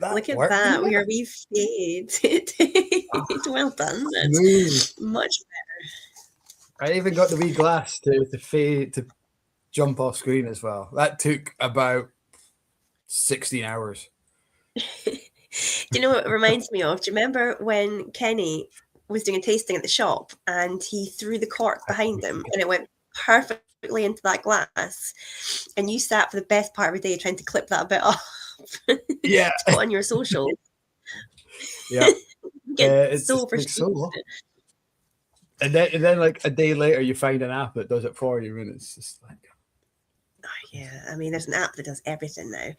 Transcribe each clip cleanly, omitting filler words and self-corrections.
Look at worked, that. We are refaded. Well done. That's much I even got the wee glass to fade to jump off screen as well. That took about 16 hours. Do you know what it reminds me of? Do you remember when Kenny was doing a tasting at the shop and he threw the cork behind him and it went perfectly into that glass? And you sat for the best part of the day trying to clip that bit off Yeah. to put on your social. Yeah. Get It's so just like so frustrated. long. And then like a day later you find an app that does it for you, and it's just like, Yeah, I mean, there's an app that does everything now.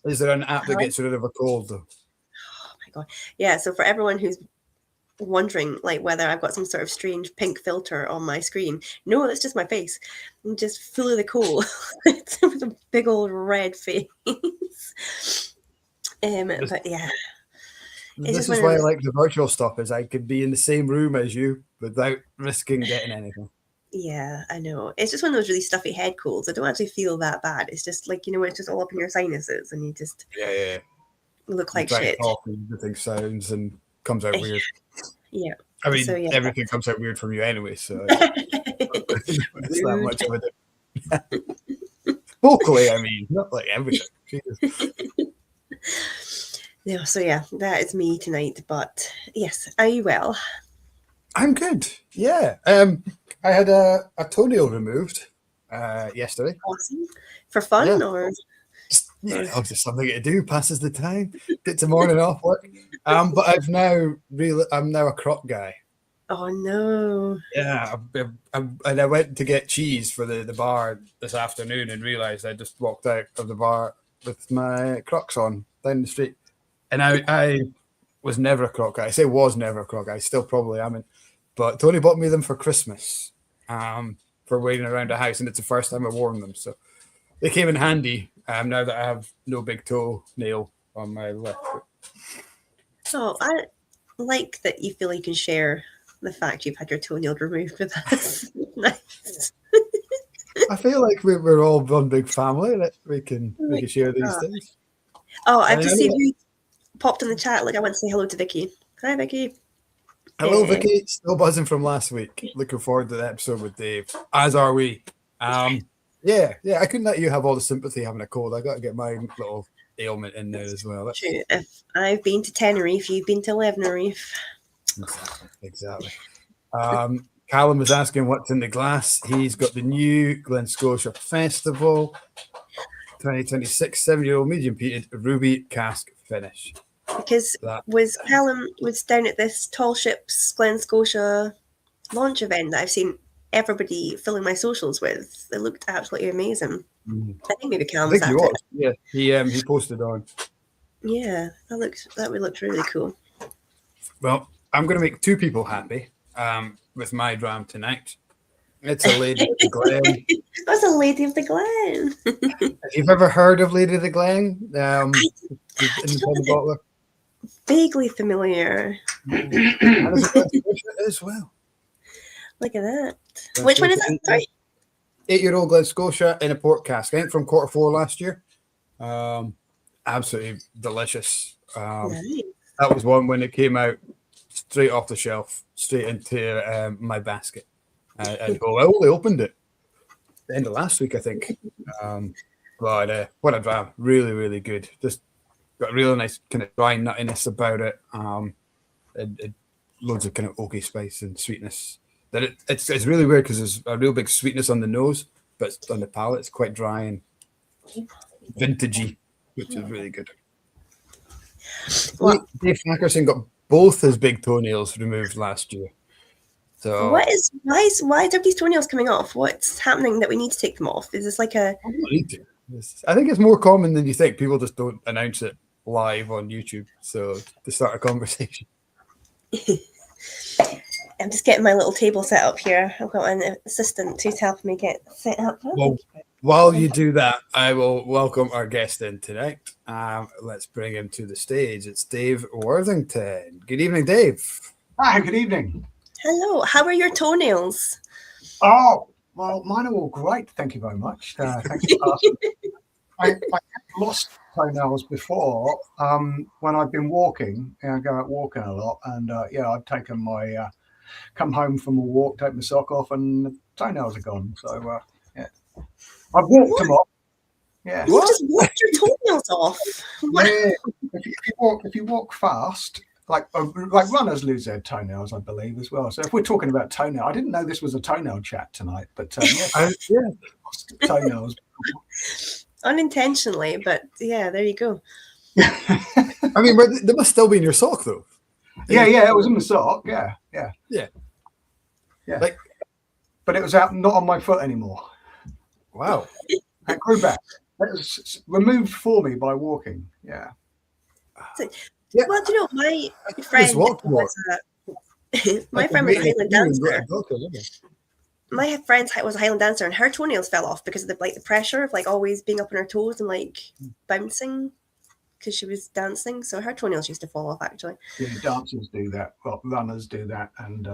is there an app that gets rid of a cold though? Oh my god. Yeah, so for everyone who's wondering like whether I've got some sort of strange pink filter on my screen, no, that's just my face. I'm just full of the coal. It's with a big old red face. But yeah. This is why I like the virtual stuff, is I could be in the same room as you without risking getting anything. Yeah, I know. It's just one of those really stuffy head colds. I don't actually feel that bad. It's just like, it's just all up in your sinuses and you just look like shit. Talk and everything sounds and comes out weird. Yeah. I mean, so, yeah. everything comes out weird from you anyway, so it's that much with it. Vocally, I mean, not like everything. No, so yeah, that is me tonight. But yes, are you well? I'm good. Yeah. I had a toenail removed yesterday. Awesome. For fun or? Just something to do, passes the time, gets the morning off work. But I'm now a croc guy. Oh no. Yeah, and I went to get cheese for the bar this afternoon and realised I just walked out of the bar with my Crocs on down the street. And I was never a Croc guy. I say was never a Croc guy. I still probably am. But Tony bought me them for Christmas for wearing around the house, and it's the first time I've worn them. So they came in handy now that I have no big toe nail on my left foot. Oh, I like that you feel you can share the fact you've had your toenail removed with us. Nice. I feel like we're all one big family that we can share these things. Oh, I've just seen you popped in the chat. Like, I want to say hello to Vicky. Hi, Vicky. Hello, Vicky. Still buzzing from last week. Looking forward to the episode with Dave. As are we. Yeah. I couldn't let you have all the sympathy having a cold. I got to get my little ailment in there as well. That's true. If I've been to Tenerife, you've been to Leavenworth. Exactly. Callum was asking what's in the glass. He's got the new Glen Scotia Festival 2026 7-year-old medium peated ruby cask finish. Because Callum was down at this Tall Ships Glen Scotia launch event that I've seen everybody filling my socials with. It looked absolutely amazing. I think maybe Callum was at it. Yeah, he posted on. Yeah, that would look really cool. Well, I'm going to make two people happy with my dram tonight. It's a Lady of the Glen. That's a Lady of the Glen. Have you ever heard of Lady of the Glen? Vaguely familiar. As well. Look at that. Which one is that? Sorry. 8-year-old Glen Scotia in a port cask. I think from Q4 last year. Absolutely delicious. Nice. That was one when it came out straight off the shelf, straight into my basket. I only opened it the end of last week, I think. But what a dram. Really, really good. Just got a really nice kind of dry nuttiness about it. Loads of kind of oaky spice and sweetness. It's really weird because there's a real big sweetness on the nose, but on the palate it's quite dry and vintagey, which is really good. Well, Dave Mackerson got both his big toenails removed last year. So why is everybody's toenails coming off? What's happening that we need to take them off? Is this like a? I don't need to. I think it's more common than you think. People just don't announce it live on YouTube. So to start a conversation. I'm just getting my little table set up here. I've got an assistant who's helping me get set up. Well, while you do that, I will welcome our guest in tonight. Let's bring him to the stage. It's Dave Worthington. Good evening, Dave. Hi, good evening. Hello. How are your toenails? Oh, well, mine are all great. Thank you very much. Thanks for asking. I lost toenails before when I've been walking. I go out walking a lot, and I've taken my come home from a walk, take my sock off, and the toenails are gone. So I've walked them off. Yeah, You just walked your toenails off. yeah. If you walk fast, like runners lose their toenails, I believe, as well. So if we're talking about toenail, I didn't know this was a toenail chat tonight, but toenails. Unintentionally, but yeah, there you go. I mean, they must still be in your sock, though. Yeah, it was in the sock. Yeah. Like, but it was out, not on my foot anymore. wow. It grew back. It was removed for me by walking. Yeah. Well, do you know, my friend was my friend was a Highland dancer. My friend was a Highland dancer, and her toenails fell off because of the pressure of always being up on her toes and bouncing because she was dancing. So her toenails used to fall off actually. Yeah, dancers do that. Well, runners do that, and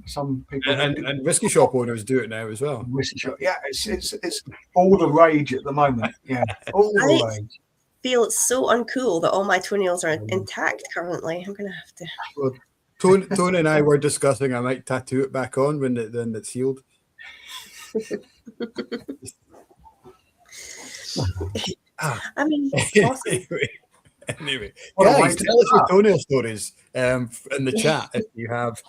some people and whiskey shop owners do it now as well. Whiskey shop, yeah, it's all the rage at the moment. Yeah, all the rage. Feel it's so uncool that all my toenails are intact currently. I'm gonna have to. Well, Tony and I were discussing I might tattoo it back on when it's healed. I mean, anyway, guys, tell us your toenail stories in the chat if you have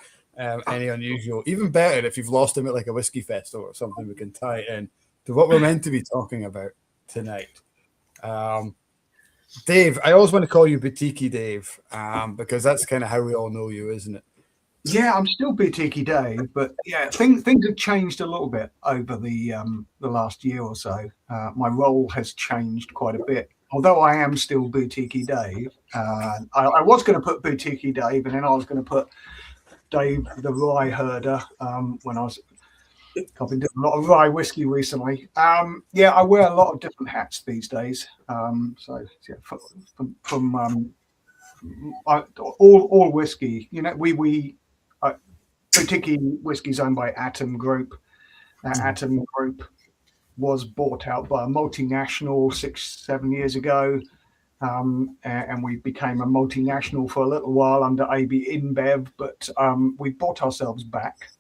any unusual. Even better if you've lost them at a whiskey festival or something. We can tie it in to what we're meant to be talking about tonight. Dave, I always want to call you Boutique-y Dave because that's kind of how we all know you, isn't it? Yeah, I'm still Boutique-y Dave, but yeah, things have changed a little bit over the last year or so. My role has changed quite a bit. Although I am still Boutique-y Dave, I was going to put Boutique-y Dave, and then I was going to put Dave the Rye Herder when I've been doing a lot of rye whiskey recently. I wear a lot of different hats these days. From all whiskey, we Boutique-y Whiskey is owned by Atom Group. That Atom Group was bought out by a multinational 6-7 years ago, and we became a multinational for a little while under AB InBev, but we bought ourselves back.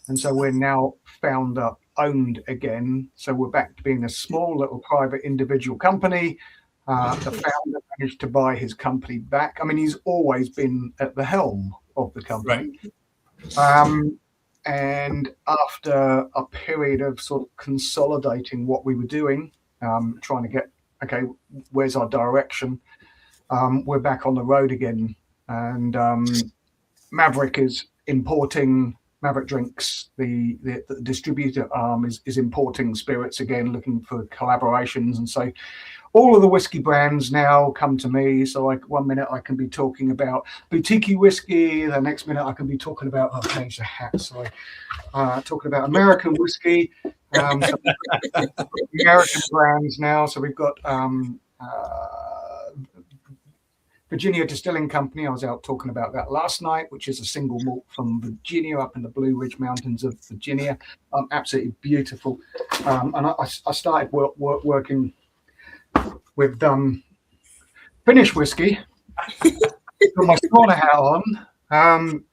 And so we're now founder owned again. So we're back to being a small little private individual company. The founder managed to buy his company back. I mean, he's always been at the helm of the company. Right. And after a period of sort of consolidating what we were doing, trying to get, okay, where's our direction? We're back on the road again. And Maverick is importing Maverick Drinks, the distributor arm is importing spirits again, looking for collaborations. And so all of the whiskey brands now come to me. So one minute I can be talking about Boutique-y whiskey. The next minute I can be talking about, I'll change the hat. Sorry. Talking about American whiskey. So American brands now. So we've got Virginia Distilling Company. I was out talking about that last night, which is a single malt from Virginia up in the Blue Ridge Mountains of Virginia. Absolutely beautiful. And I started working with Finnish whiskey. Got my sauna hat on.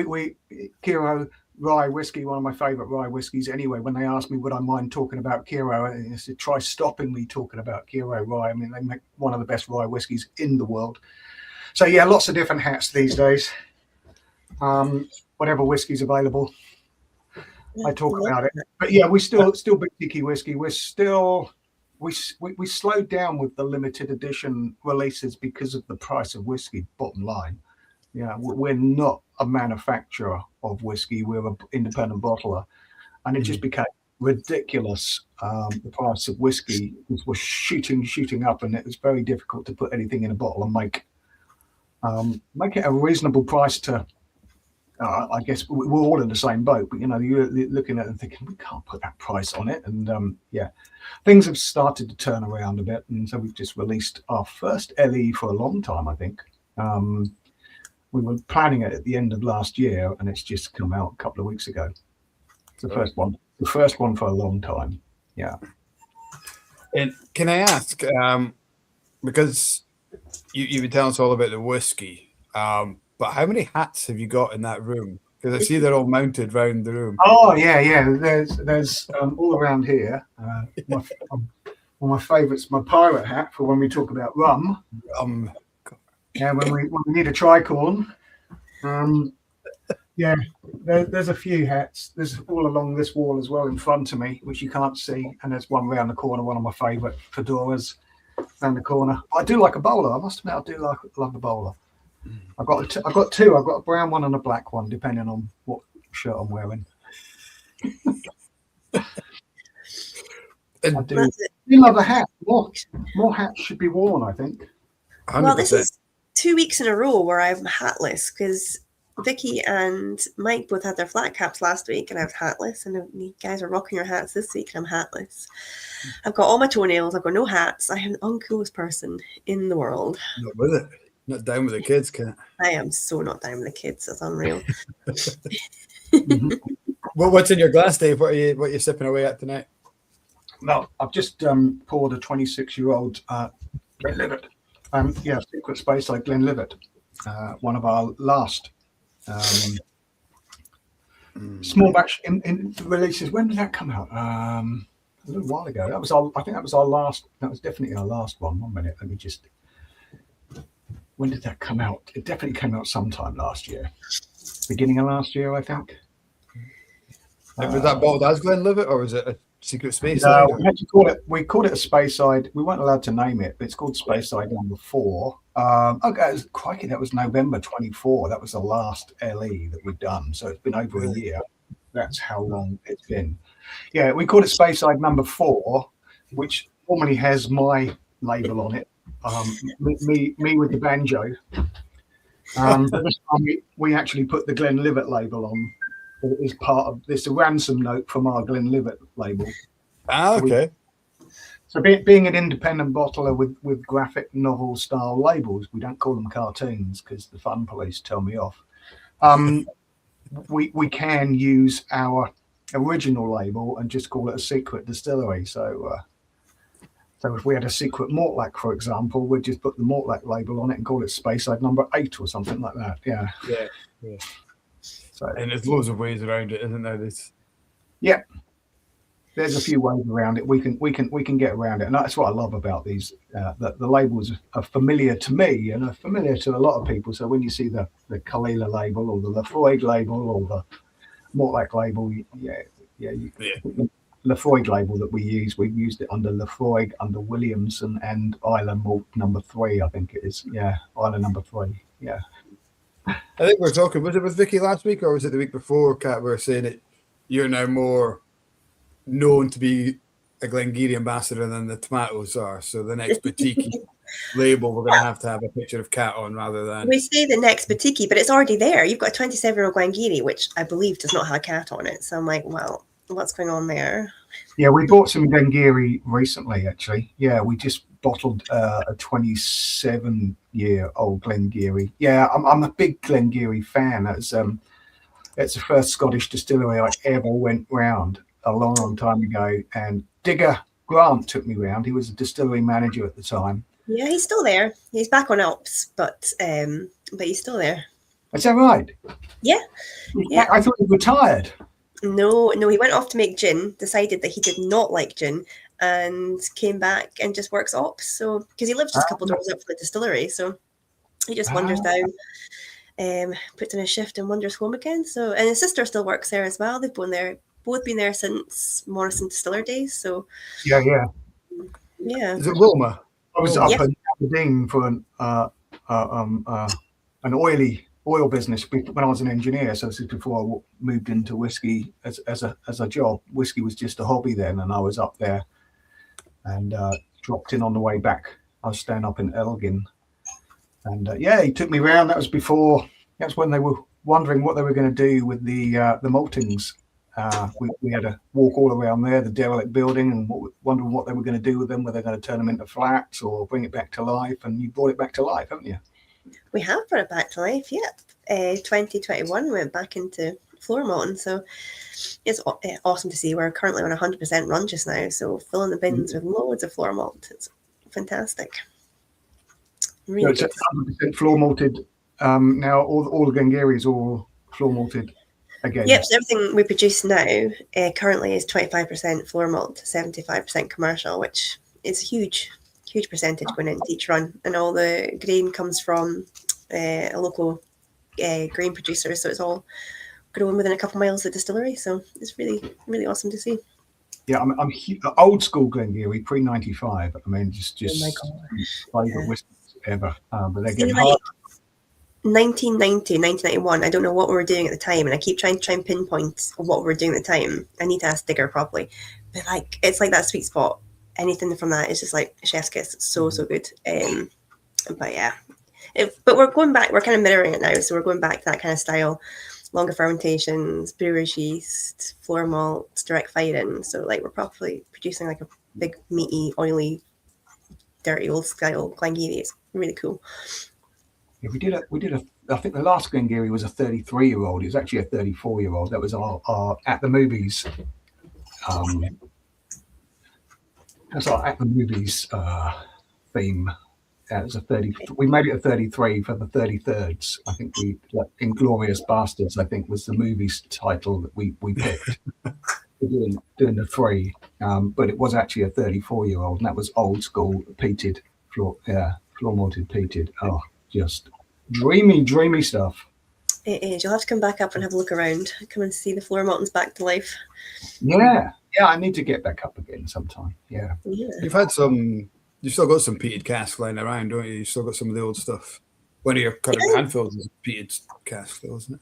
We Kiro rye whiskey, one of my favorite rye whiskeys. Anyway, when they asked me would I mind talking about Kiro, I said try stopping me talking about Kiro rye. I mean, they make one of the best rye whiskies in the world. So yeah, lots of different hats these days. Whatever whiskey's available, I talk about it. But yeah, we still Boutique-y whiskey. We're still we slowed down with the limited edition releases because of the price of whiskey. Bottom line. Yeah, we're not a manufacturer of whiskey. We're an independent bottler, and it just became ridiculous. The price of whiskey was shooting up, and it was very difficult to put anything in a bottle and make it a reasonable price to. I guess we're all in the same boat, but you're looking at it and thinking we can't put that price on it, and things have started to turn around a bit, and so we've just released our first LE for a long time, I think. We were planning it at the end of last year, and it's just come out a couple of weeks ago. It's the first one for a long time. Yeah. And can I ask, because you've been telling us all about the whiskey, but how many hats have you got in that room? Because I see they're all mounted round the room. Oh yeah. There's all around here. One of my favourites, my pirate hat for when we talk about rum. Yeah, when we need a tricorn. Yeah, there's a few hats. There's all along this wall as well in front of me, which you can't see, and there's one round the corner. One of my favourite fedoras round the corner. I do like a bowler. I must admit, I do love a bowler. I've got two. I've got a brown one and a black one, depending on what shirt I'm wearing. I do love a hat. More hats should be worn, I think. 100%. Well, this is 2 weeks in a row where I'm hatless because Vicky and Mike both had their flat caps last week and I was hatless, and you guys are rocking your hats this week and I'm hatless. I've got all my toenails. I've got no hats. I am the uncoolest person in the world. Not with it. Not down with the kids, can it? I am so not down with the kids. That's unreal. Well, what's in your glass, Dave? What are you sipping away at tonight? Well, I've just poured a 26-year-old Glenlivet. Secret Space like Glenlivet. One of our last small batch in releases. When did that come out? A little while ago. I think that was our last. That was definitely our last one. 1 minute. Let me just. When did that come out? It definitely came out sometime last year. Beginning of last year, I think. Was that bottled as Glenlivet, or was it a Secret Space? No, we called it a Speyside. We weren't allowed to name it, but it's called Speyside number 4. Crikey, that was November 24. That was the last LE that we'd done. So it's been over a year. That's how long it's been. Yeah, we called it Speyside number 4, which normally has my label on it. Me with the banjo. But this time we actually put the Glenlivet label on. It is part of this, a ransom note from our Glenlivet label. Okay. So being an independent bottler with graphic novel style labels, we don't call them cartoons because the fun police tell me off. We can use our original label and just call it a secret distillery. So if we had a secret Mortlach, for example, we'd just put the Mortlach label on it and call it Speyside number 8 or something like that. Yeah. So, and there's loads of ways around it, isn't there? Yeah. There's a few ways around it. We can get around it, and that's what I love about these. That the labels are familiar to me and are familiar to a lot of people. So when you see the Kalila label or the Lafroig label or the Mortlach label, Lafroig label that we use, we've used it under Lafroig, under Williamson, and Island Malt number 3, I think it is. Yeah, Island number 3. Yeah. I think we're talking. Was it with Vicky last week, or was it the week before? Kat, we were saying it. You're now more known to be a Glengarry ambassador than the tomatoes are. So the next boutique label, we're going to have a picture of Kat on rather than. We say the next boutique, but it's already there. You've got a 27-year-old Glengarry, which I believe does not have a cat on it. So I'm like, well, what's going on there? Yeah, we bought some Glengarry recently, actually. Yeah, we just bottled a 27-year-old Glengarry. Yeah, I'm a big Glengarry fan. It's the first Scottish distillery I ever went round a long time ago, and Digger Grant took me round. He was a distillery manager at the time. Yeah, he's still there. He's back on Alps, but he's still there. Is that right? Yeah. I thought he retired. No, he went off to make gin, decided that he did not like gin, and came back and just works ops. So, because he lives just a couple doors up from the distillery, so he just wanders down, puts in a shift and wanders home again. So, and his sister still works there as well. They've both been there since Morrison Distiller days. So, yeah. Is it Wilma? I was up in Aberdeen for an oil business when I was an engineer. So this is before I moved into whiskey as a job. Whiskey was just a hobby then, and I was up there and dropped in on the way back. I was staying up in Elgin, and he took me around. That was before. That's when they were wondering what they were going to do with the maltings. We had to walk all around there, the derelict building, and wondering what they were going to do with them. Were they going to turn them into flats or bring it back to life? And you brought it back to life, haven't you? We have brought it back to life, yeah. 2021 we went back into floor malting. So it's awesome to see. We're currently on 100% run just now, so filling the bins with loads of floor malt. It's fantastic. Really so it's 100% floor malted. Now all the Glengarry is all floor malted again. Yep, so everything we produce now currently is 25% floor malt, 75% commercial, which is a huge percentage going into each run. And all the grain comes from a local grain producer, so it's all grown within a couple of miles of the distillery. So it's really, really awesome to see. Yeah, I'm old school Glengarry, pre-95. I mean, just Oh my gosh. favourite whiskies ever. But they're See, getting like hard. 1990, 1991, I don't know what we were doing at the time, and I keep trying to pinpoint what we were doing at the time. I need to ask Digger probably. But like, it's like that sweet spot. Anything from that is just like chef's kiss. It's so good. But yeah. But we're going back, we're kind of mirroring it now. So we're going back to that kind of style. Longer fermentations, brewer's yeast, floor malt, direct firing. So like we're probably producing like a big meaty, oily, dirty old style Glengarry. It's really cool. Yeah, we did a. I think the last Glengarry was a 33-year-old. It was actually a 34-year-old. That was our at the movies. That's our at the movies theme. It was a 30. We made it a 33 for the 33rds. I think Inglorious Bastards, I think, was the movie's title that we picked. We're doing the 3, but it was actually a 34-year-old, and that was old school peated floor malted peated. Oh, just dreamy stuff. It is. You'll have to come back up and have a look around. Come and see the floor maltings back to life. Yeah, I need to get back up again sometime. Yeah. You've still got some peated casks lying around, don't you? You've still got some of the old stuff. One of your current handfulls is a peated cask, though, isn't it?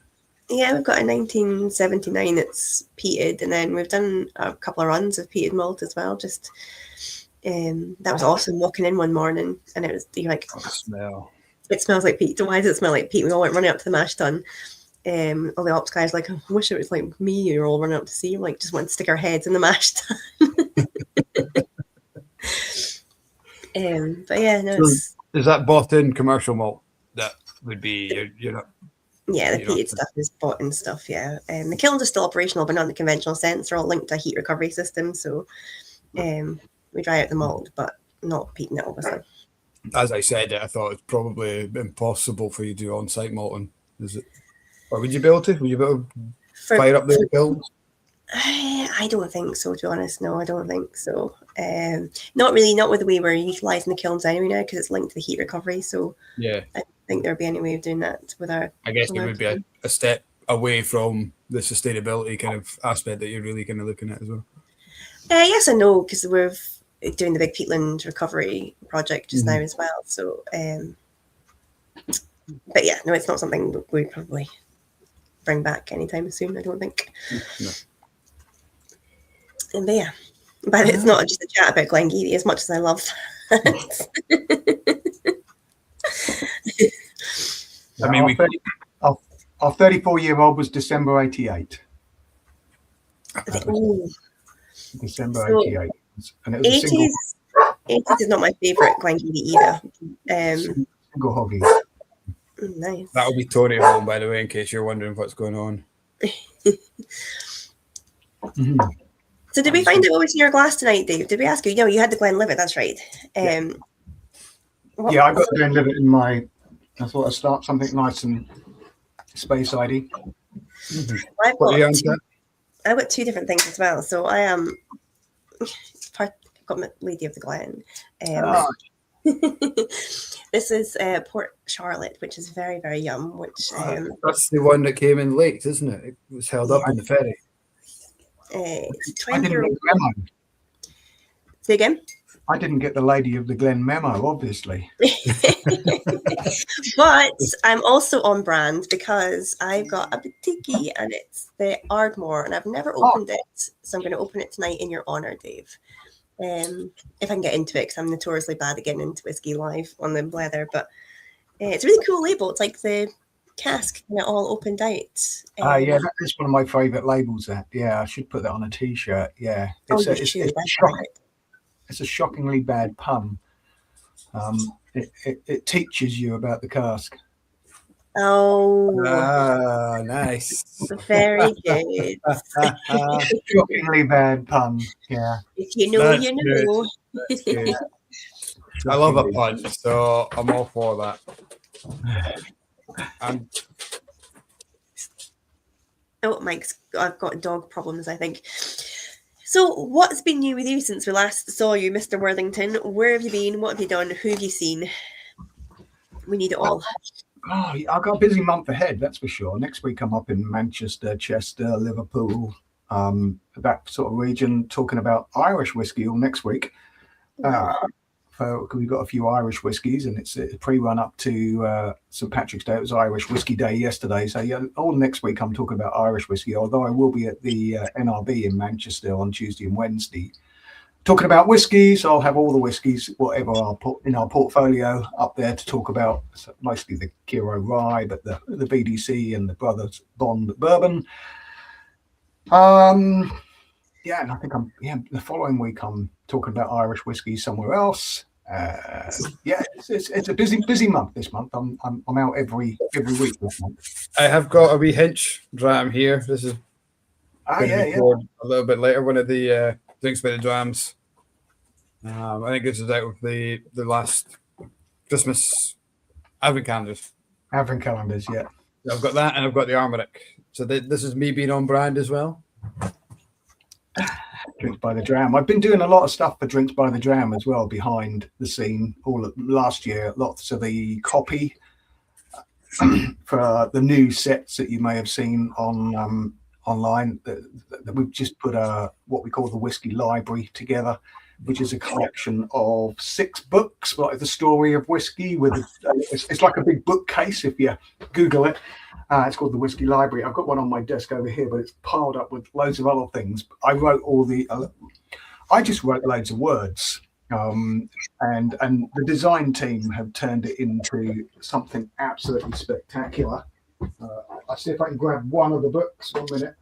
Yeah, we've got a 1979 that's peated, and then we've done a couple of runs of peated malt as well. Just that was awesome. Walking in one morning, and you're like, oh, smell. It smells like peat. Why does it smell like peat? We all went running up to the mash tun. All the ops guys like, I wish it was like me. You're all running up to see. Like, just want to stick our heads in the mash tun. But yeah, no. So is that bought in commercial malt? That would be you're not. Yeah, the peated stuff is bought in stuff. Yeah, the kilns are still operational, but not in the conventional sense. They're all linked to a heat recovery system, so we dry out the malt, but not peating it, obviously. As I said, I thought it's probably impossible for you to do on-site malting. Is it? Or would you be able to? Would you be able to fire up the kilns? I don't think so, to be honest. No, I don't think so. Not really, not with the way we're utilising the kilns anyway now, because it's linked to the heat recovery. So yeah, I don't think there'd be any way of doing that with our. I guess it would be a step away from the sustainability kind of aspect that you're really kind of looking at as well. Yes and no, because we're doing the big peatland recovery project just now as well. So, but yeah, no, it's not something we probably bring back anytime soon. I don't think. No. But yeah, but it's not just a chat about Glengarry as much as I love that. I mean, our 34-year-old was December 88. December 88. And it was 80s is not my favourite Glengarry either. Single hoggy. Nice. That'll be Tony at home, by the way, in case you're wondering what's going on. So did we find out what was in your glass tonight, Dave? Did we ask you? No, you had the Glenlivet, that's right. Yeah, I got the Glenlivet in my... I thought I'd start something nice and space-sidey. I've got 2 different things as well. So I am... I've got my Lady of the Glen. This is Port Charlotte, which is very, very young. Which that's the one that came in late, isn't it? It was held up in the ferry. It's I didn't get the memo. Say again? I didn't get the Lady of the Glen memo, obviously. But I'm also on brand because I've got a boutique and it's the Ardmore, and I've never opened it, so I'm going to open it tonight in your honour, Dave. If I can get into it, because I'm notoriously bad at getting into whiskey live on the Blether, but it's a really cool label. It's like the cask and it all opened out. Yeah, that is one of my favourite labels. That I should put that on a t-shirt. Yeah, it's a shockingly bad pun. It teaches you about the cask. Oh, Nice. very good. Shockingly bad pun. Yeah. If you know, That's you good. know. That's good. I love a pun, so I'm all for that. And Oh, I've got dog problems, I think. So, what's been new with you since we last saw you, Mr. Worthington? Where have you been? What have you done? Who have you seen? We need it all. Oh, I've got a busy month ahead, that's for sure. Next week I'm up in Manchester, Chester, Liverpool, that sort of region, talking about Irish whiskey all next week. We've got a few Irish whiskies, and it's a pre-run up to St. Patrick's Day. It was Irish Whiskey Day yesterday. So yeah, all next week I'm talking about Irish whiskey, although I will be at the NRB in Manchester on Tuesday and Wednesday. Talking about whiskies, I'll have all the whiskies, whatever I'll put in our portfolio up there to talk about, mostly the Kiro Rye, but the BDC and the Brothers Bond Bourbon. Yeah, and I think the following week I'm talking about Irish whiskey somewhere else. Yeah, it's a busy month this month. I'm out every week this month. I have got a wee hinch dram here. This is going to be poured a little bit later. One of the drinks by the drams. I think this is out of the last Christmas Advent calendars. Advent calendars, yeah. I've got that, and I've got the Armoric. So this is me being on brand as well. Drinks by the Dram. I've been doing a lot of stuff for Drinks by the Dram as well, behind the scene. All of last year, lots of the copy for the new sets that you may have seen on online. That we've just put what we call the Whiskey Library together, which is a collection of 6 books, like the story of whiskey. It's like a big bookcase if you Google it. It's called the Whiskey Library. I've got one on my desk over here, but it's piled up with loads of other things. I just wrote loads of words, and the design team have turned it into something absolutely spectacular. I'll see if I can grab one of the books. 1 minute.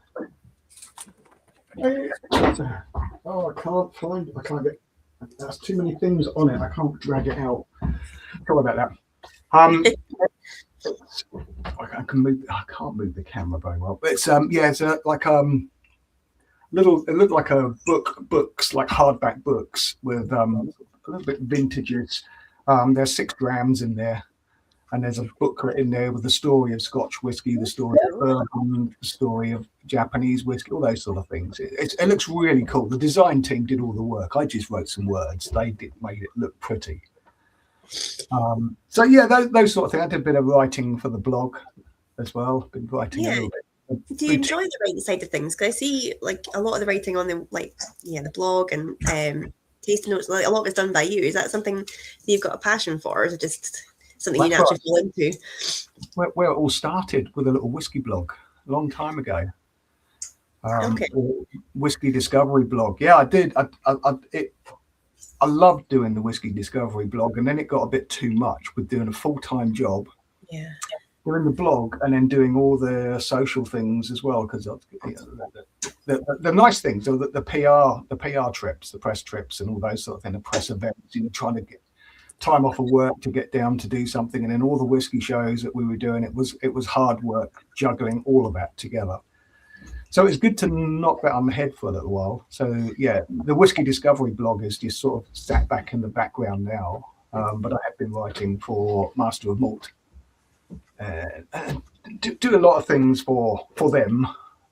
Oh, I can't get. There's too many things on it. I can't drag it out. Sorry about that. I can't move the camera very well. But it's it's like little. It looked like books like hardback books with a little bit vintages. There's 6 grams in there, and there's a booklet in there with the story of Scotch whiskey, the story of bourbon, the story of Japanese whiskey, all those sort of things. It looks really cool. The design team did all the work. I just wrote some words. They made it look pretty. So yeah, those sort of things. I did a bit of writing for the blog as well. Been writing a little bit. Do you enjoy the writing side of things? Because I see like a lot of the writing on the blog and tasting notes. Like, a lot of it's done by you. Is that something that you've got a passion for, or is it just something you naturally fall into? Where it all started with a little whiskey blog a long time ago. Whiskey Discovery blog. Yeah, I did. I loved doing the Whiskey Discovery blog, and then it got a bit too much with doing a full-time job. Yeah. Doing the blog and then doing all the social things as well, because the nice things are the PR trips, the press trips, and all those sort of things, the press events. Trying to get time off of work to get down to do something, and then all the whiskey shows that we were doing. It was hard work juggling all of that together. So it's good to knock that on the head for a little while. So yeah, the Whiskey Discovery blog is just sort of sat back in the background now. But I have been writing for Master of Malt. Do a lot of things for them,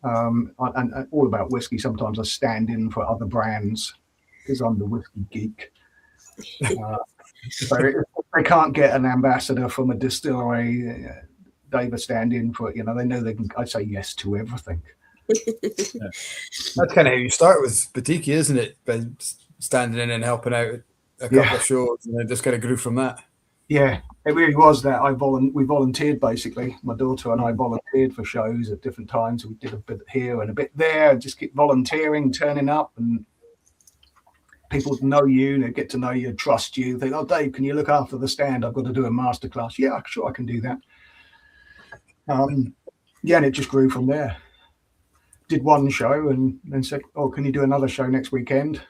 and all about whiskey. Sometimes I stand in for other brands because I'm the whiskey geek. So if they can't get an ambassador from a distillery, they will stand in for it. They know they can. I say yes to everything. Yeah. That's kind of how you start with Boutique-y, isn't it? By standing in and helping out a couple of shows, and then just kind of grew from that. Yeah, it really was that. We volunteered basically. My daughter and I volunteered for shows at different times. We did a bit here and a bit there, and just keep volunteering, turning up, and people know you, they get to know you, trust you. They think, "Oh, Dave, can you look after the stand? I've got to do a masterclass." Yeah, sure, I can do that. And it just grew from there. Did one show and then said, "Oh, can you do another show next weekend?"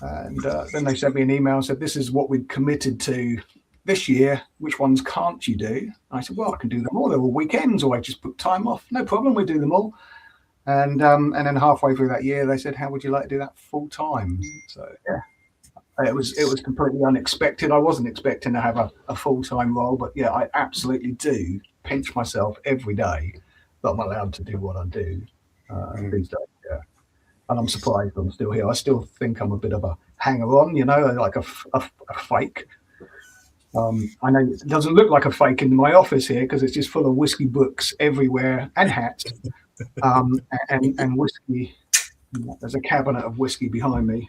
And then they sent me an email and said, "This is what we'd committed to this year, which ones can't you do? I said, well, I can do them all. They're all weekends, or I just book time off. No problem, we do them all. And then halfway through that year, they said, how would you like to do that full time? So yeah, it was completely unexpected. I wasn't expecting to have a full-time role, but yeah, I absolutely do pinch myself every day that I'm allowed to do what I do these days. Yeah. And I'm surprised I'm still here. I still think I'm a bit of a hanger-on, you know, like a fake. I know it doesn't look like a fake in my office here because it's just full of whiskey books everywhere and hats and whiskey. There's a cabinet of whiskey behind me.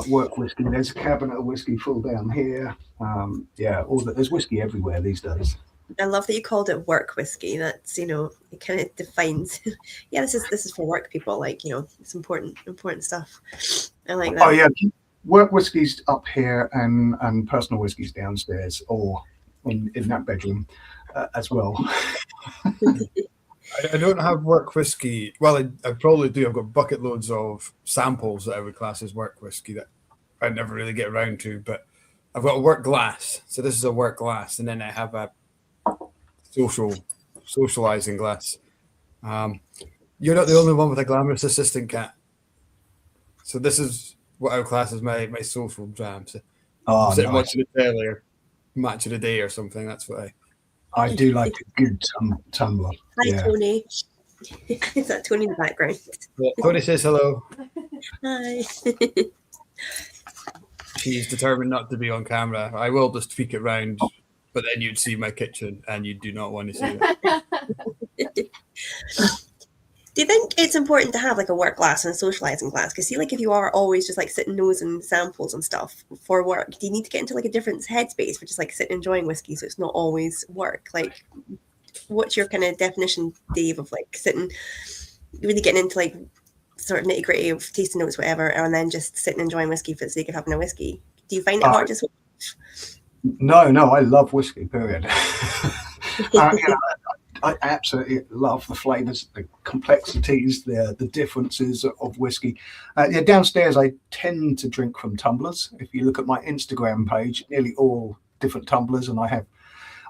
Work whiskey. There's a cabinet of whiskey full down here. There's whiskey everywhere these days. I love that you called it work whiskey. That's, you know, it kind of defines. Yeah, this is for work people. Like, you know, it's important stuff. I like that. Oh yeah, work whiskey's up here and personal whiskey's downstairs or in that bedroom as well. I don't have work whiskey. Well, I probably do. I've got bucket loads of samples that I would class as work whiskey that I never really get around to. But I've got a work glass. So this is a work glass. And then I have a socializing glass. You're not the only one with a glamorous assistant, Cat. So this is what I would class as my social jam. So I'm sitting watching the telly or match of the day or something. That's what I do like a good tumbler. Hi, Tony. Is that Tony in the background? Yeah, Tony says hello. Hi. She's determined not to be on camera. I will just tweak it round, but then you'd see my kitchen and you do not want to see it. Do you think it's important to have like a work glass and a socializing glass? Because see, like if you are always just like sitting nosing samples and stuff for work, do you need to get into like a different headspace for just like sitting enjoying whiskey so it's not always work? Like, what's your kind of definition, Dave, of like sitting, really getting into like sort of nitty gritty of tasting notes, whatever, and then just sitting enjoying whiskey for the sake of having a whiskey? Do you find it hard to switch? No, I love whiskey, period. I absolutely love the flavors, the complexities, the differences of whiskey. Downstairs, I tend to drink from tumblers. If you look at my Instagram page, nearly all different tumblers, and I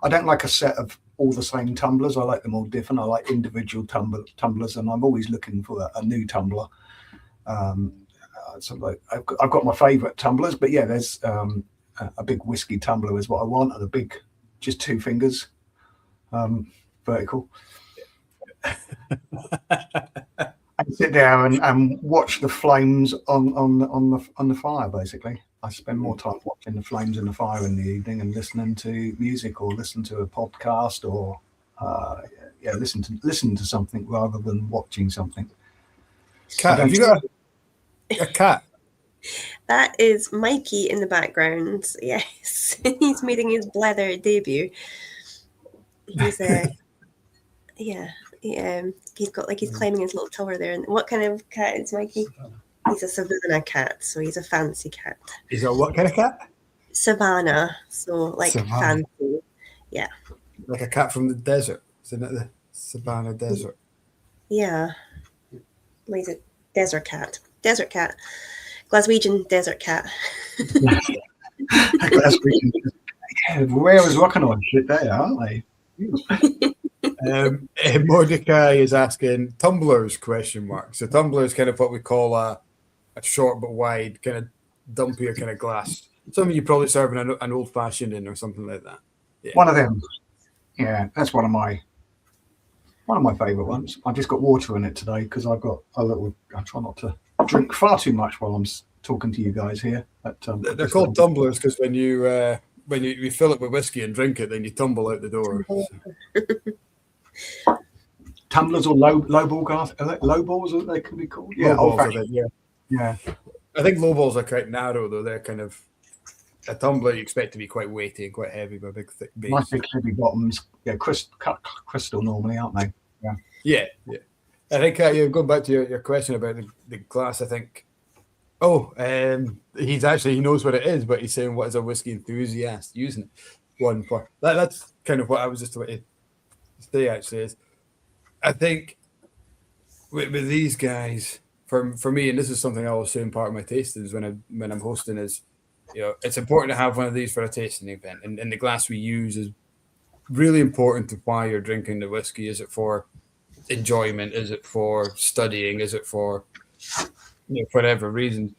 don't like a set of all the same tumblers. I like them all different. I like individual tumblers, and I'm always looking for a new tumbler. So like I've got my favourite tumblers, but yeah, there's a big whiskey tumbler is what I want, and a big, just 2 fingers. Vertical. I sit there and watch the flames on the fire. Basically, I spend more time watching the flames in the fire in the evening and listening to music or listen to a podcast or listen to something rather than watching something. Cat, have you got a cat? That is Mikey in the background. Yes, he's making his Blether debut. He's he's got like he's climbing his little tower there. And what kind of cat is Mikey? He's a Savannah cat, so he's a fancy cat. He's a what kind of cat? Savannah, so like Savannah. fancy. Yeah. Like a cat from the desert. Isn't it the Savannah desert? Yeah. What is it? Desert cat. Desert cat. Glaswegian desert cat. Glaswegian. Yeah, where rocking on shit there, aren't they? Mordecai is asking tumblers ? So tumbler is kind of what we call a short but wide, kind of dumpier kind of glass. Something you probably serve in an old fashioned in or something like that. Yeah. One of them. Yeah, that's one of my favourite ones. I've just got water in it today because I've got a little. I try not to drink far too much while I'm talking to you guys here. But, they're called tumblers because when you fill it with whiskey and drink it, then you tumble out the door. Tumblers or low ball glass, low balls, as they can be called. Yeah, low balls, yeah. I think low balls are quite narrow though. They're kind of a tumbler you expect to be quite weighty and quite heavy with a big thick base. Nice big heavy bottoms. Yeah, crystal normally, aren't they? Yeah. I think going back to your question about the glass. I think. He knows what it is, but he's saying what is a whiskey enthusiast using it. One part. That's kind of what I was just about to say. Actually, is I think with these guys, for me, and this is something I always say in part of my tastings when I'm hosting, is it's important to have one of these for a tasting event, and the glass we use is really important to why you're drinking the whiskey. Is it for enjoyment? Is it for studying? Is it for whatever reason?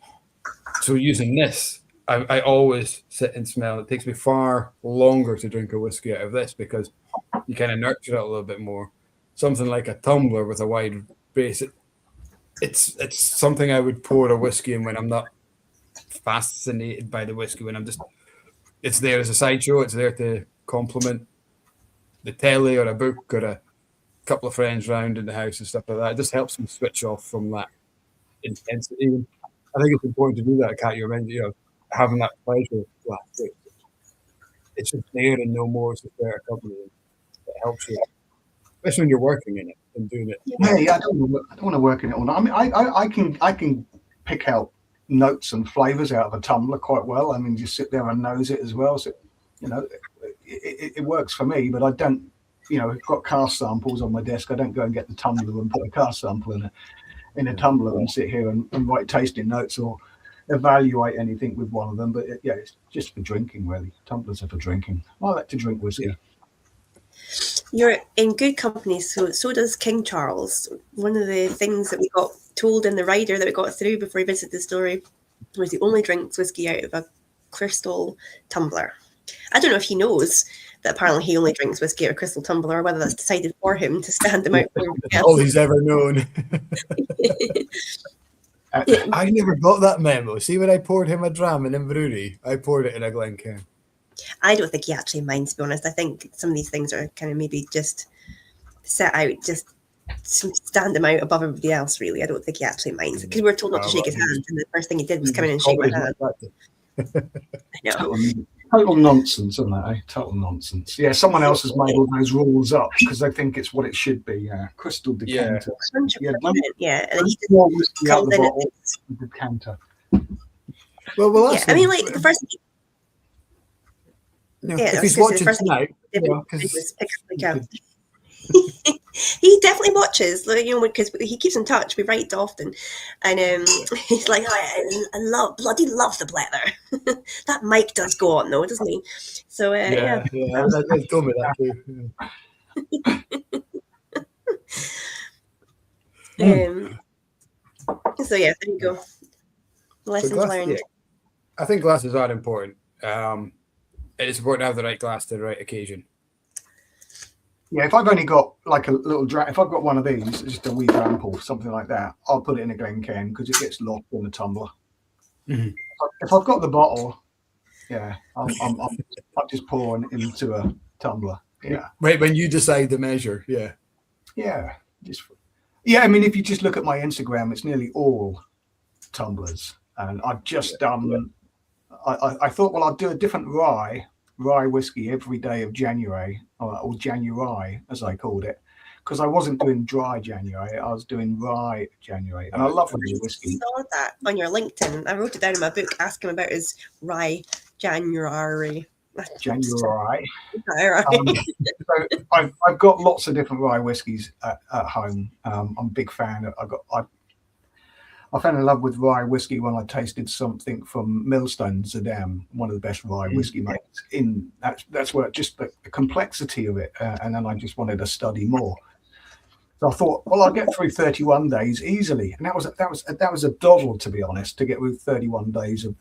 So using this, I always sit and smell. It takes me far longer to drink a whiskey out of this because you kind of nurture it a little bit more. Something like a tumbler with a wide base, it's something I would pour a whiskey in when I'm not fascinated by the whiskey, when I'm just, it's there as a sideshow. It's there to complement the telly or a book or a couple of friends round in the house and stuff like that. It just helps me switch off from that intensity. I think it's important to do that. Kat, you mentioned, having that pleasure. It's just there and no more. It's just there company. It helps you, especially when you're working in it and doing it. Yeah. I don't want to work in it all night. I mean, I can pick out notes and flavors out of a tumbler quite well. I mean, just sit there and nose it as well. So, it works for me. But I don't, I've got cast samples on my desk. I don't go and get the tumbler and put a cast sample in a tumbler and sit here and write tasting notes or evaluate anything with one of them. But it's just for drinking, really. Tumblers are for drinking. I like to drink whiskey. Yeah. You're in good company, so does King Charles. One of the things that we got told in the rider that we got through before we visited the story was he only drinks whiskey out of a crystal tumbler. I don't know if he knows that apparently he only drinks whiskey out of a crystal tumbler, or whether that's decided for him to stand him out. All he's ever known. I never got that memo. See, when I poured him a dram in Inverurie, I poured it in a Glencairn. I don't think he actually minds, to be honest. I think some of these things are kind of maybe just set out, just stand him out above everybody else, really. I don't think he actually minds. Because we were told not to shake his hand, and the first thing he did was come in and shake my hand. I know. Total nonsense, isn't that? Total nonsense. Yeah, someone else has made all those rules up because they think it's what it should be. Crystal decanter. Yeah, and then he just comes in and decanter. Well, I mean, like the first. If he's watching tonight, he definitely watches, because he keeps in touch. We write often, and he's like, I bloody love the Blether. That mic does go on though, doesn't he? So yeah. I've done with that too. So there you go. Lessons learned. Yeah. I think glasses are important. It's important to have the right glass to the right occasion. Yeah, if I've only got like a little if I've got one of these, just a wee drample, something like that, I'll put it in a Glencairn because it gets locked in the tumbler. Mm-hmm. If I've got the bottle, I'll just pour into a tumbler. Yeah. Right, when you decide the measure, Yeah. I mean, if you just look at my Instagram, it's nearly all tumblers, and I've just done. I thought, well, I'll do a different rye whiskey every day of January, or January as I called it, because I wasn't doing dry January, I was doing rye January, and I love the whiskey. I saw that on your LinkedIn. I wrote it down in my book. Ask him about his rye January. So I've got lots of different rye whiskies at home. I'm a big fan. I fell in love with rye whiskey when I tasted something from Millstone Zadam, one of the best rye whiskey makers. That's where just the complexity of it, and then I just wanted to study more. So I thought, well, I'll get through 31 days easily, and that was a doddle, to be honest, to get through 31 days of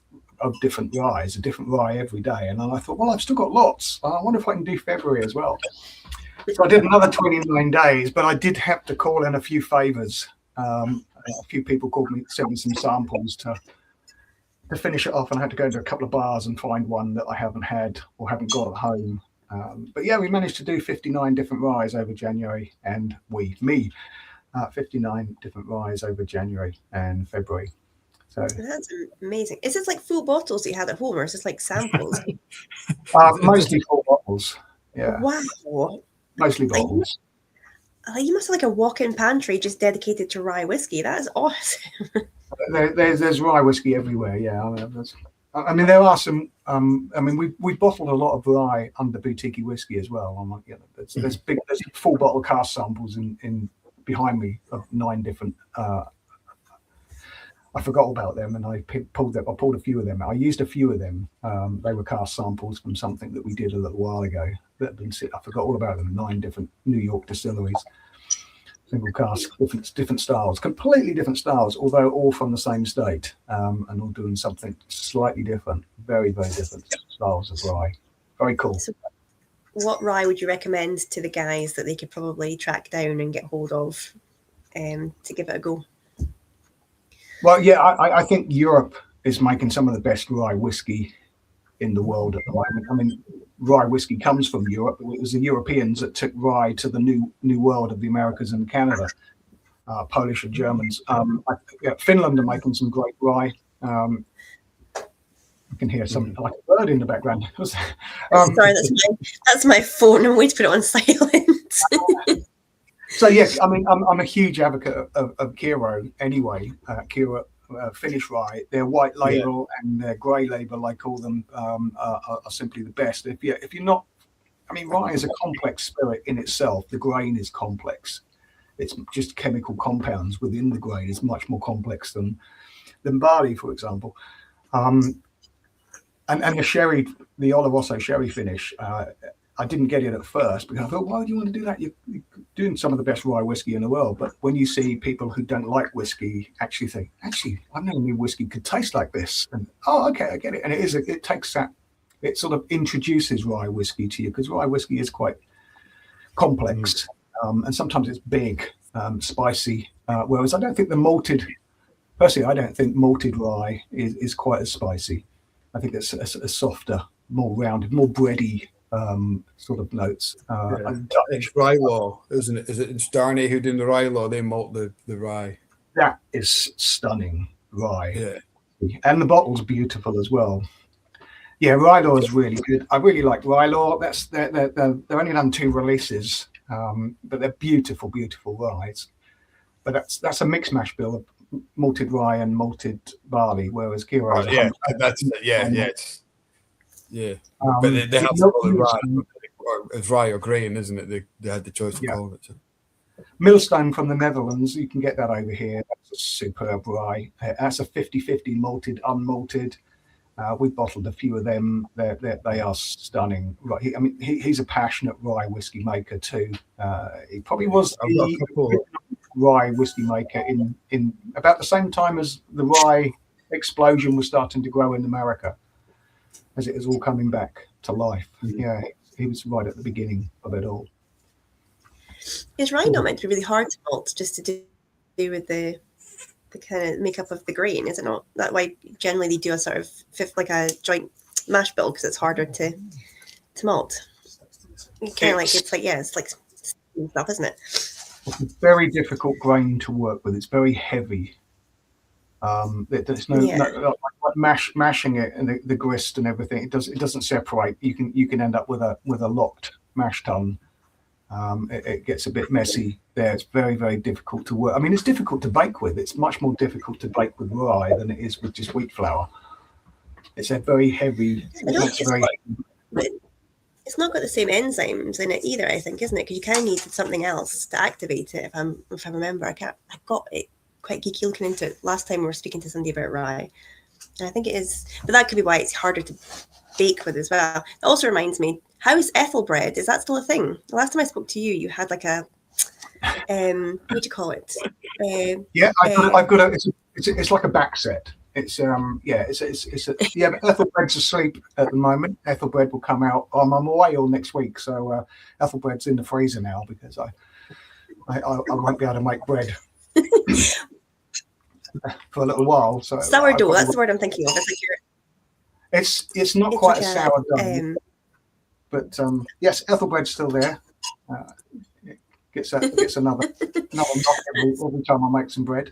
different ryes, a different rye every day. And then I thought, well, I've still got lots. I wonder if I can do February as well. So I did another 29 days, but I did have to call in a few favors. A few people sent me some samples to finish it off, and I had to go to a couple of bars and find one that I haven't had or haven't got at home. But we managed to do 59 different ryes over January, and 59 different ryes over January and February. So that's amazing. Is this like full bottles that you had at home, or is this like samples? Mostly full bottles. Yeah. Wow. Mostly bottles. You must have like a walk-in pantry just dedicated to rye whiskey. That is awesome. There's rye whiskey everywhere. Yeah, I mean there are some. We bottled a lot of rye under Boutique-y Whisky as well. There's full bottle cast samples in behind me of 9 different I forgot about them, and I pulled a few of them. I used a few of them. They were cast samples from something that we did a little while ago. That had been I forgot all about them. 9 different New York distilleries, single cask, different styles, completely different styles, although all from the same state, and all doing something slightly different. Very, very different styles of rye. Very cool. So what rye would you recommend to the guys that they could probably track down and get hold of to give it a go? Well, yeah, I think Europe is making some of the best rye whiskey in the world at the moment. I mean, rye whiskey comes from Europe. It was the Europeans that took rye to the new world of the Americas and Canada, Polish and Germans. Finland are making some great rye. I can hear something like a bird in the background. Sorry, that's my phone. I'm waiting to put it on silent. So yes, I mean, I'm a huge advocate of Kiro anyway. Kiro Finnish rye, their white label and their grey label, I call them, are simply the best. If you're not, I mean, rye is a complex spirit in itself. The grain is complex. It's just chemical compounds within the grain is much more complex than barley, for example. And the sherry, the Oloroso sherry finish. I didn't get it at first because I thought, why would you want to do that? You're doing some of the best rye whiskey in the world. But when you see people who don't like whiskey actually think, I never knew whiskey could taste like this. And okay, I get it. And it takes that, it sort of introduces rye whiskey to you because rye whiskey is quite complex. And sometimes it's big, spicy. Whereas I don't think personally, I don't think malted rye is quite as spicy. I think it's a softer, more rounded, more bready sort of notes. It's rye law, isn't it? Is it it's Darnay who did the rye law? They malt the rye. That is stunning rye. Yeah. And the bottle's beautiful as well. Yeah, rye law is really good. I really like rye law. They're only done 2 releases, but they're beautiful, beautiful ryes. But that's a mix mash bill of malted rye and malted barley, whereas Kiro is but they have to call it rye. It's rye or grain, isn't it? They had the choice to call it. So. Millstone from the Netherlands, you can get that over here. That's a superb rye. That's a 50-50 malted, unmalted. We bottled a few of them. They are stunning. Right. He's a passionate rye whiskey maker too. He probably was the rye whiskey maker in about the same time as the rye explosion was starting to grow in America, as it was all coming back to life. Yeah, he was right at the beginning of it all. Is rye not meant to be really hard to malt, just to do with the kind of makeup of the grain? Is it not that why generally they do a sort of like a joint mash bill because it's harder to malt? Kind of like it's like stuff, isn't it? It's a very difficult grain to work with. It's very heavy. There's like mashing it and the grist and everything. It doesn't separate. You can end up with a locked mash tun. It gets a bit messy there. It's very, very difficult to work. I mean, it's difficult to bake with. It's much more difficult to bake with rye than it is with just wheat flour. It's a very heavy. It's not got the same enzymes in it either, I think, isn't it? Because you kind of needed something else to activate it. If I remember, I got it quite geeky looking into it last time we were speaking to somebody about rye. And I think it is, but that could be why it's harder to bake with as well. It also reminds me, how's Ethelbred? Is that still a thing? The last time I spoke to you, you had like a what do you call it? I've got a. It's like a back set. But Ethelbred's asleep at the moment. Ethelbred will come out. I'm away all next week, so Ethelbred's in the freezer now because I won't be able to make bread for a little while. So sourdough. That's the word I'm thinking of. It's not quite a sourdough, but yes, Ethelbred's still there. Gets another knock every time I make some bread.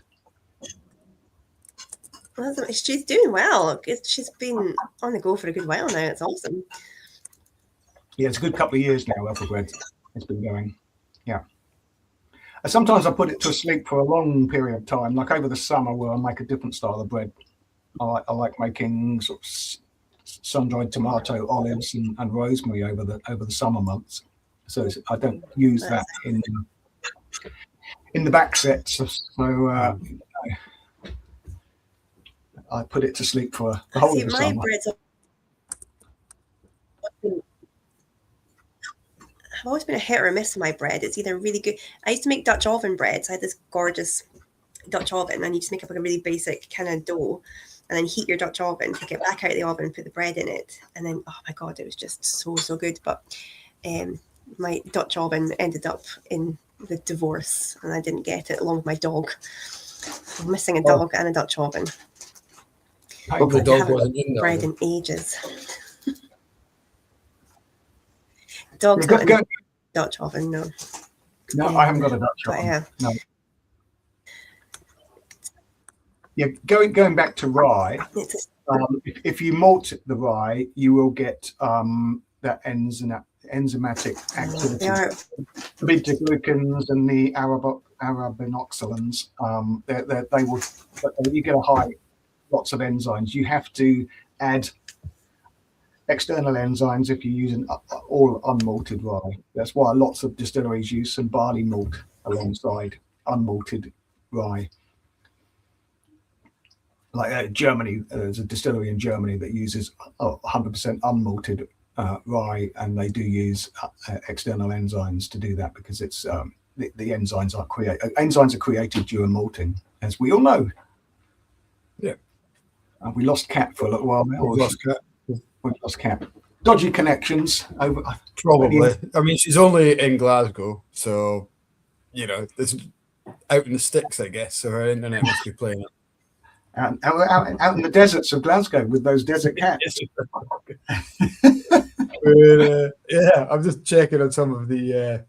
Well, she's doing well. She's been on the go for a good while now. It's awesome. Yeah, it's a good couple of years now, Ethelbred. It's been going. Yeah. Sometimes I put it to sleep for a long period of time, like over the summer where I make a different style of bread. I like making sort of sun-dried tomato, olives and rosemary over the summer months. So I don't use that in the back sets. So I put it to sleep for the whole See, of the my summer. bread's I've always been a hit or a miss with my bread. It's either really good. I used to make Dutch oven bread. So I had this gorgeous Dutch oven, and you just make up like a really basic kind of dough, and then heat your Dutch oven, take it back out of the oven, and put the bread in it, and then oh my god, it was just so good. But my Dutch oven ended up in the divorce, and I didn't get it along with my dog. I'm missing a dog and a Dutch oven. Hope the dog wasn't in there. Bread in ages. Dog's not in the Dutch oven, no. No, I haven't got a Dutch oven. Yeah. No. Yeah, going back to rye, if you malt the rye, you will get that enzymatic activity. The beta-glucans and the arabinoxylans, they will. You get lots of enzymes. You have to add external enzymes if you use all unmalted rye. That's why lots of distilleries use some barley malt alongside unmalted rye. Like Germany, there's a distillery in Germany that uses 100% unmalted rye, and they do use external enzymes to do that because it's the enzymes are created during malting, as we all know. Yeah, we lost Cat for a little while now. We've lost Cat. Dodgy connections over. Probably. I mean, she's only in Glasgow, so it's out in the sticks, I guess. So her internet must be playing it. Out in the deserts of Glasgow with those desert cats. Yeah, I'm just checking on some of the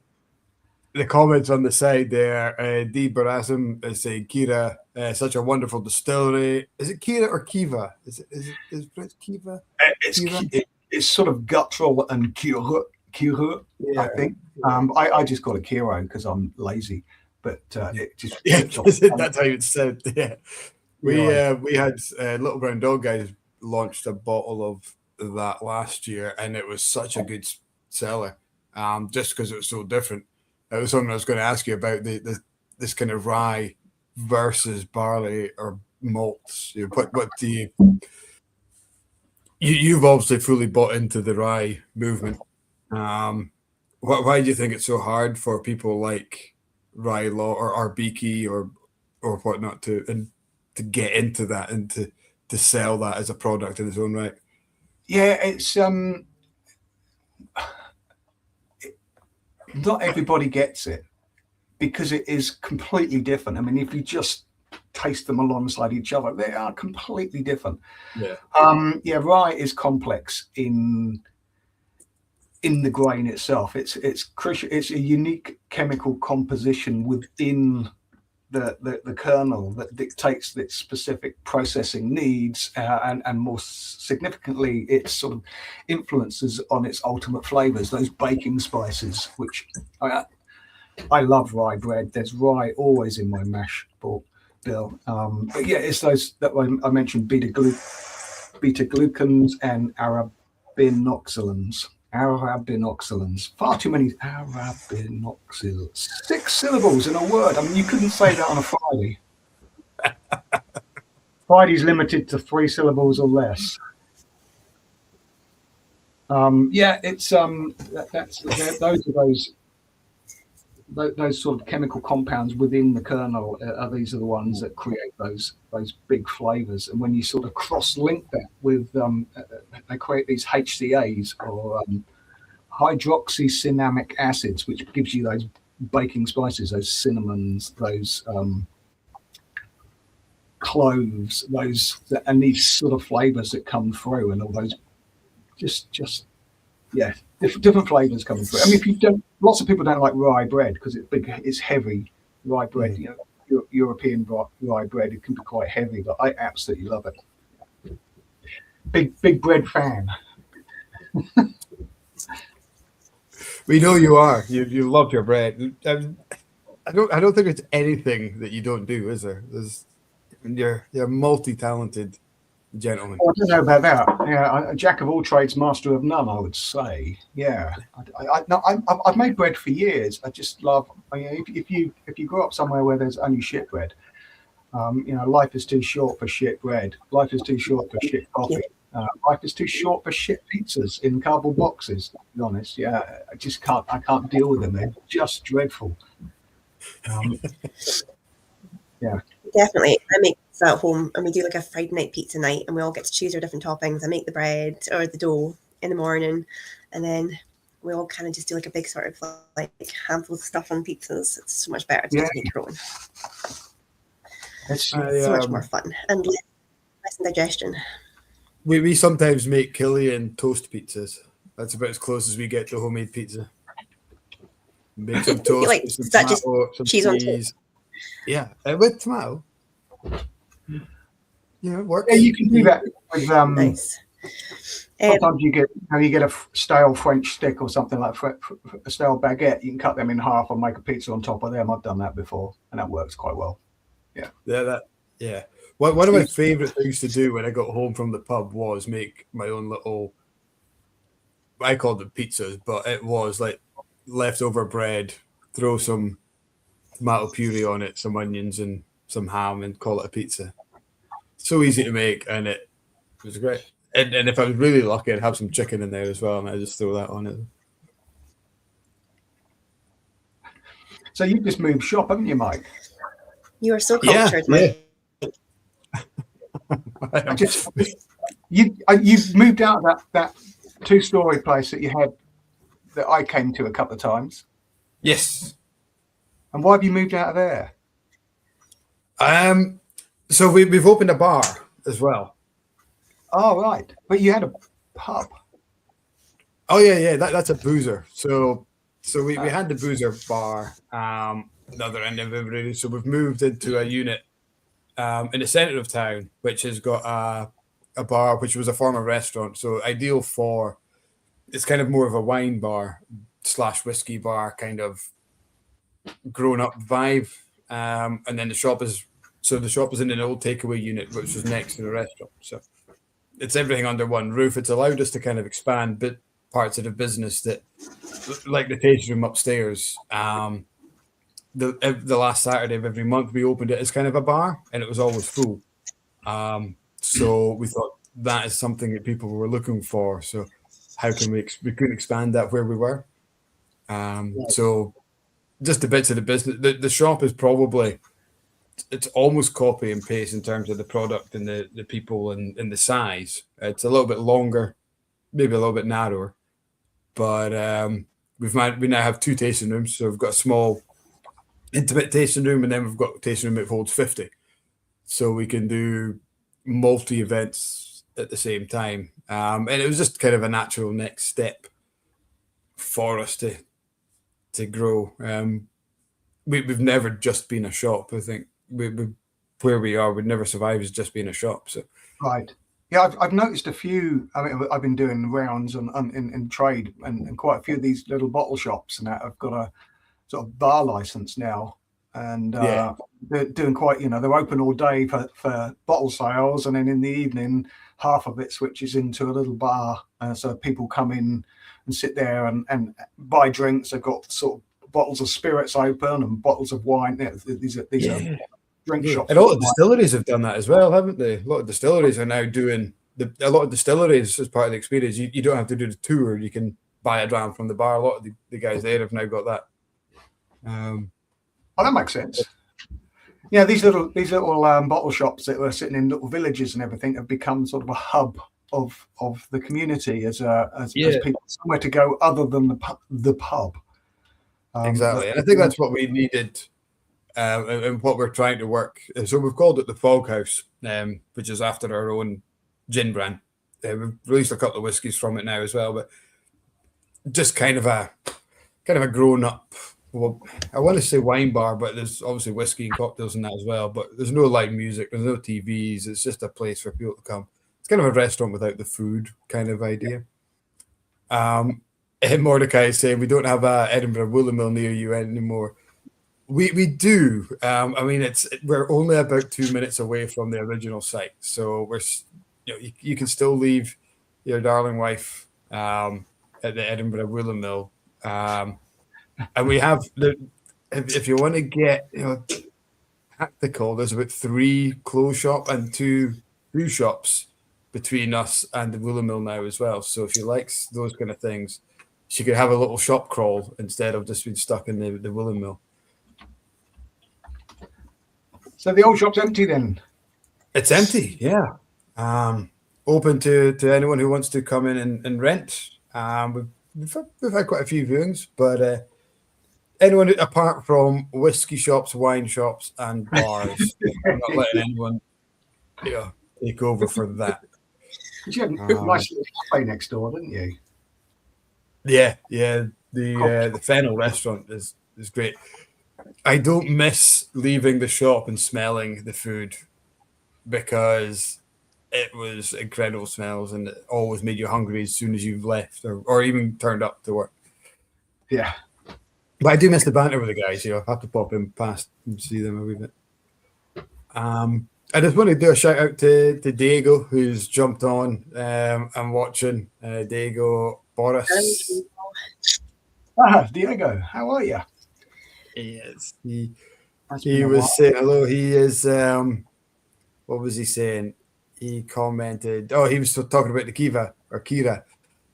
comments on the side there. D. Barasm is saying Kira, such a wonderful distillery. Is it Kira or Kiva? Is it Kiva? It's sort of guttural and Kira, yeah. I think. I just call it Kiro because I'm lazy. But it just that's how it's said. Yeah. We had Little Brown Dog guys launched a bottle of that last year, and it was such a good seller, just because it was so different. It was something I was going to ask you about this kind of rye versus barley or malts. What do you've obviously fully bought into the rye movement. Why do you think it's so hard for people like Rye Law or Beaky or whatnot to get into that and to sell that as a product in its own right? Yeah, it's not everybody gets it because it is completely different. I mean, if you just taste them alongside each other, they are completely different. Yeah. Rye is complex in the grain itself. It's crucial. It's a unique chemical composition within the kernel that dictates its specific processing needs, and more significantly, its sort of influences on its ultimate flavors, those baking spices, which I love rye bread. There's rye always in my mash bill. But yeah, it's those that I mentioned, beta-glucans and arabinoxylans. Far too many arabinoxylans. 6 syllables in a word. I mean, you couldn't say that on a Friday. Friday's limited to 3 syllables or less. It's those sort of chemical compounds within the kernel. These are the ones that create those big flavors. And when you sort of cross-link that with, they create these HCAs or hydroxycinnamic acids, which gives you those baking spices, those cinnamons, those cloves, and these sort of flavors that come through, and all those different flavors coming through. I mean, lots of people don't like rye bread because it's big, it's heavy. Rye bread, European rye bread, it can be quite heavy, but I absolutely love it. Big bread fan. We know you are. You love your bread. I don't think it's anything that you don't do, is there? You're a multi-talented gentleman. Oh, I don't know about that. Yeah, a jack of all trades, master of none, I would say. Yeah, I've made bread for years. I just love. I mean, if you grow up somewhere where there's only shit bread, Life is too short for shit bread. Life is too short for shit coffee. Life is too short for shit pizzas in cardboard boxes. To be honest, I just can't. I can't deal with them. They're just dreadful. Yeah, Definitely. I make pizza at home, and we do like a Friday night pizza night, and we all get to choose our different toppings. I make the bread or the dough in the morning, and then we all kind of just do like a big sort of like handful of stuff on pizzas. It's so much better to just make your own. it's So much more fun and less indigestion. We sometimes make Killian toast pizzas. That's about as close as we get to homemade pizza. Make some toast, Like, with some is that just tomato, some cheese on cheese. Yeah, with tomato. It works. Yeah, you can do that with nice. Sometimes you get a stale French stick or something like a stale baguette. You can cut them in half and make a pizza on top of them. I've done that before, and that works quite well. Yeah. One of my favorite things to do when I got home from the pub was make my own little. I called them pizzas, but it was like leftover bread. Throw some tomato puree on it, some onions, and some ham, and call it a pizza. So easy to make, and it was great. And if I was really lucky, I'd have some chicken in there as well, and I just throw that on it. So you've just moved shop, haven't you, Mike? You are so cultured, Mike. You've moved out of that 2-story place that you had that I came to a couple of times. Yes. And why have you moved out of there? So we've opened a bar as well. Oh, right. But you had a pub. Oh yeah. That's a boozer. So we had the boozer bar, the other end of Inverurie. So we've moved into a unit in the centre of town, which has got a bar, which was a former restaurant. So ideal for, it's kind of more of a wine bar / whiskey bar kind of grown up vibe. And then the shop is in an old takeaway unit, which was next to the restaurant. So it's everything under one roof. It's allowed us to kind of expand parts of the business that, like the tasting room upstairs. The last Saturday of every month, we opened it as kind of a bar, and it was always full. So we thought that is something that people were looking for. So how can we could expand that where we were? So just the bits of the business. The shop is probably, it's almost copy and paste in terms of the product and the people and the size. It's a little bit longer, maybe a little bit narrower, but we now have 2 tasting rooms. So we've got a small intimate tasting room, and then we've got a tasting room that holds 50. So we can do multi events at the same time. And it was just kind of a natural next step for us to grow. We've never just been a shop. I think where we are, we'd never survive as just being a shop. So right. Yeah, I've noticed a few. I mean, I've been doing rounds in trade, and quite a few of these little bottle shops and that have got a sort of bar license now, and they're doing quite. They're open all day for bottle sales, and then in the evening, half of it switches into a little bar, so people come in and sit there and buy drinks. They've got sort of bottles of spirits open and bottles of wine. These are drink shops. And a lot of distilleries have done that as well, haven't they? A lot of distilleries are now doing a lot of distilleries as part of the experience. You don't have to do the tour. You can buy a dram from the bar. A lot of the guys there have now got that. That makes sense. Yeah, these little bottle shops that were sitting in little villages and everything have become sort of a hub of the community as people somewhere to go other than the pub. Exactly, and I think that's what we needed. And what we're trying to work. So we've called it the Fog House, which is after our own gin brand. We've released a couple of whiskies from it now as well, but just kind of a grown up. Well, I want to say wine bar, but there's obviously whiskey and cocktails in that as well. But there's no live music, there's no TVs. It's just a place for people to come. It's kind of a restaurant without the food kind of idea. And Mordecai is saying we don't have a Edinburgh Woolen Mill near you anymore. We do. I mean, we're only about 2 minutes away from the original site, so you can still leave your darling wife at the Edinburgh Woolen Mill, and we have if you want to get tactical. There's about 3 clothes shop and two shops between us and the Woolen Mill now as well. So if she likes those kind of things, she could have a little shop crawl instead of just being stuck in the Woolen Mill. So the old shop's empty then? It's empty, yeah. Open to anyone who wants to come in and rent. We've had quite a few viewings, but anyone apart from whiskey shops, wine shops, and bars, we're not letting anyone, take over for that. You had a nice little cafe next door, didn't you? Yeah. The Fennel restaurant is great. I don't miss leaving the shop and smelling the food because it was incredible smells and it always made you hungry as soon as you've left or even turned up to work. Yeah. But I do miss the banter with the guys. I have to pop in past and see them a wee bit. I just want to do a shout out to Diego, who's jumped on and watching. Diego Boris. Diego, how are you? Yes, he was saying hello. He is. What was he saying? He commented. Oh, he was talking about the Kira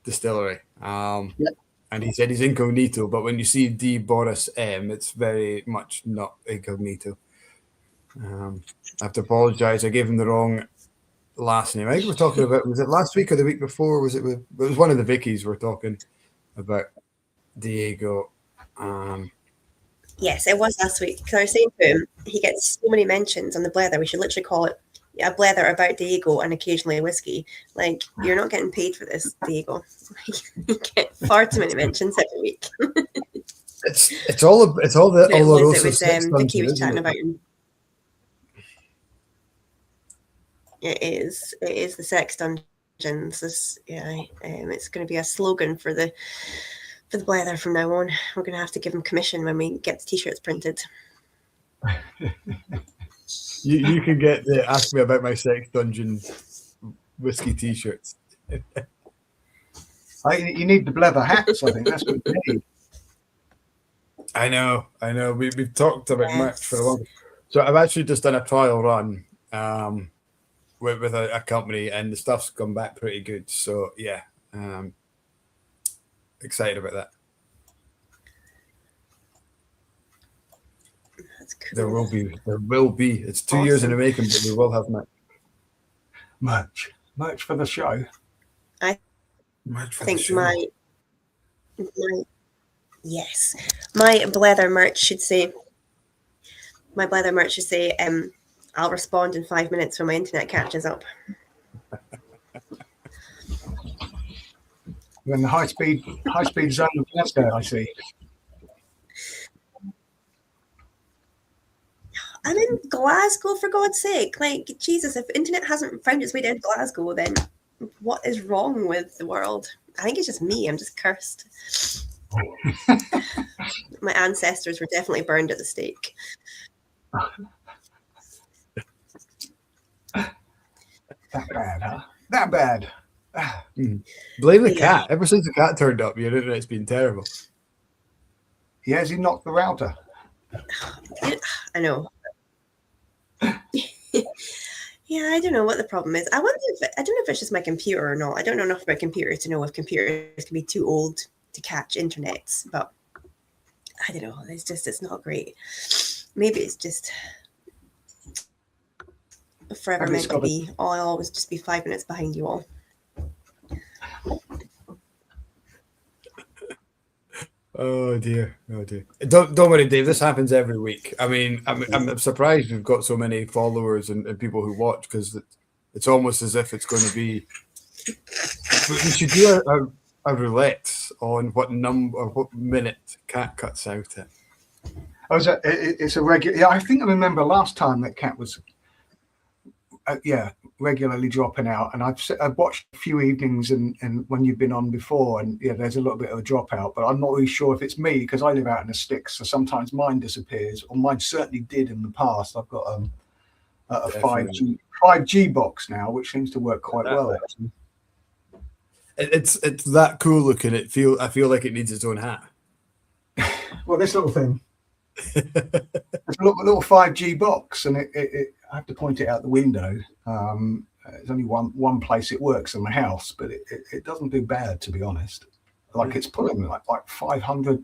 distillery. Yep. And he said he's incognito, but when you see D Boris M, it's very much not incognito. I have to apologize. I gave him the wrong last name. I think we're talking about, was it last week or the week before? It was one of the Vickies we're talking about Diego. Yes, it was last week. Because I was saying to him, he gets so many mentions on the Blether. We should literally call it a Blether about Diego and occasionally a whiskey. Like, you're not getting paid for this, Diego. You get far too many mentions every week. It's all the Vicky was chatting about him. It is the sex dungeons. It's going to be a slogan for the Blether from now on. We're going to have to give him commission when we get the t-shirts printed. You can get the ask me about my sex dungeon whiskey t-shirts. You need the Blether hats. I think that's what you need. I know. We've talked about merch for a long time. So I've actually just done a trial run with a company, and the stuff's come back pretty good. So yeah, excited about that. That's cool. There will be. It's 2 years in the making, but we will have merch for the show. I think my Blether merch should say. I'll respond in 5 minutes when my internet catches up. When the high speed zone of Glasgow, I see. I'm in Glasgow, for God's sake. Like, Jesus, if internet hasn't found its way down to Glasgow, then what is wrong with the world? I think it's just me. I'm just cursed. My ancestors were definitely burned at the stake. That bad, huh? That bad. Blame the cat. Ever since the cat turned up, your internet's been terrible. Yeah, has he knocked the router? I know. Yeah, I don't know what the problem is. I don't know if it's just my computer or not. I don't know enough about computers to know if computers can be too old to catch internet, but I don't know. It's not great. Maybe it's just forever meant to be. I'll always just be 5 minutes behind you all. Oh dear. Don't worry, Dave. This happens every week. I mean, I'm surprised we've got so many followers and people who watch, because it's almost as if it's going to be. We should do a roulette on what number or what minute Cat cuts out at. It's a regular. Yeah, I think I remember last time that Cat was. Regularly dropping out, and I've watched a few evenings and when you've been on before, and there's a little bit of a dropout, but I'm not really sure if it's me because I live out in the sticks, so sometimes mine disappears, or mine certainly did in the past. I've got a 5G box now, which seems to work quite well actually. It's that cool looking. I feel like it needs its own hat. Well, this little thing. It's a little 5G box, and I have to point it out the window. There's only one place it works in the house, but it doesn't do bad, to be honest. Like it's pulling like 500,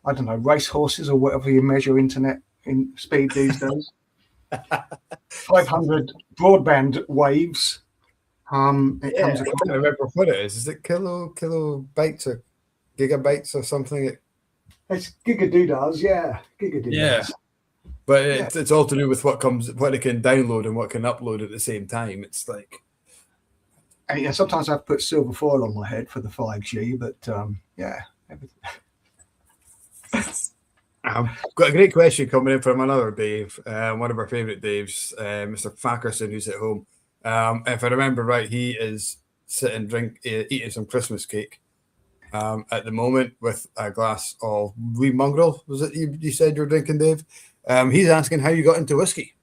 I don't know, race horses or whatever you measure internet in speed these days. 500 broadband waves. It comes I can't remember what it is. Is it kilobytes or gigabytes or something? It's gigadoodahs, yeah. Gigadoodahs. Yeah. But it's all to do with what it can download and what can upload at the same time. It's like, and yeah, sometimes I have to put silver foil on my head for the 5G, but yeah. Got a great question coming in from another Dave, one of our favourite Daves, Mr. Fackerson, who's at home. If I remember right, he is sitting eating some Christmas cake at the moment with a glass of wee mongrel. Was it you said you were drinking, Dave? He's asking how you got into whiskey.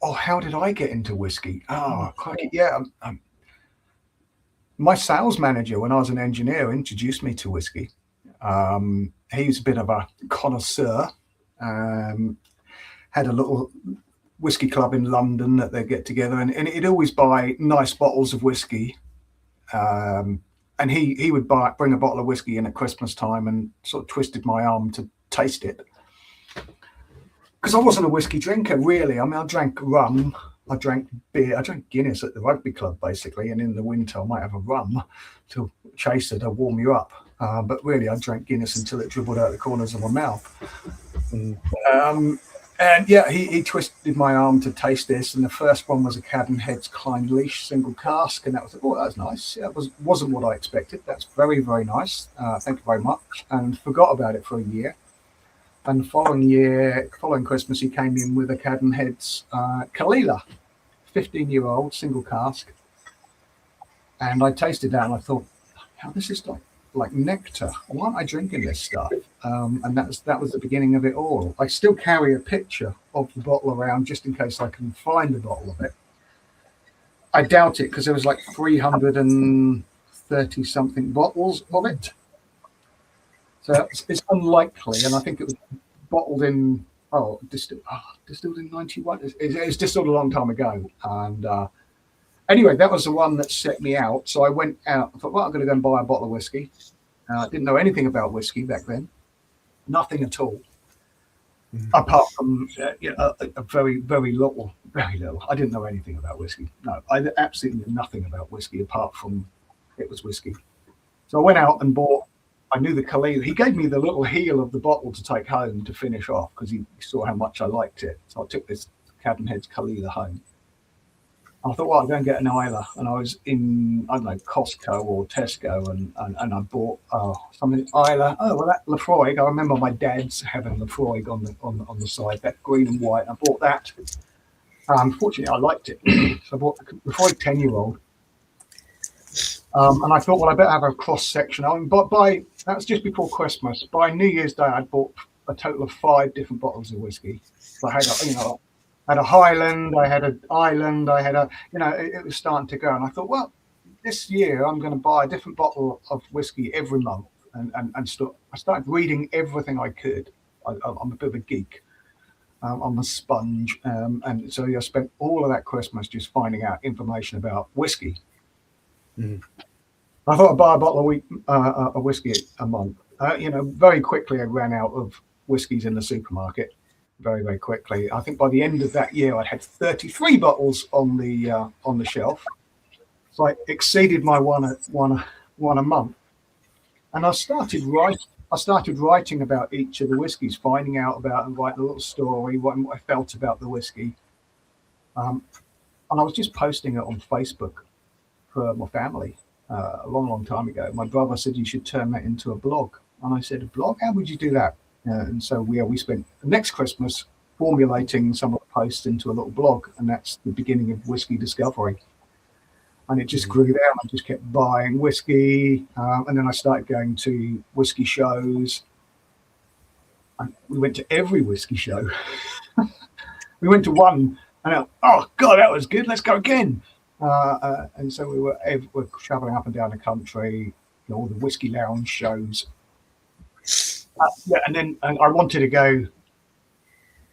Oh, how did I get into whiskey? Oh, yeah. My sales manager, when I was an engineer, introduced me to whiskey. He's a bit of a connoisseur. Had a little whiskey club in London that they get together, and he'd always buy nice bottles of whiskey. And he would bring a bottle of whiskey in at Christmas time and sort of twisted my arm to taste it. Because I wasn't a whiskey drinker, really. I mean, I drank rum, I drank beer, I drank Guinness at the rugby club, basically. And in the winter, I might have a rum to chase it or warm you up. But really, I drank Guinness until it dribbled out the corners of my mouth. And yeah, he twisted my arm to taste this. And the first one was a Cadden Heads Klein Leash single cask. And that was, that was nice. Yeah, it wasn't what I expected. That's very, very nice. Thank you very much. And forgot about it for a year. And the following Christmas, he came in with a Cadden Heads Kalila, 15-year-old single cask. And I tasted that and I thought, how this is like nectar. Why aren't I drinking this stuff? And that was the beginning of it all. I still carry a picture of the bottle around just in case I can find a bottle of it. I doubt it because there was like 330 something bottles of it. So it's unlikely, and I think it was bottled in distilled in 91. It's distilled a long time ago, and anyway, that was the one that set me out. So I went out. I thought, well, I'm going to go and buy a bottle of whiskey. I didn't know anything about whiskey back then, nothing at all, apart from a very, very little. I didn't know anything about whiskey. No, I absolutely knew nothing about whiskey apart from it was whiskey. So I went out and bought. I knew the Kalila. He gave me the little heel of the bottle to take home to finish off because he saw how much I liked it. So I took this Cadden Heads Kalila home. I thought, well, I'll go and get an Isla. And I was in, I don't know, Costco or Tesco, and I bought something Isla. Oh, well, that Lefroy. I remember my dad's having Lefroy on the side, that green and white. I bought that. Unfortunately, I liked it. So I bought the Lefroy 10-year-old. And I thought, well, I better have a cross section. But that was just before Christmas. By New Year's Day, I'd bought a total of 5 different bottles of whiskey. So I had a Highland, I had an Island, I had it was starting to go. And I thought, well, this year I'm going to buy a different bottle of whiskey every month. And I started reading everything I could. I'm a bit of a geek. I'm a sponge. And so I spent all of that Christmas just finding out information about whiskey. I thought I'd buy a bottle of whiskey a month. Very quickly I ran out of whiskies in the supermarket. Very, very quickly. I think by the end of that year, I had 33 bottles on the shelf. So I exceeded my one a month. And I started writing about each of the whiskies, finding out about and writing a little story, what I felt about the whiskey. And I was just posting it on Facebook for my family a long time ago. My brother said you should turn that into a blog. And I said, a blog? How would you do that? And so we spent the next Christmas formulating some of the posts into a little blog, and that's the beginning of whiskey discovery. And it just grew there. I just kept buying whiskey, and then I started going to whiskey shows. And we went to every whiskey show. We went to one, and oh God, that was good. Let's go again. And so we're traveling up and down the country, all the whiskey lounge shows. And I wanted to go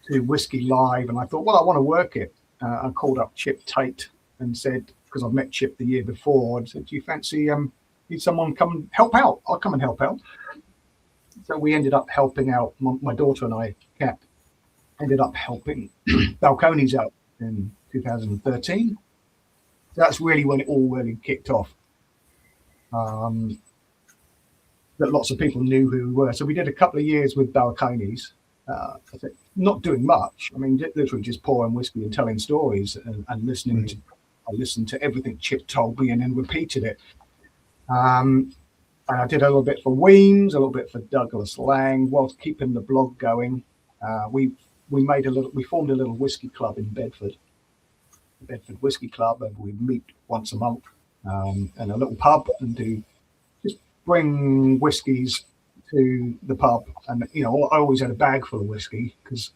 to Whiskey Live, and I thought, well, I want to work it. I called up Chip Tate and said, because I've met Chip the year before, and said, do you fancy need someone come and help out? I'll come and help out. So we ended up helping out. My daughter and I, Kat, ended up helping Balcones out in 2013. So that's really when it all really kicked off. That lots of people knew who we were. So we did a couple of years with Balcones, not doing much. I mean, literally just pouring whiskey and telling stories and listening. I listened to everything Chip told me and then repeated it. And I did a little bit for Weems, a little bit for Douglas Lang, whilst keeping the blog going. We formed a little whiskey club in Bedford, the Bedford Whiskey Club, and we'd meet once a month in a little pub and bring whiskies to the pub. And I always had a bag full of whiskey, because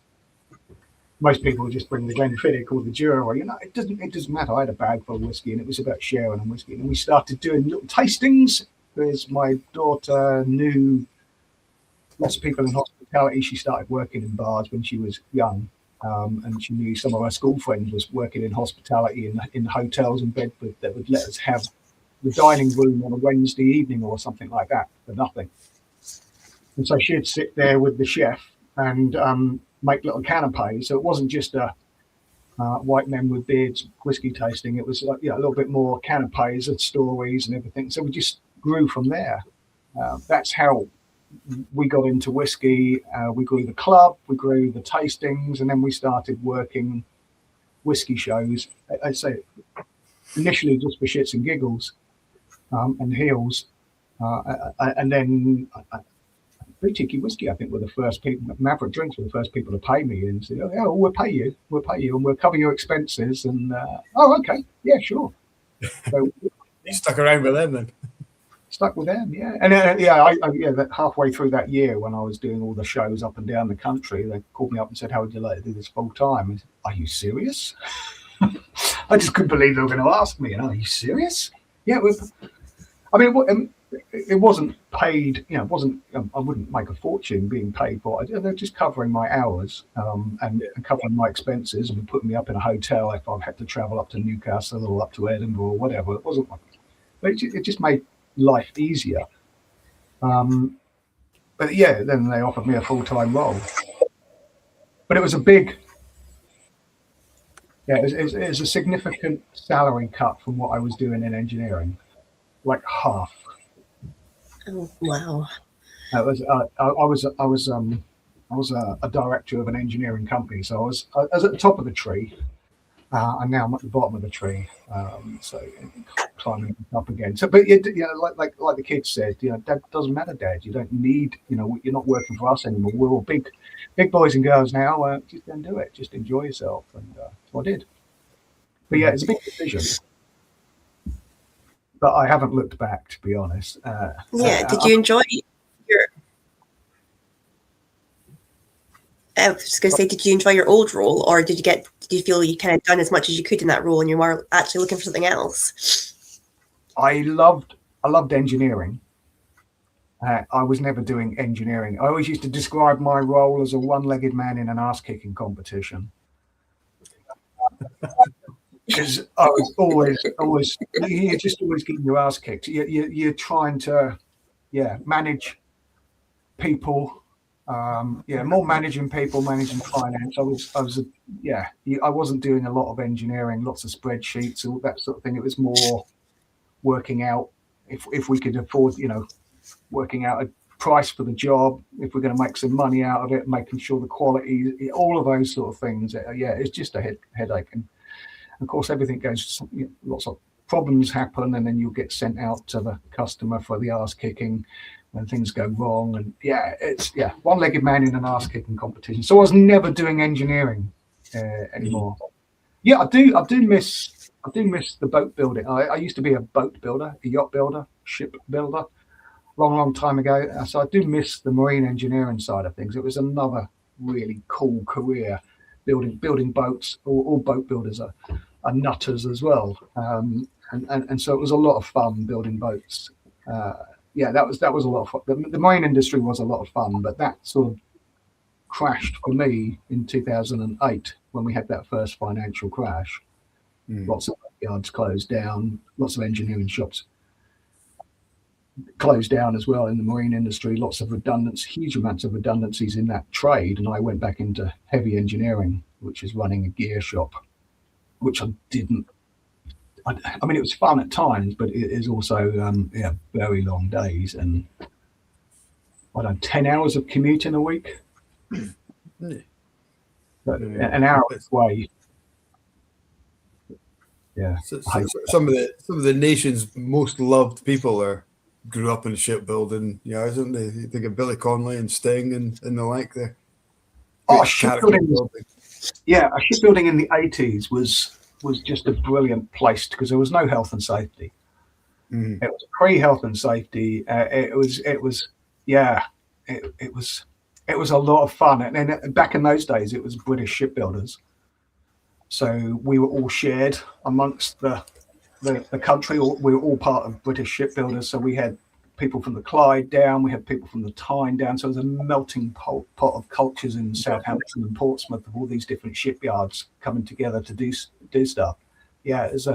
most people would just bring the Glenfiddich or the Jura. It doesn't matter. I had a bag full of whiskey, and it was about sharing and whiskey. And we started doing little tastings, because my daughter knew lots of people in hospitality. She started working in bars when she was young, and she knew some of her school friends was working in hospitality in hotels in Bedford that would let us have the dining room on a Wednesday evening or something like that for nothing. And so she'd sit there with the chef and make little canapes. So it wasn't just a white men with beards whiskey tasting. It was like a little bit more canapes and stories and everything. So we just grew from there. That's how we got into whiskey. We grew the club, we grew the tastings, and then we started working whiskey shows. I'd say initially just for shits and giggles and heels, and then Boutique-y Whisky, I think, were the first people. Maverick Drinks were the first people to pay me and say, "Oh, we'll pay you, and we'll cover your expenses." And okay, yeah, sure. So you stuck around with them then. Stuck with them, yeah. And that halfway through that year, when I was doing all the shows up and down the country, they called me up and said, "How would you like to do this full time?" I said, "Are you serious?" I just couldn't believe they were going to ask me. Are you serious? Yeah. I mean, it wasn't paid. It wasn't. I wouldn't make a fortune being paid for it. They're just covering my hours and covering my expenses and putting me up in a hotel if I had to travel up to Newcastle or up to Edinburgh or whatever. It wasn't. But it just made life easier. But yeah, then they offered me a full-time role. But it was a big. Yeah, it was a significant salary cut from what I was doing in engineering, like half. Oh wow! I was a director of an engineering company, so I was at the top of the tree, and now I'm at the bottom of the tree. So climbing up again. So, but like the kids said, Dad, doesn't matter, Dad. You don't need, you're not working for us anymore. We're all big boys and girls now. Just go and do it. Just enjoy yourself, and so I did. But yeah, it's a big decision. But I haven't looked back, to be honest. Did you enjoy your? I was just going to say, did you enjoy your old role, or did you feel you kind of done as much as you could in that role, and you were actually looking for something else? I loved engineering. I was never doing engineering. I always used to describe my role as a one-legged man in an ass-kicking competition. Because I was always, you're just always getting your ass kicked. You're trying to, manage people. More managing people, managing finance. I wasn't doing a lot of engineering, lots of spreadsheets, all that sort of thing. It was more working out if we could afford, working out a price for the job, if we're going to make some money out of it, making sure the quality, all of those sort of things. It's just a headache. And of course, everything goes, lots of problems happen, and then you'll get sent out to the customer for the ass kicking when things go wrong. And it's one-legged man in an ass kicking competition. So I was never doing engineering anymore. I do miss the boat building. I used to be a boat builder, a yacht builder, ship builder, long time ago. So I do miss the marine engineering side of things. It was another really cool career. Building boats. All boat builders are nutters as well, and so it was a lot of fun building boats. yeah, that was a lot of fun. The marine industry was a lot of fun, but that sort of crashed for me in 2008 when we had that first financial crash. Lots of yards closed down, lots of engineering shops closed down as well in the marine industry, lots of redundancies, huge amounts of redundancies in that trade. And I went back into heavy engineering, which is running a gear shop, which I didn't. I mean, it was fun at times, but it is also very long days and 10 hours of commuting a week. But an hour away. Yeah. So some of the nation's most loved people grew up in shipbuilding, isn't they? You think of Billy Connolly and Sting and the like there. Shipbuilding in the 80s was just a brilliant place because there was no health and safety. It was pre-health and safety. It was a lot of fun. And back in those days, it was British shipbuilders. So we were all shared amongst the country. We were all part of British shipbuilders. So we had people from the Clyde down, we had people from the Tyne down. So it was a melting pot of cultures in Southampton and Portsmouth of all these different shipyards coming together to do stuff. Yeah, it was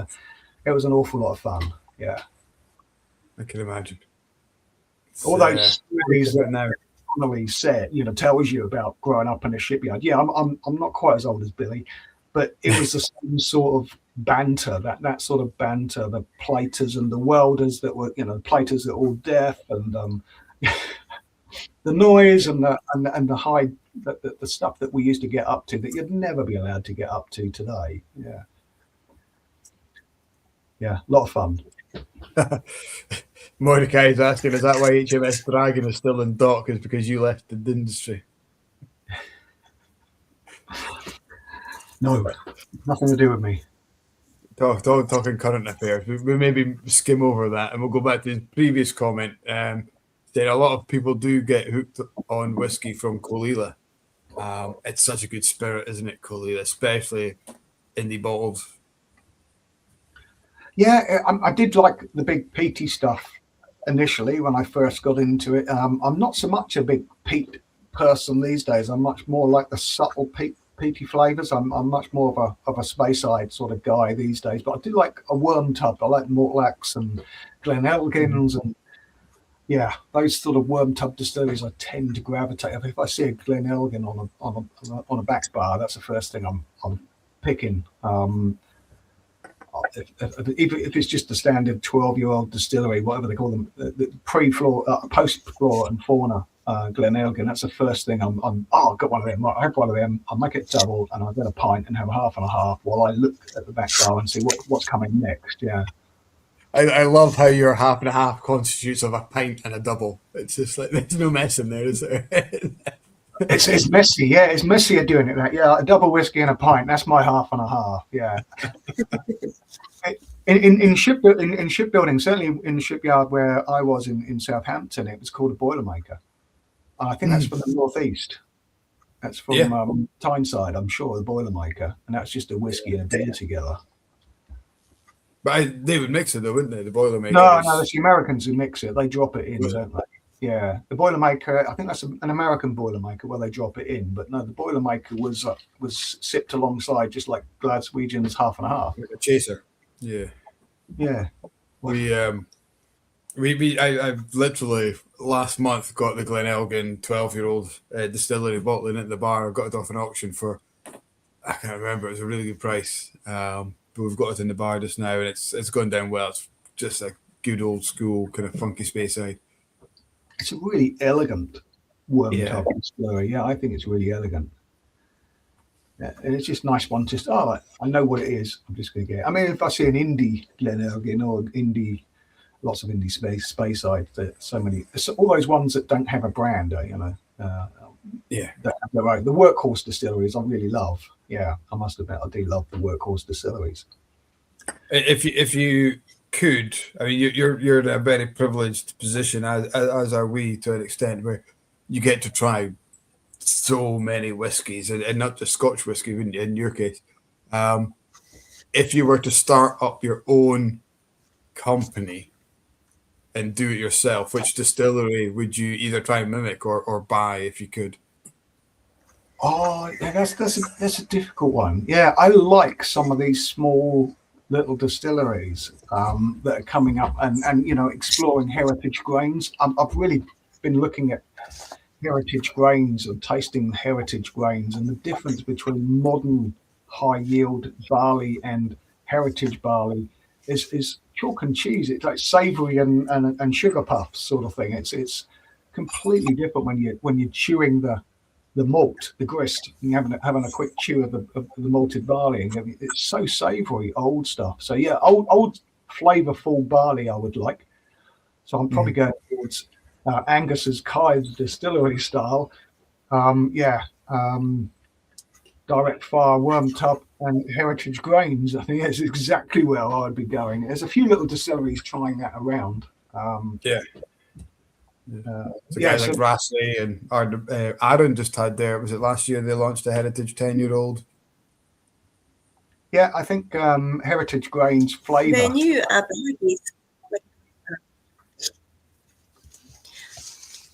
an awful lot of fun. Yeah, I can imagine. All those stories that Connolly said, tells you about growing up in a shipyard. Yeah, I'm not quite as old as Billy, but it was the same sort of banter, that sort of banter, the platers and the welders that were, platers that were all deaf, and the noise and the high, the stuff that we used to get up to that you'd never be allowed to get up to today. Yeah, a lot of fun. Mordecai's asking, is that why HMS Dragon is still in dock? Is because you left the industry? No, nothing to do with me. Talking current affairs. We maybe skim over that, and we'll go back to his previous comment. Saying a lot of people do get hooked on whiskey from Colila. It's such a good spirit, isn't it, Colila? Especially in the bottles. Yeah, I did like the big peaty stuff initially when I first got into it. I'm not so much a big peat person these days. I'm much more like the subtle peaty flavors. I'm much more of a Speyside sort of guy these days. But I do like a worm tub. I like Mortlack's and Glenelgins and those sort of worm tub distilleries I tend to gravitate. If I see a Glenelgin on a back bar, that's the first thing I'm picking. If it's just the standard 12-year-old distillery, whatever they call them, the pre-flora, post-flora and fauna Glenelgin, that's the first thing I've got one of them. I have one of them. I'll make it double, and I'll get a pint and have a half and a half while I look at the back bar and see what's coming next. Yeah. I love how your half and a half constitutes of a pint and a double. It's just like there's no mess in there, is there? It's messy, yeah. It's messier doing it that. Yeah, a double whiskey and a pint. That's my half and a half. Yeah. In shipbuilding, certainly in the shipyard where I was in Southampton, it was called a Boilermaker. And I think that's from the northeast. That's from Tyneside, I'm sure, the Boilermaker, and that's just a whiskey and a beer together. But they would mix it though, wouldn't they? The Boilermaker. No, it's the Americans who mix it. They drop it in, don't they? Yeah, the Boilermaker. I think that's an American Boilermaker where they drop it in. But no, the Boilermaker was sipped alongside, just like Glaswegian's half and a half. Like a chaser. Yeah. Yeah. I literally last month got the Glenelgin 12-year-old distillery bottling at the bar. I got it off an auction for, I can't remember. It was a really good price. But we've got it in the bar just now, and it's gone down well. It's just a good old school kind of funky Speyside. It's a really elegant worm tub distillery. Yeah, I think it's really elegant. Yeah, and it's just nice one. Just I know what it is. I'm just going to get it. I mean, if I see an indie Glenelgin or lots of indie Speyside, so many, all those ones that don't have a brand, that have their own. The workhorse distilleries I really love. Yeah, I must admit I do love the workhorse distilleries. If you could, I mean, you're in a very privileged position, as are we, to an extent, where you get to try so many whiskies, and not just Scotch whiskey in your case. If you were to start up your own company, and do it yourself, which distillery would you either try and mimic or buy if you could? Oh, yeah, that's a difficult one. Yeah, I like some of these small little distilleries that are coming up and exploring heritage grains. I've really been looking at heritage grains and tasting heritage grains, and the difference between modern high yield barley and heritage barley is chalk and cheese. It's like savoury and sugar puffs sort of thing. It's completely different when you're chewing the malt, the grist, and having a quick chew of the malted barley. And it's so savoury, old stuff. So yeah, old flavourful barley I would like. So I'm probably going towards Angus's Kyes distillery style. Direct fire, worm tub, and heritage grains. I think that's exactly where I would be going. There's a few little distilleries trying that around. Guys like Rassley and Aaron just had was it last year they launched a heritage 10-year-old? Yeah, I think heritage grains flavour. The new Abergris.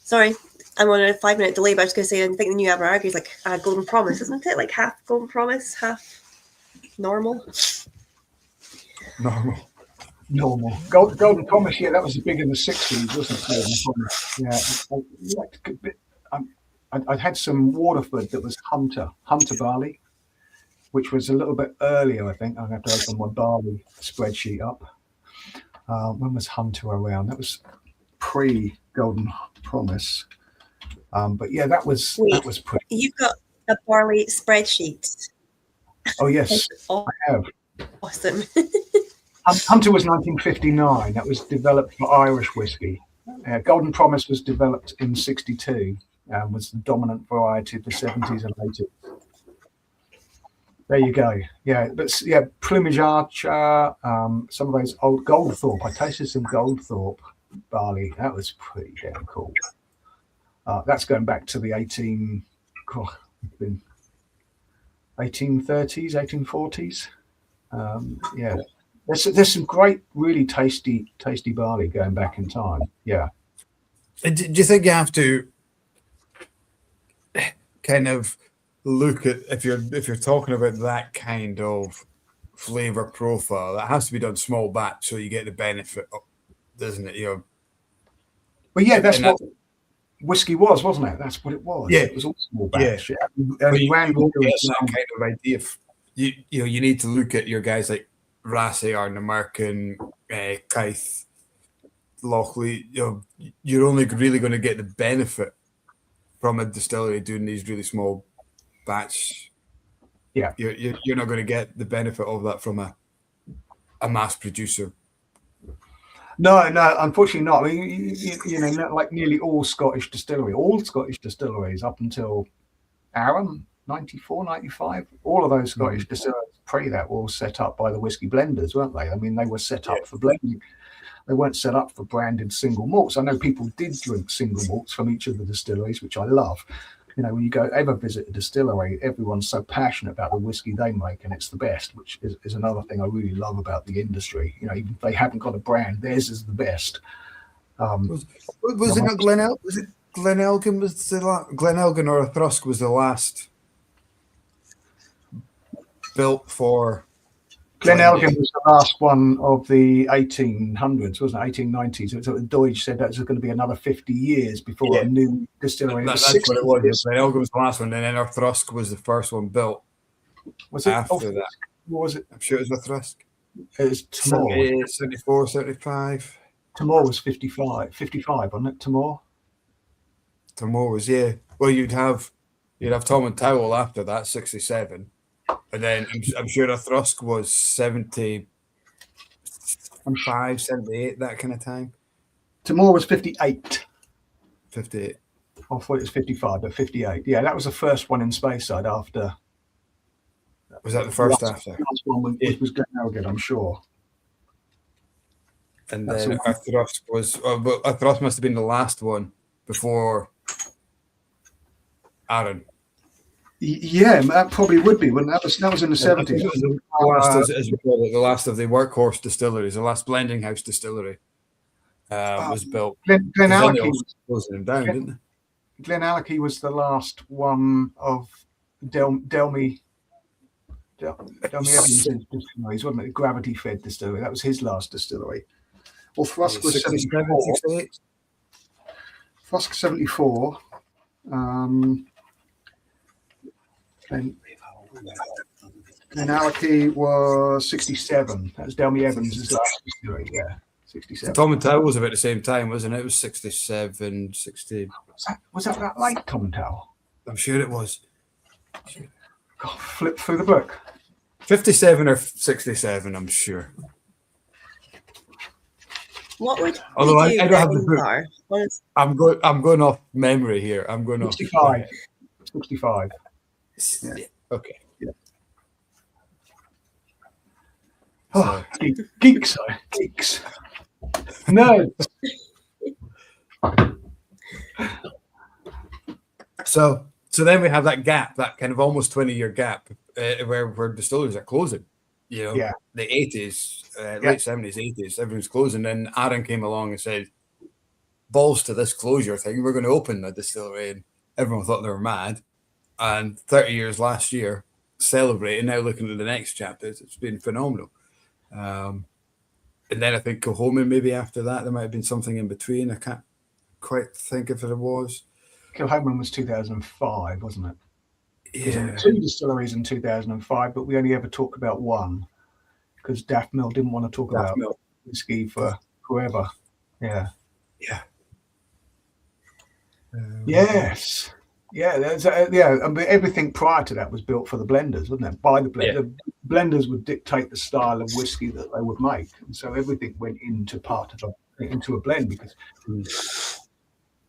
Sorry, I'm on a 5-minute delay, but I was going to say I think the new Abergris is like Golden Promise, isn't it? Like half Golden Promise, half normal. Normal. Golden Promise, yeah, that was big in the 60s, wasn't it? Golden Promise. Yeah, I had some Waterford that was Hunter barley, which was a little bit earlier, I think. I'm going to have to open my barley spreadsheet up. When was Hunter around? That was pre-Golden Promise. But yeah, that was pretty. You've got a barley spreadsheet. Oh, yes, I have. Awesome. Hunter was 1959. That was developed for Irish whiskey. Golden Promise was developed in 62 and was the dominant variety of the 70s and 80s. There you go. Yeah, but yeah, Plumage Archer, some of those old Goldthorpe. I tasted some Goldthorpe barley. That was pretty damn cool. That's going back to the 1830s, 1840s. Yeah. There's some great, really tasty barley going back in time. Yeah. Do you think you have to kind of look at if you're talking about that kind of flavor profile, that has to be done small batch so you get the benefit of, doesn't it? Well, yeah, that's what whiskey was, wasn't it? That's what it was. Yeah, it was all small batch. Yeah. And you get that kind of idea. You need to look at your guys like Rassay or Namarkin, Kythe, Lochley. You're only really going to get the benefit from a distillery doing these really small batch. Yeah, you're not going to get the benefit of that from a mass producer. No, unfortunately not. I mean, like nearly all Scottish distilleries up until Arran, 94, 95, all of those Scottish distilleries pre that were all set up by the whiskey blenders, weren't they? I mean, they were set up for blending. They weren't set up for branded single malts. I know people did drink single malts from each of the distilleries, which I love. When you ever visit a distillery, everyone's so passionate about the whiskey they make, and it's the best, which is another thing I really love about the industry. Even if they haven't got a brand, theirs is the best. Was it not Glenelg? Was it Glenelgan? Glenelgan or Thrusk was the last built for? Glenelgan was the last one of the 1800s, wasn't it? 1890s. So Deutsch said that was going to be another 50 years before a new distillery. That's what it was. Glenelgan was the last one, and then our Thrusk was the first one built. Was it after that? What was it? I'm sure it was the Thrusk. It was Timor. 74, 75. Timor was 55, wasn't it? Timor was, yeah. Well, you'd have Tom and Towel after that, 67. And then I'm sure the Thrusk was 75, 78, that kind of time. Timor was 58. 58. I thought it was 55, but 58. Yeah, that was the first one in Speyside after. Was that the first after? The last one was Glenelgan, I'm sure. And then our Thrusk was, our Thrusk must have been the last one before Arran. Yeah, that probably would be. That was in the 70s. It was the last of the workhorse distilleries, the last blending house distillery. was built. Glenallachie was closing them down, didn't they? Glenallachie was the last one of Delmy Evans' distilleries, wasn't it? Gravity-fed distillery. That was his last distillery. Well, Thrusk was 74. 68. Thrusk 74. And Glenallachie was 67. That was Delmy Evans' last distillery. Yeah, 67. Tom and Towel was about the same time, wasn't it? It was 67, 60. Was that late, Tom and Towel? I'm sure it was. God, flip through the book. 57 or 67, I'm sure. What would Although I don't have the book. Is... I'm going off memory here. I'm going 65. off 65. Yeah. Okay. Yeah. Oh, geeks. Nerds. So then we have that gap, that kind of almost 20-year gap where distilleries are closing. You know, Yeah. the 80s, late 70s, 80s, everyone's closing. Then Aaron came along and said, balls to this closure thing, we're going to open a distillery. And everyone thought they were mad. And 30 years last year, celebrating, now looking at the next chapter, it's been phenomenal. And then I think Kilhoman maybe after that, there might have been something in between. I can't quite think if it was. Kilhoman was 2005, wasn't it? Yeah. There were 2 distilleries in 2005, but we only ever talk about one because Daft Mill didn't want to talk about whiskey for whoever. Yeah. Yeah. Yes. Yeah. There's I mean, everything prior to that was built for the blenders, wasn't it? By the blender. Yeah. The blenders would dictate the style of whiskey that they would make, and so everything went into a blend because.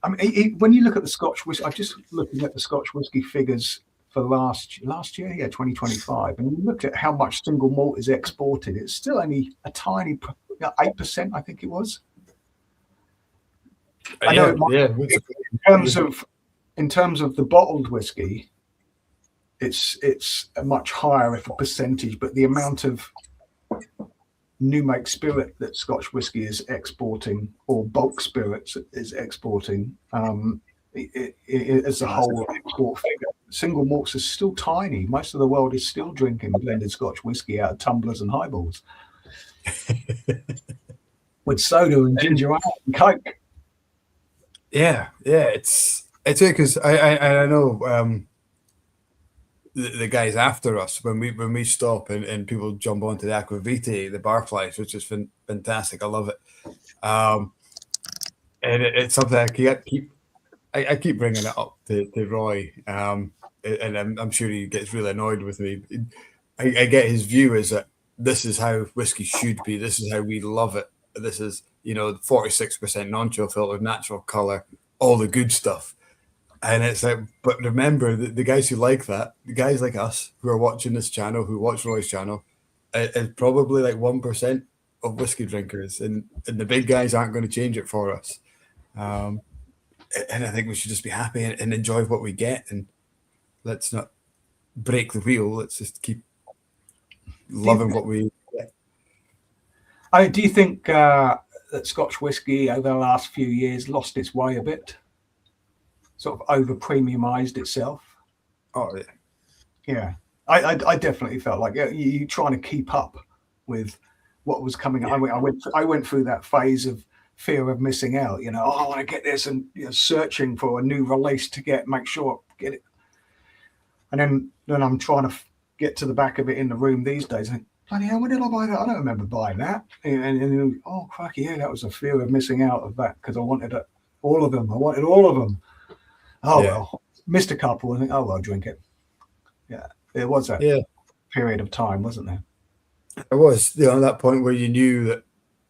I mean, when you look at the Scotch whiskey, I'm just looking at the Scotch whiskey figures for last year, 2025, and you looked at how much single malt is exported. It's still only a tiny 8%, I think it was. I know in terms of the bottled whiskey, it's a much higher percentage, but the amount of new make spirit that Scotch whiskey is exporting, or bulk spirits is exporting, as a whole export figure. Single malts is still tiny. Most of the world is still drinking blended Scotch whiskey out of tumblers and highballs with soda and ginger ale and Coke. Yeah, it's because I know the guys after us when we stop and people jump onto the Aquavite, the bar place, which is fantastic. I love it, and it's something I keep bringing it up to Roy, and I'm sure he gets really annoyed with me. I get his view is that this is how whiskey should be. This is how we love it. This is 46% non-chill filtered, natural color, all the good stuff. And it's like, but remember the guys who like that, the guys like us who are watching this channel, who watch Roy's channel, is probably like 1% of whiskey drinkers, and the big guys aren't going to change it for us. And I think we should just be happy and enjoy what we get, and let's not break the wheel. Let's just keep loving what we get. Do you think that Scotch whiskey over the last few years lost its way a bit? Sort of over premiumized itself? Oh yeah. Yeah. I definitely felt like you trying to keep up with what was coming. Yeah. I went through that phase of fear of missing out. I want to get this, and searching for a new release to make sure I get it. And then I'm trying to get to the back of it in the room these days. And bloody hell, when did I buy that? I don't remember buying that. And oh crikey, yeah, that was a fear of missing out of that because I wanted all of them. I wanted all of them. Oh yeah. Well, missed a couple and think, oh well, drink it. Yeah, there was that period of time, wasn't there? It was, that point where you knew that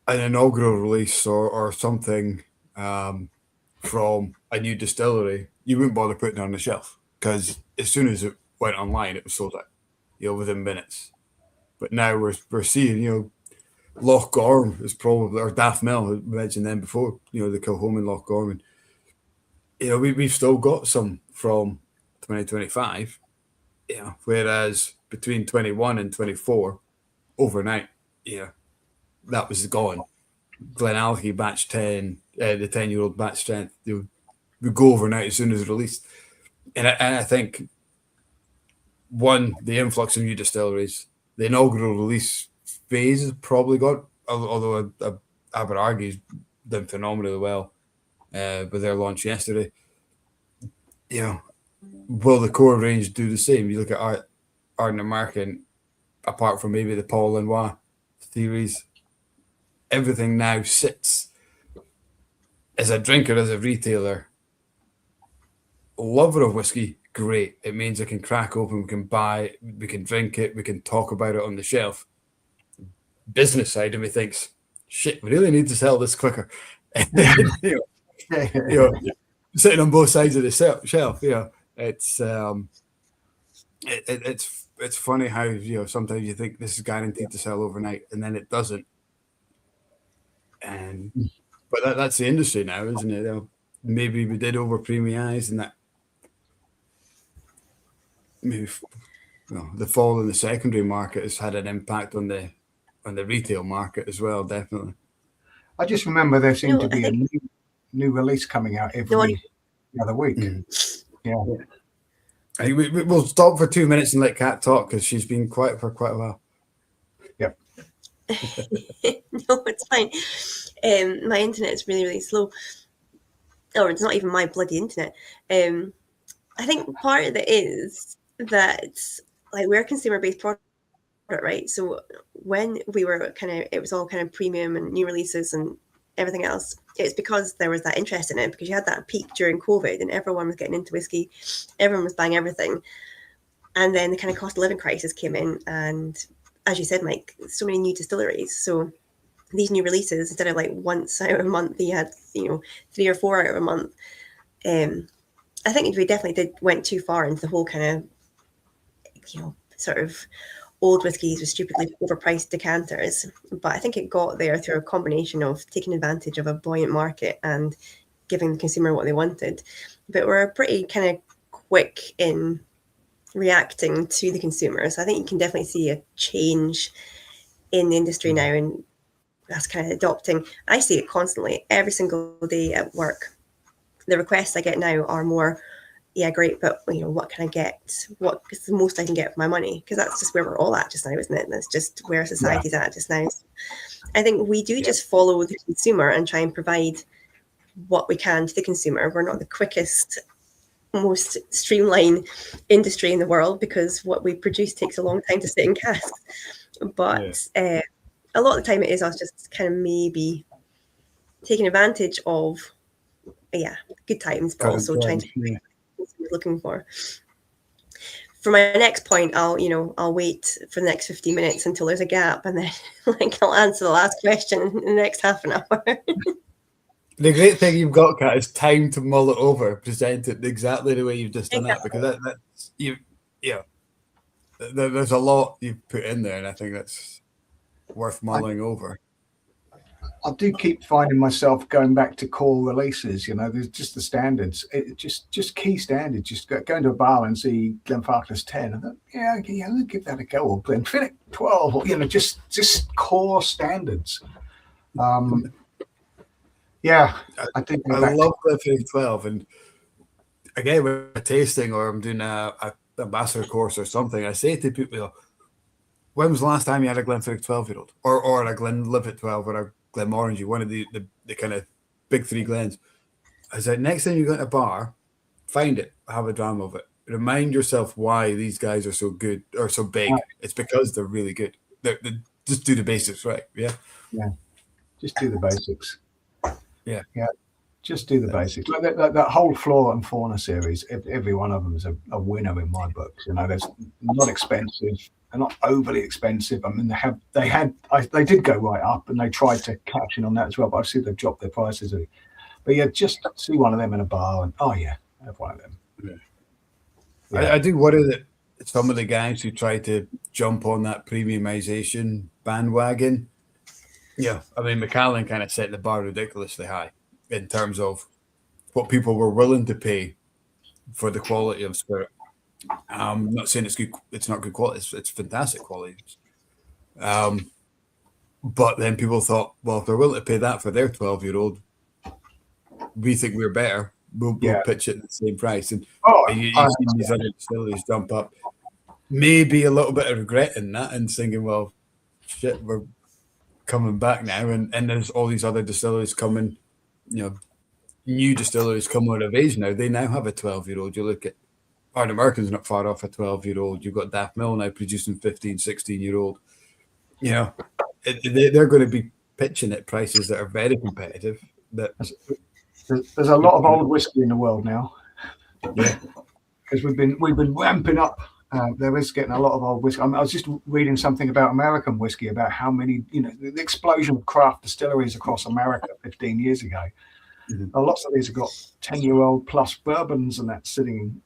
an inaugural release or something from a new distillery, you wouldn't bother putting it on the shelf because as soon as it went online, it was sold out, within minutes. But now we're seeing, Loch Gorm is probably, or Daft Mill, I mentioned them before, the Kilhoman Loch Gorm. We've still got some from 2025, whereas between 21 and 24, overnight, that was gone. Glenallachie batch 10, the 10-year-old batch strength, would go overnight as soon as released. And I think, one, the influx of new distilleries, the inaugural release phase has probably got, although I would argue done phenomenally well with their launch yesterday. Will the core range do the same? You look at Art and American, apart from maybe the Paul Lenoir theories, everything now sits. As a drinker, as a retailer, lover of whiskey, great. It means I can crack open, we can buy, we can drink it, we can talk about it on the shelf. Business side of me thinks, shit, we really need to sell this quicker. Sitting on both sides of the shelf, it's funny how sometimes you think this is guaranteed to sell overnight, and then it doesn't. But that's the industry now, isn't it? Maybe we did over premiumize, and that maybe the fall in the secondary market has had an impact on the retail market as well. Definitely. I just remember there seemed to be a new release coming out every other week. Yeah. We'll stop for 2 minutes and let Kat talk because she's been quiet for quite a while. Yep. No, it's fine. My internet is really, really slow. Or it's not even my bloody internet. I think part of it is that we're a consumer-based product, right? So when we were it was all kind of premium and new releases and everything else, it's because there was that interest in it, because you had that peak during COVID and everyone was getting into whiskey, everyone was buying everything. And then the kind of cost of living crisis came in, and as you said, Mike, so many new distilleries. So these new releases, instead of once out of a month, you had 3 or 4 out of a month. I think we definitely went too far into the whole kind of sort of old whiskies with stupidly overpriced decanters. But I think it got there through a combination of taking advantage of a buoyant market and giving the consumer what they wanted. But we're pretty kind of quick in reacting to the consumer. So I think you can definitely see a change in the industry now, and that's kind of adopting. I see it constantly, every single day at work. The requests I get now are more, yeah, great, but what can I get? What is the most I can get for my money? Because that's just where we're all at just now, isn't it? That's just where society's at just now. I think we do just follow the consumer and try and provide what we can to the consumer. We're not the quickest, most streamlined industry in the world, because what we produce takes a long time to sit in casks. But a lot of the time it is us just kind of maybe taking advantage of good times, but also trying to looking for. For my next point, I'll wait for the next 15 minutes until there's a gap, and then I'll answer the last question in the next half an hour. The great thing you've got, Kat, is time to mull it over, present it exactly the way you've just done that, because there's a lot you've put in there, and I think that's worth mulling over. I do keep finding myself going back to core releases. There's just the standards. Just key standards. Just going to a bar and see Glenfarclas 10, and let's give that a go. Or Glenfiddich 12. Or just core standards. I think I love Glenfiddich 12, and again, with a tasting or I'm doing a ambassador course or something, I say to people, when was the last time you had a Glenfiddich 12-year-old or a Glenlivet 12 or a Glenmorangie, one of the kind of big 3 Glens? I said, next time you go to a bar, find it, have a dram of it. Remind yourself why these guys are so good or so big. It's because they're really good. They just do the basics right. Yeah. Just do the basics. Yeah. Just do the basics. That whole Flora and Fauna series, every one of them is a winner in my books. There's not expensive. They're not overly expensive. I mean, they did go right up, and they tried to catch in on that as well. But I see they've dropped their prices. But just see one of them in a bar, and have one of them. Yeah. I do worry that some of the guys who try to jump on that premiumization bandwagon. Yeah, I mean, Macallan kind of set the bar ridiculously high in terms of what people were willing to pay for the quality of spirit. I'm not saying it's good. It's not good quality. It's fantastic quality. But then people thought, well, if they're willing to pay that for their 12-year-old, we think we're better. We'll pitch it at the same price. And you see these other distilleries jump up. Maybe a little bit of regret in that and thinking, well, shit, we're coming back now. And there's all these other distilleries coming, new distilleries come out of age now. They now have a 12-year-old. You look at Ard American's not far off a 12-year-old. You've got Daft Mill now producing 15, 16-year-old. They're going to be pitching at prices that are very competitive. There's a lot of old whiskey in the world now. Yeah, because we've been ramping up. There is getting a lot of old whiskey. I was just reading something about American whiskey, about how many, the explosion of craft distilleries across America 15 years ago. Mm-hmm. Lots of these have got 10-year-old plus bourbons and that sitting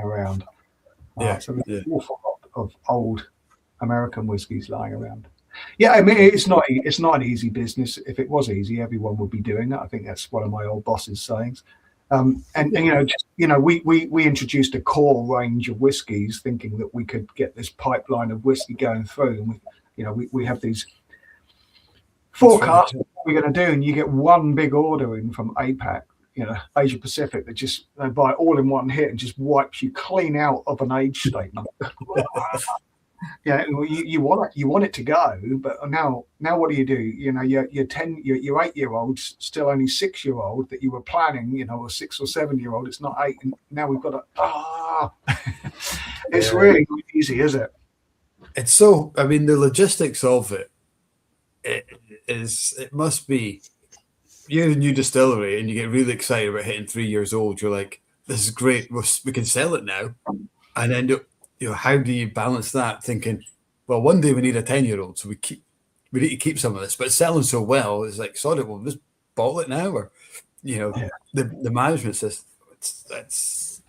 around. So there's an awful lot of old American whiskies lying around. Yeah, I mean, it's not an easy business. If it was easy, everyone would be doing it. I think that's one of my old boss's sayings. We introduced a core range of whiskies, thinking that we could get this pipeline of whiskey going through. And we have these forecasts of what we're going to do, and you get one big order in from APAC, Asia Pacific, that just they buy all in one hit and just wipes you clean out of an age statement. You want it to go, but now what do? Your 8-year-old still only 6-year-old that you were planning, a 6 or 7-year-old. It's not 8, and now we've got it's really not easy, is it? It's so. I mean, the logistics of it must be. You're a new distillery, and you get really excited about hitting 3 years old. You're like, this is great. We can sell it now, and then. How do you balance that? Thinking, well, one day we need a 10-year-old, so we need to keep some of this, but it's selling so well. It's like, sorry, we'll just bottle it now, or the management system. That's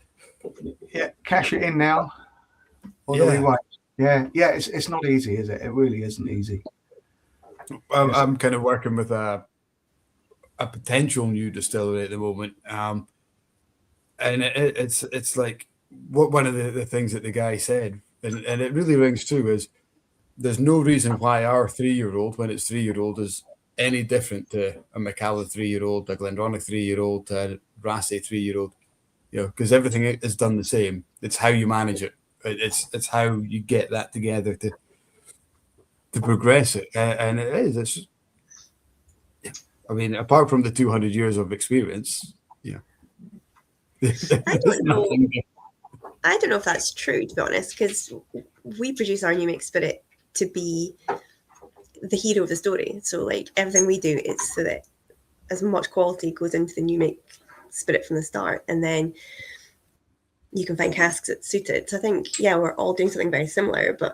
cash it in now. It's not easy, is it? It really isn't easy. I'm kind of working with a potential new distillery at the moment, and it's like. What one of the things that the guy said, and it really rings true, is there's no reason why our 3-year-old, when it's 3-year-old, is any different to a Macallan 3-year-old, a Glendronach 3-year-old, to a Brassey 3-year-old, because everything is done the same. It's how you manage it. It's how you get that together to progress it, and it is. I mean, apart from the 200 years of experience, I don't know if that's true, to be honest, because we produce our new make spirit to be the hero of the story. So, like, everything we do is so that as much quality goes into the new make spirit from the start, and then you can find casks that suit it. So I think, we're all doing something very similar, but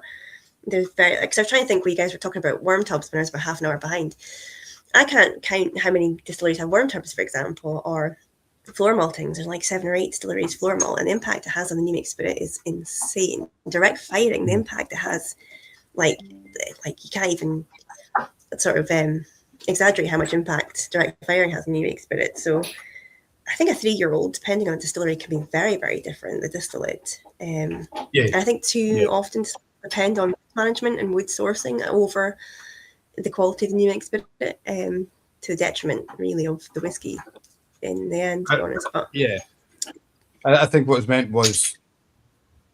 there's because I was trying to think what you guys were talking about worm tubs when I was about half an hour behind. I can't count how many distilleries have worm tubs, for example, or floor maltings. There's like 7 or 8 distilleries floor malt, and the impact it has on the new make spirit is insane. Direct firing, the impact it has, like you can't even sort of exaggerate how much impact direct firing has on new make spirit. So I think a 3-year-old, depending on the distillery, can be very, very different, the distillate. And I think too often depend on management and wood sourcing over the quality of the new make spirit, to the detriment really of the whiskey in the end, to be honest. But I think what was meant was,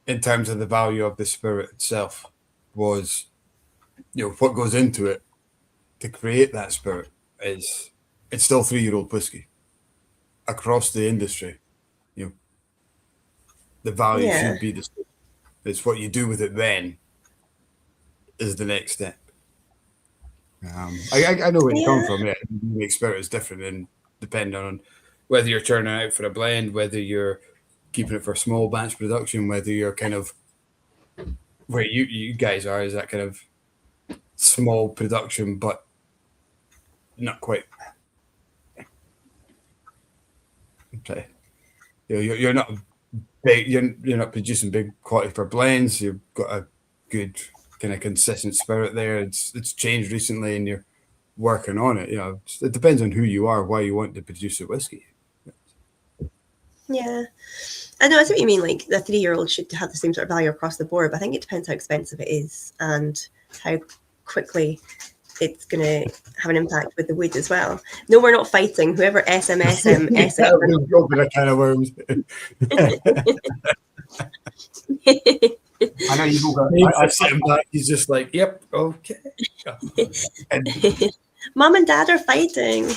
in terms of the value of the spirit itself, was what goes into it to create that spirit it's still 3-year-old whiskey across the industry. The value should be the same. It's what you do with it then is the next step. I know where you come from. The make spirit is different, and depending on whether you're turning out for a blend, whether you're keeping it for small batch production, whether you're kind of where you guys are, is that kind of small production, but not quite. Okay. You're not big. You're not producing big quality for blends. You've got a good kind of consistent spirit there. It's changed recently, and you're working on it. It depends on who you are, why you want to produce a whiskey. Yeah, I know. I see what you mean. Like, the 3-year-old should have the same sort of value across the board, but I think it depends how expensive it is and how quickly it's going to have an impact with the wood as well. No, we're not fighting. Whoever SMSM, Yeah, we've opened a can of worms. I know you've all got. He's sitting back. He's just like, "Yep, okay." And Mum and Dad are fighting.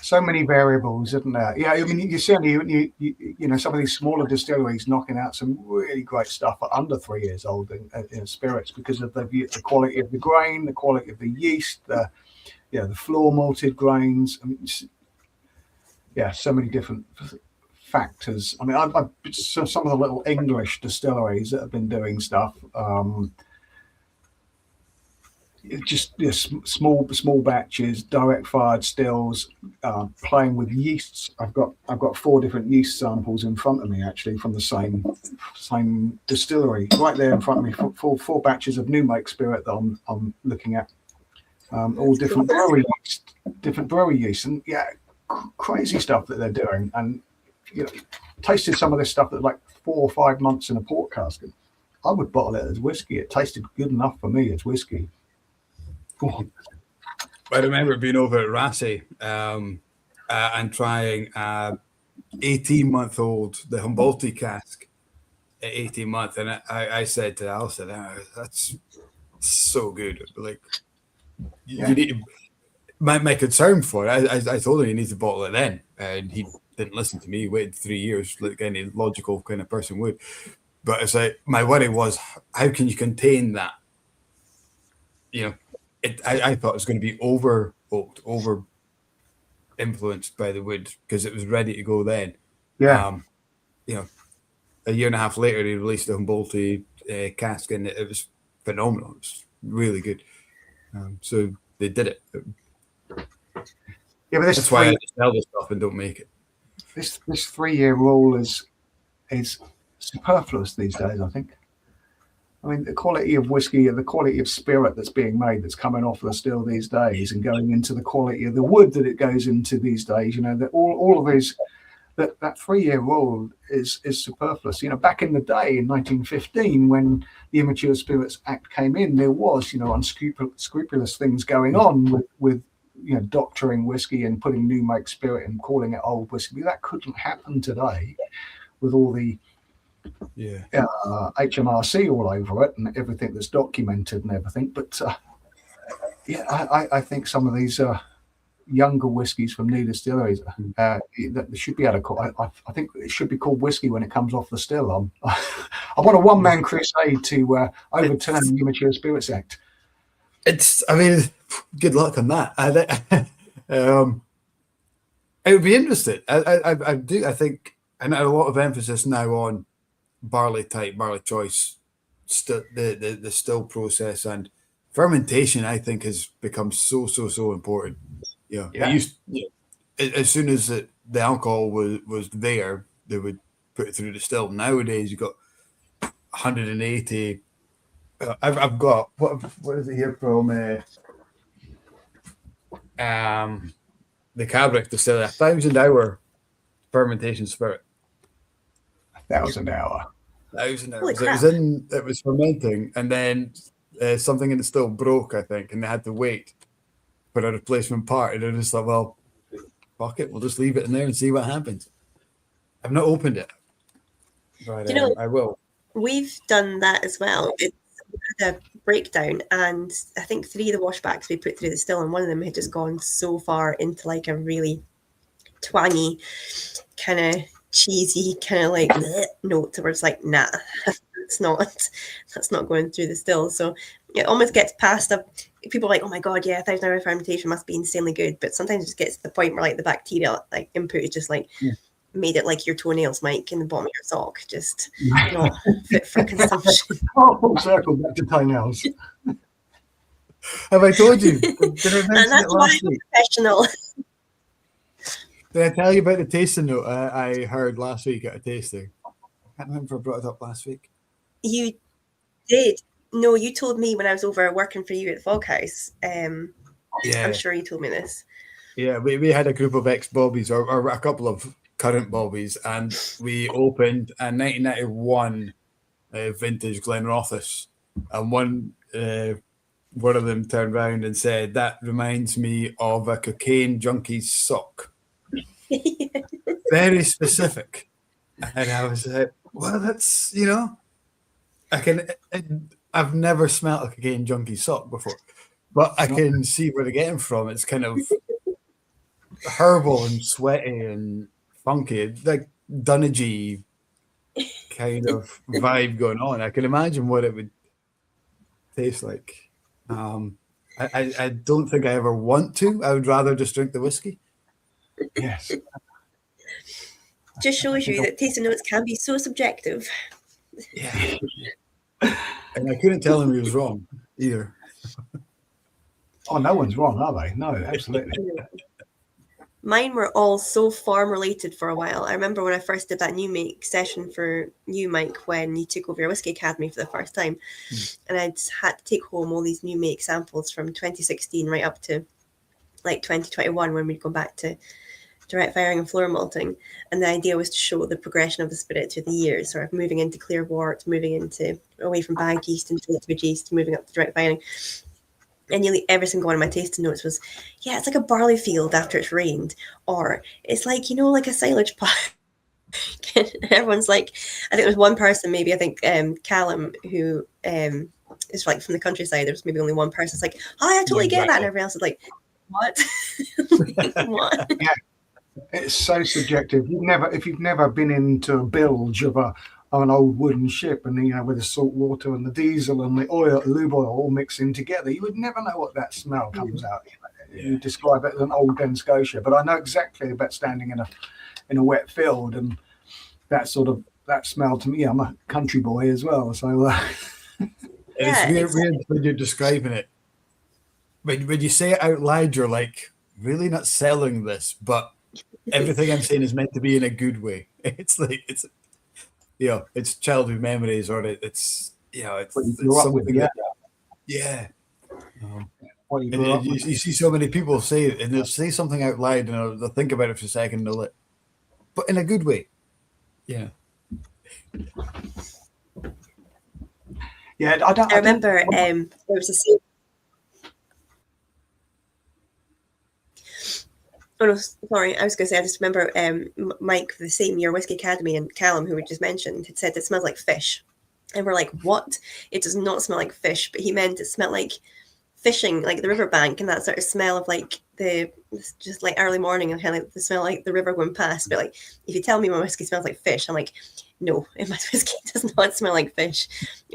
So many variables, isn't there? Yeah, I mean, you certainly, you know, some of these smaller distilleries knocking out some really great stuff at under 3 years old in spirits because of the quality of the grain, the quality of the yeast, the floor malted grains. I mean, so many different factors. I mean, I've some of the little English distilleries that have been doing stuff. Just small batches, direct fired stills, playing with yeasts. I've got 4 different yeast samples in front of me, actually, from the same distillery, right there in front of me. Four batches of new make spirit that I'm looking at, all different brewery yeast, and crazy stuff that they're doing. And tasted some of this stuff that's like 4 or 5 months in a port cask. I would bottle it as whiskey. It tasted good enough for me as whiskey. I remember being over at Rassy and trying 18-month-old, the Humboldty cask at 18 months. And I said to Alison, that's so good. Like, you need to, my concern for it, I told him he needs to bottle it then. And he didn't listen to me. He waited 3 years like any logical kind of person would. But it's like, my worry was, how can you contain that? I thought it was going to be over influenced by the wood because it was ready to go then. Yeah. A year and a half later, he released the Humboldty cask, and it was phenomenal. It was really good. So they did it. Yeah, but that's why I just sell this stuff and don't make it. This 3-year rule is superfluous these days, I think. I mean, the quality of whiskey and the quality of spirit that's being made, that's coming off the still these days, and going into the quality of the wood that it goes into these days, that all of these, that 3-year rule is superfluous. Back in the day in 1915, when the Immature Spirits Act came in, there was, unscrupulous things going on with doctoring whiskey and putting new make spirit and calling it old whiskey. That couldn't happen today with all the HMRC all over it and everything that's documented and everything. But I think some of these younger whiskies from new distilleries that should be able to call. I think it should be called whiskey when it comes off the still. I want a one-man crusade to overturn the Immature Spirits Act. Good luck on that. It would be interesting. I think, and a lot of emphasis now on barley type, barley choice, the still process and fermentation. I think has become so important. As soon as the alcohol was there, they would put it through the still. Nowadays, you've got 180. I've got what is it here from the Cabrick distillery, 1,000-hour fermentation spirit. 1,000 hour. 1,000 hours. It was fermenting, and then something in the still broke, I think, and they had to wait for a replacement part. And I just thought, well, fuck it, we'll just leave it in there and see what happens. I've not opened it, but I will. We've done that as well. It's had a breakdown, and I think 3 of the washbacks we put through the still, and one of them had just gone so far into like a really twangy kind of cheesy kind of like note where it's like, nah, that's not going through the still. So it almost gets past people are like, oh my god, 1,000-hour fermentation must be insanely good, but sometimes it just gets to the point where like the bacteria like input is just like made it like your toenails, Mike, in the bottom of your sock, just not fit for consumption. Full circle back to toenails. Have I told you? And that's why I'm a professional. Did I tell you about the tasting note I heard last week at a tasting? I can't remember if I brought it up last week. You did. No, you told me when I was over working for you at Foghouse. I'm sure you told me this. Yeah, we had a group of ex-Bobbies or a couple of current Bobbies, and we opened a 1991 vintage Glenrothes, and one one of them turned round and said, "That reminds me of a cocaine junkie's sock." Very specific. And I was like, well, that's, I've never smelled a cocaine junkie sock before, but I can see where they're getting from. It's kind of herbal and sweaty and funky, like Dunnage kind of vibe going on. I can imagine what it would taste like. I don't think I ever want to. I would rather just drink the whiskey. Yes. Just shows you that tasting notes can be so subjective. Yeah. And I couldn't tell him he was wrong either. Oh, no one's wrong, are they? No, absolutely. Mine were all so farm related for a while. I remember when I first did that new make session for you, Mike, when you took over your Whisky Academy for the first time. And I'd had to take home all these new make samples from 2016 right up to like 2021 when we'd go back to direct firing and floor malting. And the idea was to show the progression of the spirit through the years, sort of moving into clear wort, moving into away from bag yeast into liquid yeast, moving up to direct firing. And nearly every single one of my tasting notes was, yeah, it's like a barley field after it's rained, or it's like, like a silage pot. Everyone's like, I think there's one person, maybe, I think Callum, who is like from the countryside. There's maybe only one person. It's like, oh, I totally get that. And everyone else is like, what? What? Yeah. It's so subjective. If you've never been into a bilge of an old wooden ship, and with the salt water and the diesel and the oil, lube oil all mixing together, you would never know what that smell comes out. You describe it as an old Glen Scotia, but I know exactly about standing in a wet field and that smell to me. I'm a country boy as well, so it's weird when you're describing it. When you say it out loud, you're like, really not selling this, but everything I'm saying is meant to be in a good way. It's like it's childhood memories, or it's something that, yeah. You see so many people say it, and they'll say something out loud, and they'll think about it for a second, but in a good way. Yeah. Yeah, I remember there was a scene. Oh no, sorry. I was going to say, I just remember Mike, the same year Whisky Academy, and Callum, who we just mentioned, had said it smells like fish. And we're like, what? It does not smell like fish. But he meant it smelled like fishing, like the riverbank, and that sort of smell of like just like early morning and kind of like the smell like the river going past. But like, if you tell me my whiskey smells like fish, I'm like, no, my whiskey does not smell like fish.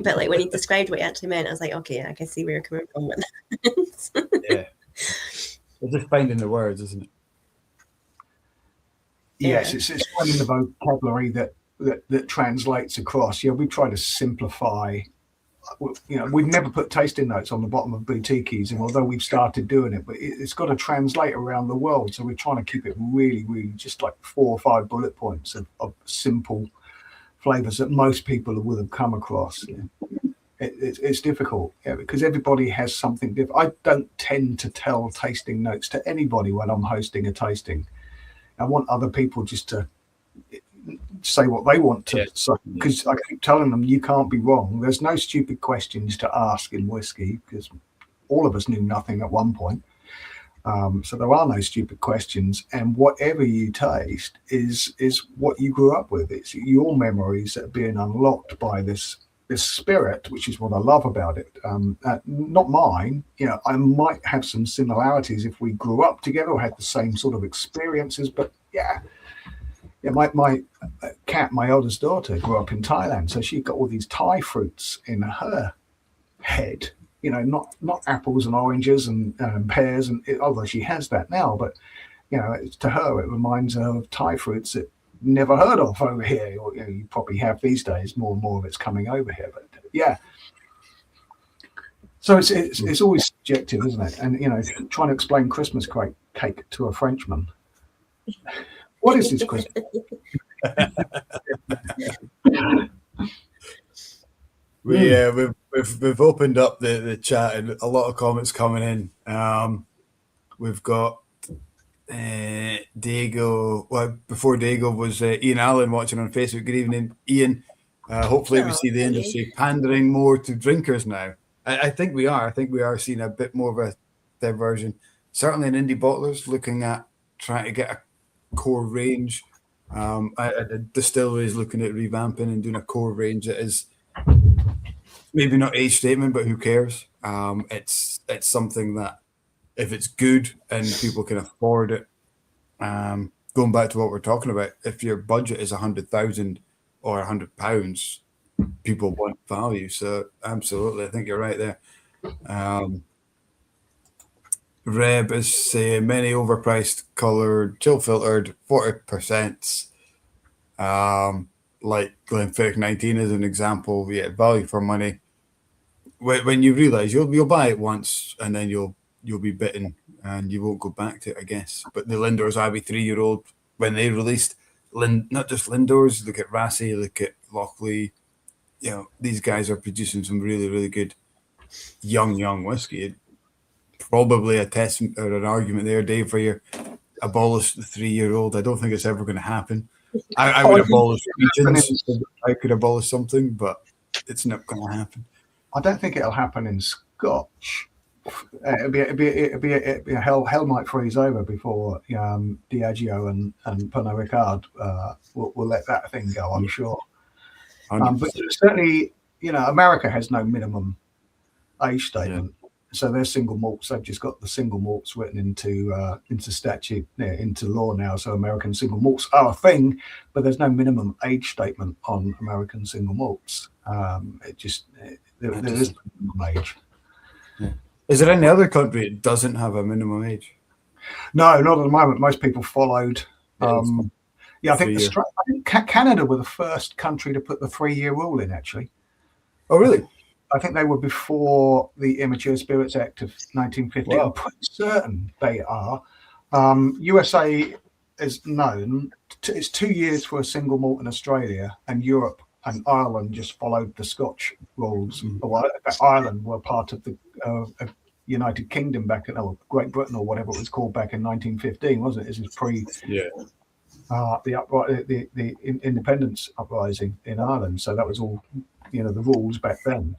But like when he described what he actually meant, I was like, okay, I can see where you're coming from with that. Yeah. It's just finding the words, isn't it? Yes, it's finding the vocabulary that translates across. Yeah, we try to simplify. We've never put tasting notes on the bottom of boutiques, and although we've started doing it, but it's got to translate around the world. So we're trying to keep it really, really just like 4 or 5 bullet points of simple flavors that most people would have come across. It's difficult, because everybody has something different. I don't tend to tell tasting notes to anybody when I'm hosting a tasting. I want other people just to say what they want to say, because I keep telling them you can't be wrong. There's no stupid questions to ask in whiskey, because all of us knew nothing at one point. So there are no stupid questions, and whatever you taste is what you grew up with. It's your memories that are being unlocked by this spirit, which is what I love about it. Not mine. I might have some similarities if we grew up together or had the same sort of experiences, but my Kat, my eldest daughter, grew up in Thailand, so she got all these Thai fruits in her head. Not apples and oranges and pears, although she has that now, but to her it reminds her of Thai fruits that never heard of over here, or you probably have these days. More and more of it's coming over here, but so it's always subjective, isn't it? And trying to explain Christmas cake to a Frenchman, what is this Christmas? We've opened up the chat, and a lot of comments coming in. We've got Diego. Well, before Diego was Ian Allen watching on Facebook. Good evening, Ian. Hopefully we see the industry pandering more to drinkers now. I think we are. I think we are seeing a bit more of a diversion. Certainly in indie bottlers looking at trying to get a core range. A distillery is looking at revamping and doing a core range that is maybe not age statement, but who cares? It's something that if it's good and people can afford it, going back to what we're talking about, if your budget is 100,000 or £100, people want value. So absolutely, I think you're right there. Reb is saying many overpriced, coloured, chill filtered, 40%. Like Glenfiddich 19 is an example. Yeah, value for money. When you realise you'll buy it once and then you'll be bitten and you won't go back to it, I guess. But the Lindor's Abbey 3-year-old, when they released not just Lindor's, look at Rassy, look at Lockley. You know, these guys are producing some really, really good young whiskey. Probably a testament or an argument there, Dave, for your abolish the 3-year-old. I don't think it's ever going to happen. I would abolish regions. I could abolish something, but it's not going to happen. I don't think it'll happen in Scotch. Hell might freeze over before Diageo and Pernod Ricard will let that thing go, I'm sure. But certainly, America has no minimum age statement. Yeah. So their single malts, they've just got the single malts written into statute, into law now. So American single malts are a thing, but there's no minimum age statement on American single malts. There is no minimum age. Yeah. Is there any other country that doesn't have a minimum age? No, not at the moment. Most people followed. I think Canada were the first country to put the 3-year rule in, actually. Oh, really? I think they were before the Immature Spirits Act of 1950. Wow. I'm pretty certain they are. USA is known. It's 2 years for a single malt in Australia, and Europe and Ireland just followed the Scotch rules. Ireland were part of the United Kingdom back in Great Britain or whatever it was called back in 1915, wasn't it? This was pre the independence uprising in Ireland. So that was all the rules back then.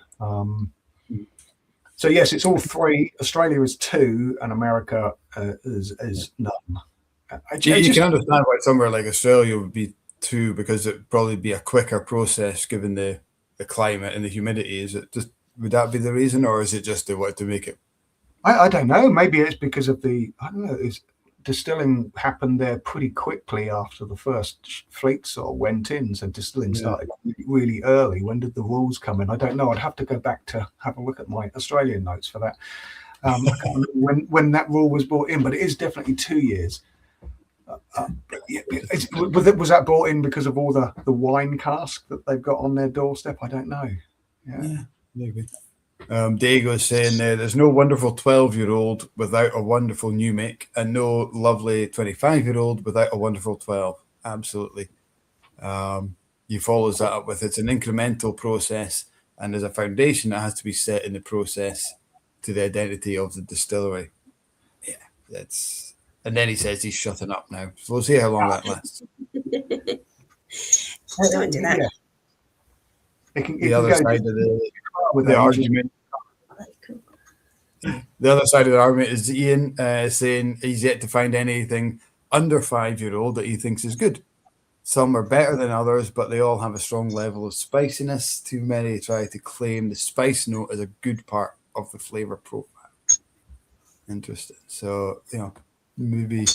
So yes, it's all 3. Australia is 2, and America is none. You can understand why somewhere like Australia would be 2, because it'd probably be a quicker process given the climate and the humidity. Is it just, would that be the reason, or is it just they want to make it? I don't know. Maybe it's because of distilling happened there pretty quickly after the first fleet sort of went in. So distilling started really early. When did the rules come in? I don't know. I'd have to go back to have a look at my Australian notes for that. I can't remember when that rule was brought in, but it is definitely 2 years. Was that brought in because of all the wine cask that they've got on their doorstep? I don't know. Yeah, maybe. Diego is saying there's no wonderful 12-year-old without a wonderful new make, and no lovely 25-year-old without a wonderful 12. Absolutely. He follows that up with it's an incremental process, and there's a foundation that has to be set in the process to the identity of the distillery. Yeah, that's. And then he says he's shutting up now. So we'll see how long that lasts. Don't do that. The other side of the argument. The other side of the argument is Ian saying he's yet to find anything under 5-year-old that he thinks is good. Some are better than others, but they all have a strong level of spiciness. Too many try to claim the spice note as a good part of the flavor profile. Interesting. So, maybe.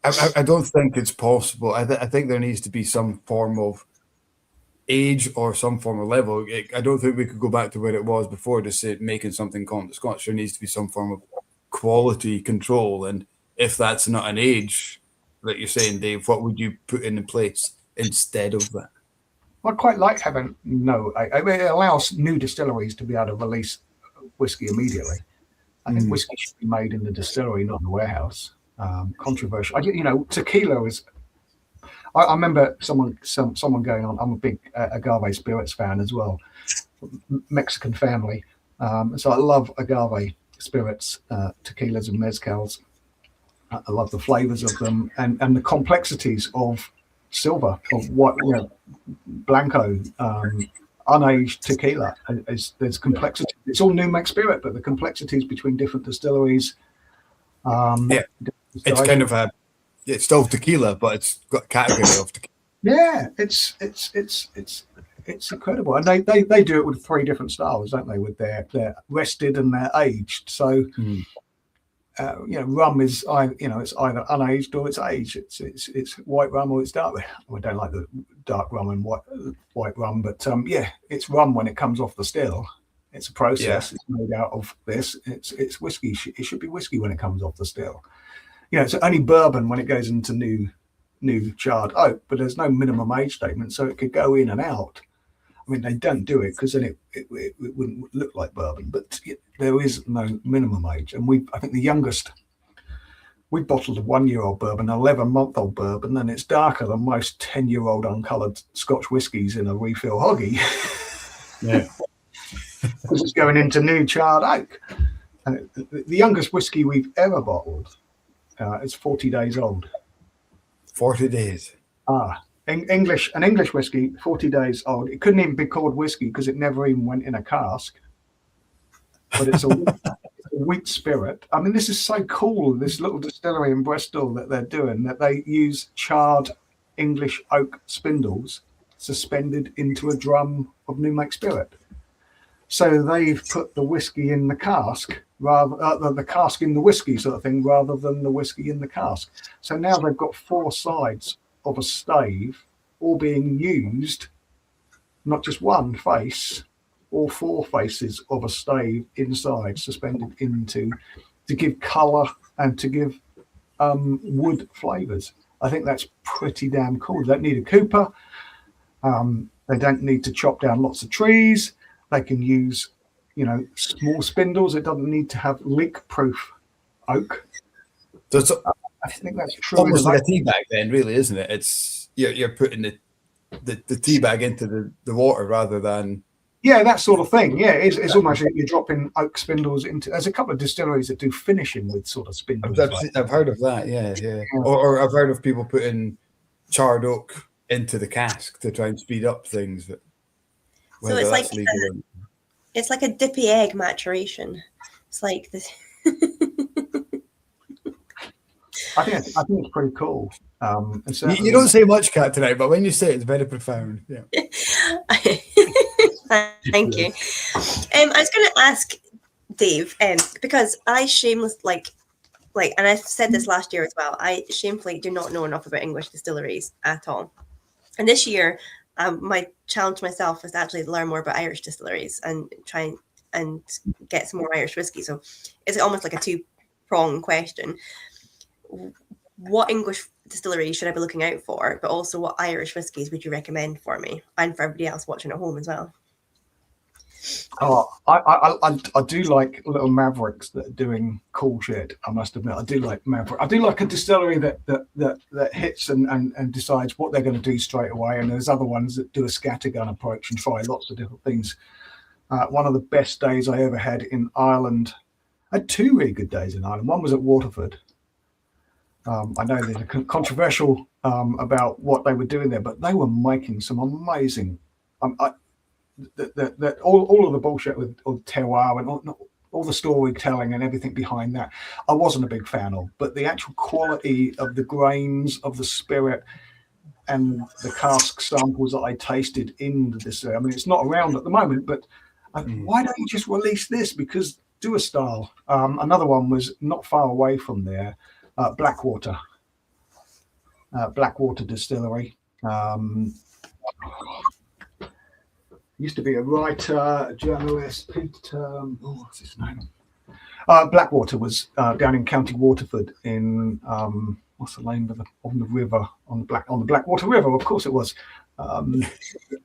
I don't think it's possible. I think there needs to be some form of age or some form of level. I don't think we could go back to where it was before to say making something called the Scotch. There needs to be some form of quality control. And if that's not an age, like you're saying, Dave, what would you put in place instead of that? I quite like having it allows new distilleries to be able to release whiskey immediately. I think whiskey should be made in the distillery, not in the warehouse. Controversial. Tequila is. I remember someone going on. I'm a big agave spirits fan as well, Mexican family. So I love agave spirits, tequilas and mezcals. I love the flavors of them and the complexities of silver, of what Blanco. unaged tequila. There's complexity. It's all new make spirit, but the complexities between different distilleries. It's kind of it's still tequila, but it's got a category of tequila. Yeah, it's incredible, and they do it with 3 different styles, don't they? With their rested and their aged. So rum is it's either unaged or it's aged. It's white rum or it's dark. I don't like the dark rum and white rum, but it's rum when it comes off the still. It's a process. It's made out of this. It's whiskey. It should be whiskey when it comes off the still. It's only bourbon when it goes into new charred oak, but there's no minimum age statement, so it could go in and out. I mean, they don't do it because then it wouldn't look like bourbon, but there is no minimum age. And I think the youngest, we bottled a 1-year-old bourbon, 11-month-old bourbon, and it's darker than most 10-year-old uncoloured Scotch whiskies in a refill hoggy. Yeah. Because it's going into new charred oak. And the youngest whiskey we've ever bottled is 40 days old. 40 days. English whiskey, 40 days old. It couldn't even be called whiskey because it never even went in a cask. But it's a wheat spirit. I mean, this is so cool, this little distillery in Bristol that they're doing, that they use charred English oak spindles suspended into a drum of new make spirit. So they've put the whiskey in the cask, rather the cask in the whiskey sort of thing, rather than the whiskey in the cask. So now they've got 4 sides of a stave, all being used, not just one face, all 4 faces of a stave inside, suspended into, to give colour and to give wood flavours. I think that's pretty damn cool. They don't need a cooper. They don't need to chop down lots of trees. They can use, small spindles. It doesn't need to have leak-proof oak. I think that's true. Almost like a tea bag, then, really, isn't it? It's you're putting the tea bag into the water rather than that sort of thing. Yeah, it's almost like you're dropping oak spindles into. There's a couple of distilleries that do finishing with sort of spindles. I've heard of that. Yeah. Or I've heard of people putting charred oak into the cask to try and speed up things. So it's like a dippy egg maturation. It's like this. I think it's pretty cool. You don't say much, Kat, tonight, but when you say it, it's very profound. Yeah. Thank you. I was going to ask Dave, because I shamelessly, and I said this last year as well, I shamefully do not know enough about English distilleries at all. And this year, my challenge to myself was to actually learn more about Irish distilleries and try and get some more Irish whiskey. So it's almost like a 2-pronged question. What English distillery should I be looking out for, but also what Irish whiskies would you recommend for me and for everybody else watching at home as well? I do like little mavericks that are doing cool shit. I must admit, I do like maverick. I do like a distillery that hits and decides what they're going to do straight away. And there's other ones that do a scattergun approach and try lots of different things. One of the best days I ever had in Ireland. I had 2 really good days in Ireland. One was at Waterford. I know there's a controversial about what they were doing there, but they were making some amazing. All of the bullshit with terroir and all the storytelling and everything behind that, I wasn't a big fan of. But the actual quality of the grains of the spirit and the cask samples that I tasted in this, I mean, it's not around at the moment, but why don't you just release this? Because do a style. Another one was not far away from there. Blackwater Distillery. Used to be a writer, a journalist. What's his name? Blackwater was down in County Waterford in what's the name of on the river on the Blackwater River? Of course it was by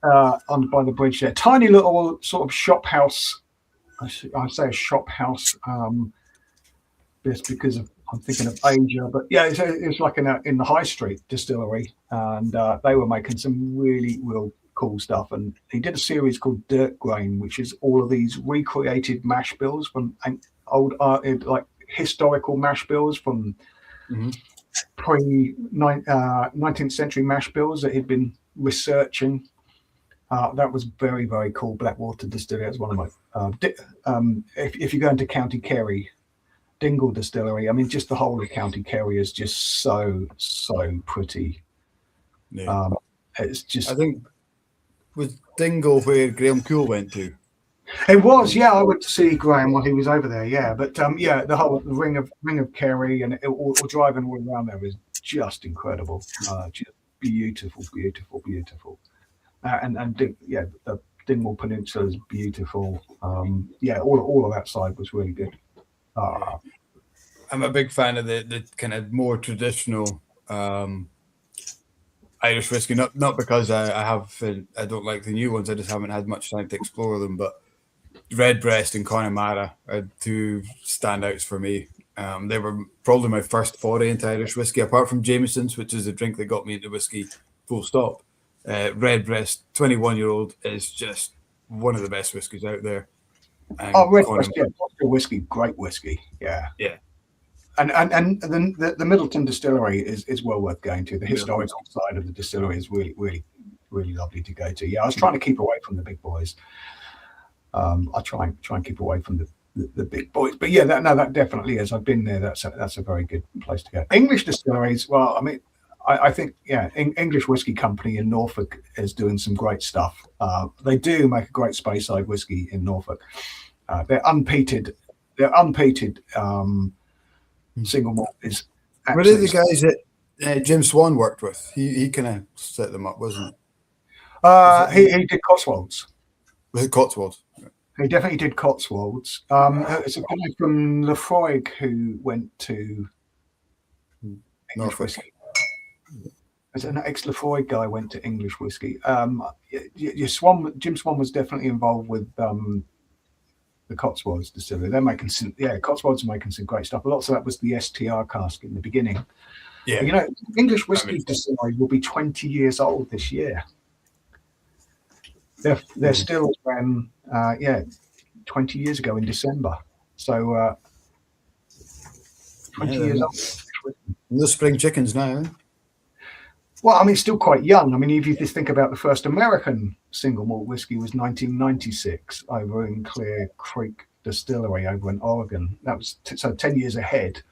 the bridge there. Tiny little sort of shop house. I say a shop house just because I'm thinking of Asia, but yeah, it's like in the High Street distillery, and they were making some real cool stuff. And he did a series called Dirt Grain, which is all of these recreated mash bills from old like historical mash bills from pre 19th century mash bills that he'd been researching That was very, very cool. Blackwater Distillery. That's one of my. If you go into County Kerry, Dingle Distillery. I mean, just the whole of County Kerry is just so pretty. Yeah. It's just. I think was Dingle where Graham Cool went to. It was, yeah. I went to see Graham while he was over there, yeah. But yeah, the whole ring of Kerry and or driving all around there is just incredible. Just beautiful. Yeah, the Dingwall Peninsula is beautiful. Yeah, all of that side was really good. I'm a big fan of the kind of more traditional Irish whiskey. Not because I don't like the new ones. I just haven't had much time to explore them. But Redbreast and Connemara are two standouts for me. They were probably my first foray into Irish whiskey, apart from Jameson's, which is the drink that got me into whiskey. Full stop. Redbreast, 21-year-old, is just one of the best whiskies out there. And Redbreast, yeah, whiskey, great whiskey, yeah. And the Middleton Distillery is well worth going to. The historical side of the distillery is really lovely to go to. Yeah, I was trying to keep away from the big boys. I try and keep away from the big boys, but yeah, that definitely is. I've been there. That's a very good place to go. English distilleries, well, I mean, I think, yeah, English Whisky Company in Norfolk is doing some great stuff. They do make a great Speyside whiskey in Norfolk. They're unpeated. Single malt is. What are the guys that Jim Swan worked with? He kind of set them up, wasn't it? He did Cotswolds. Was it Cotswolds? He definitely did Cotswolds. It's a guy from Lefroy who went to English whiskey. As an ex-Lefroy guy went to English whiskey. Jim Swan was definitely involved with the Cotswolds distillery. They're making Cotswolds are making some great stuff. Lots of that was the STR cask in the beginning. Yeah, you know, English whiskey distillery will be 20 years old this year. They're still 20 years ago in December. So 20 years old. The spring chickens now. Well, I mean, it's still quite young. I mean, if you just think about the first American single malt whiskey was 1996 over in Clear Creek Distillery over in Oregon. That was so 10 years ahead.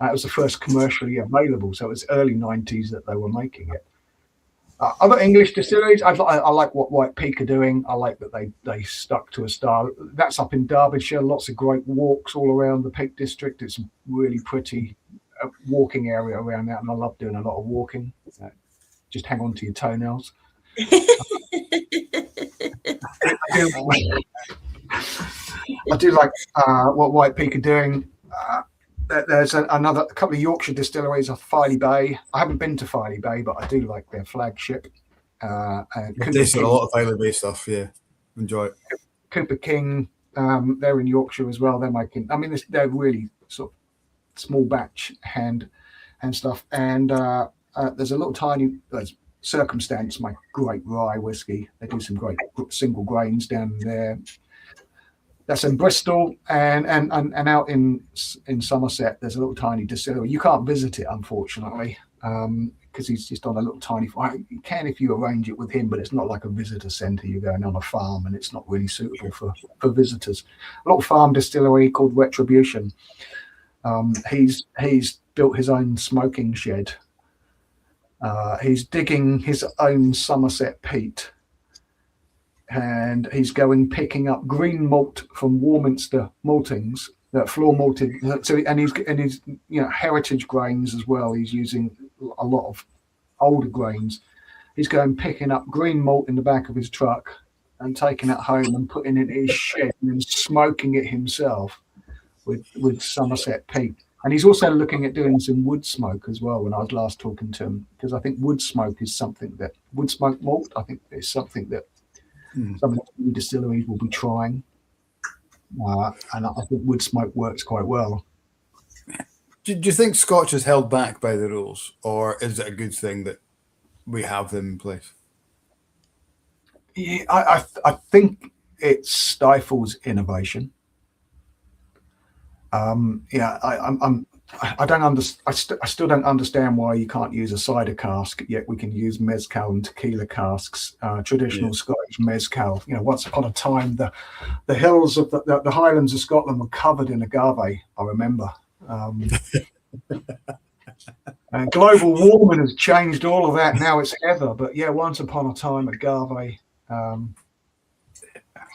That was the first commercially available. So it was early 90s that they were making it. Other English distilleries, I like what White Peak are doing. I like that they stuck to a style. That's up in Derbyshire. Lots of great walks all around the Peak District. It's really pretty walking area around that, and I love doing a lot of walking. Just hang on to your toenails. I do like what White Peak are doing. There's a couple of Yorkshire distilleries off Filey Bay. I haven't been to Filey Bay, but I do like their flagship. They sell a lot of Filey Bay stuff. Yeah, enjoy it. Cooper King, they're in Yorkshire as well. They're making. I mean, they're really sort of small batch hand stuff. And there's a little tiny Circumstance make great rye whiskey. They do some great single grains down there. That's in Bristol and out in Somerset. There's a little tiny distillery. You can't visit it, unfortunately, because he's just on a little tiny farm. You can if you arrange it with him, but it's not like a visitor centre. You're going on a farm, and it's not really suitable for visitors. A little farm distillery called Retribution. He's built his own smoking shed. He's digging his own Somerset peat. And he's picking up green malt from Warminster maltings, that floor malted. So, and he's heritage grains as well. He's using a lot of older grains. He's picking up green malt in the back of his truck and taking it home and putting it in his shed and then smoking it himself with Somerset peat. And he's also looking at doing some wood smoke as well. When I was last talking to him, because I think wood smoke is something that wood smoke malt. I think it's something that some of the distilleries will be trying, and I think wood smoke works quite well. Do you think Scotch is held back by the rules, or is it a good thing that we have them in place? Yeah, I think it stifles innovation. I'm I don't understand. I still don't understand why you can't use a cider cask, yet we can use mezcal and tequila casks, traditional Scottish mezcal. You know, once upon a time, the hills of the Highlands of Scotland were covered in agave. I remember. And global warming has changed all of that. Now it's heather, but yeah, once upon a time, agave.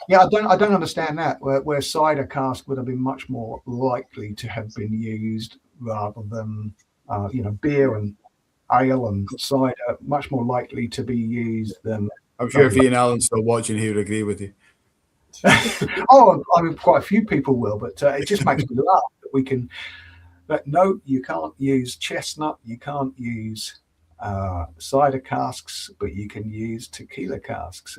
Yeah, I don't understand that. Where cider cask would have been much more likely to have been used rather than beer and ale and cider, much more likely to be used than. I'm sure if Ian Allen's still watching, he would agree with you. Oh, I mean, quite a few people will, but it just makes me laugh that we can. But no, you can't use chestnut. You can't use cider casks, but you can use tequila casks.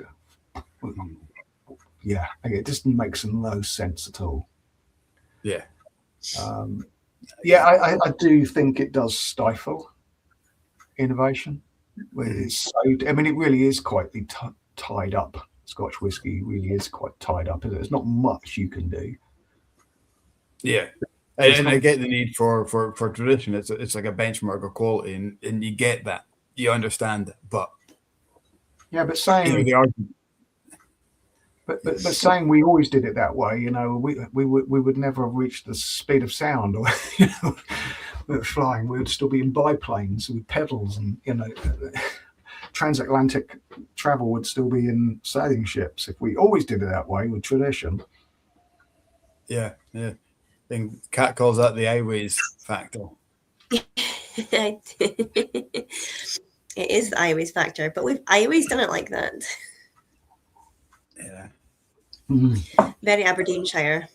Yeah, it just makes no sense at all. Yeah. I do think it does stifle innovation. It's so, I mean, it really is quite tied up. Scotch whiskey really is quite tied up. There's not much you can do. Yeah. And I get the need for tradition. It's like a benchmark of quality, and you get that. You understand it. But yeah, but saying But saying we always did it that way, we would never have reached the speed of sound, or we were flying. We would still be in biplanes with pedals, and transatlantic travel would still be in sailing ships if we always did it that way with tradition. Yeah. I think Kat calls that the highways factor. It is the highways factor, but we've always done it like that. Yeah. Very Aberdeenshire.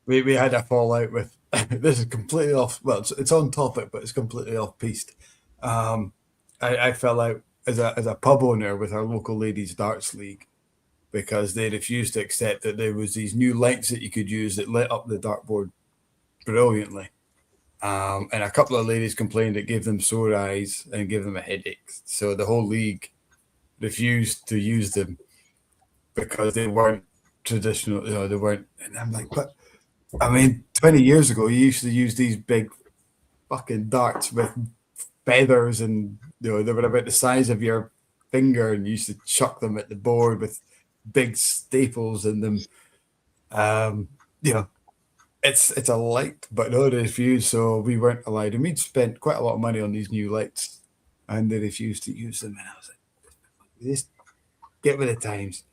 We had a fallout with this is completely off. Well, it's on topic, but it's completely off piste. I fell out as a pub owner with our local ladies darts league because they refused to accept that there was these new lights that you could use that lit up the dartboard brilliantly. And a couple of ladies complained it gave them sore eyes and gave them a headache. So the whole league refused to use them because they weren't traditional, they weren't. And I'm like, but I mean, 20 years ago, you used to use these big fucking darts with feathers, and they were about the size of your finger, and you used to chuck them at the board with big staples in them. It's a light, but no, they refused, so we weren't allowed. And we'd spent quite a lot of money on these new lights, and they refused to use them. And I was like, just get with the times.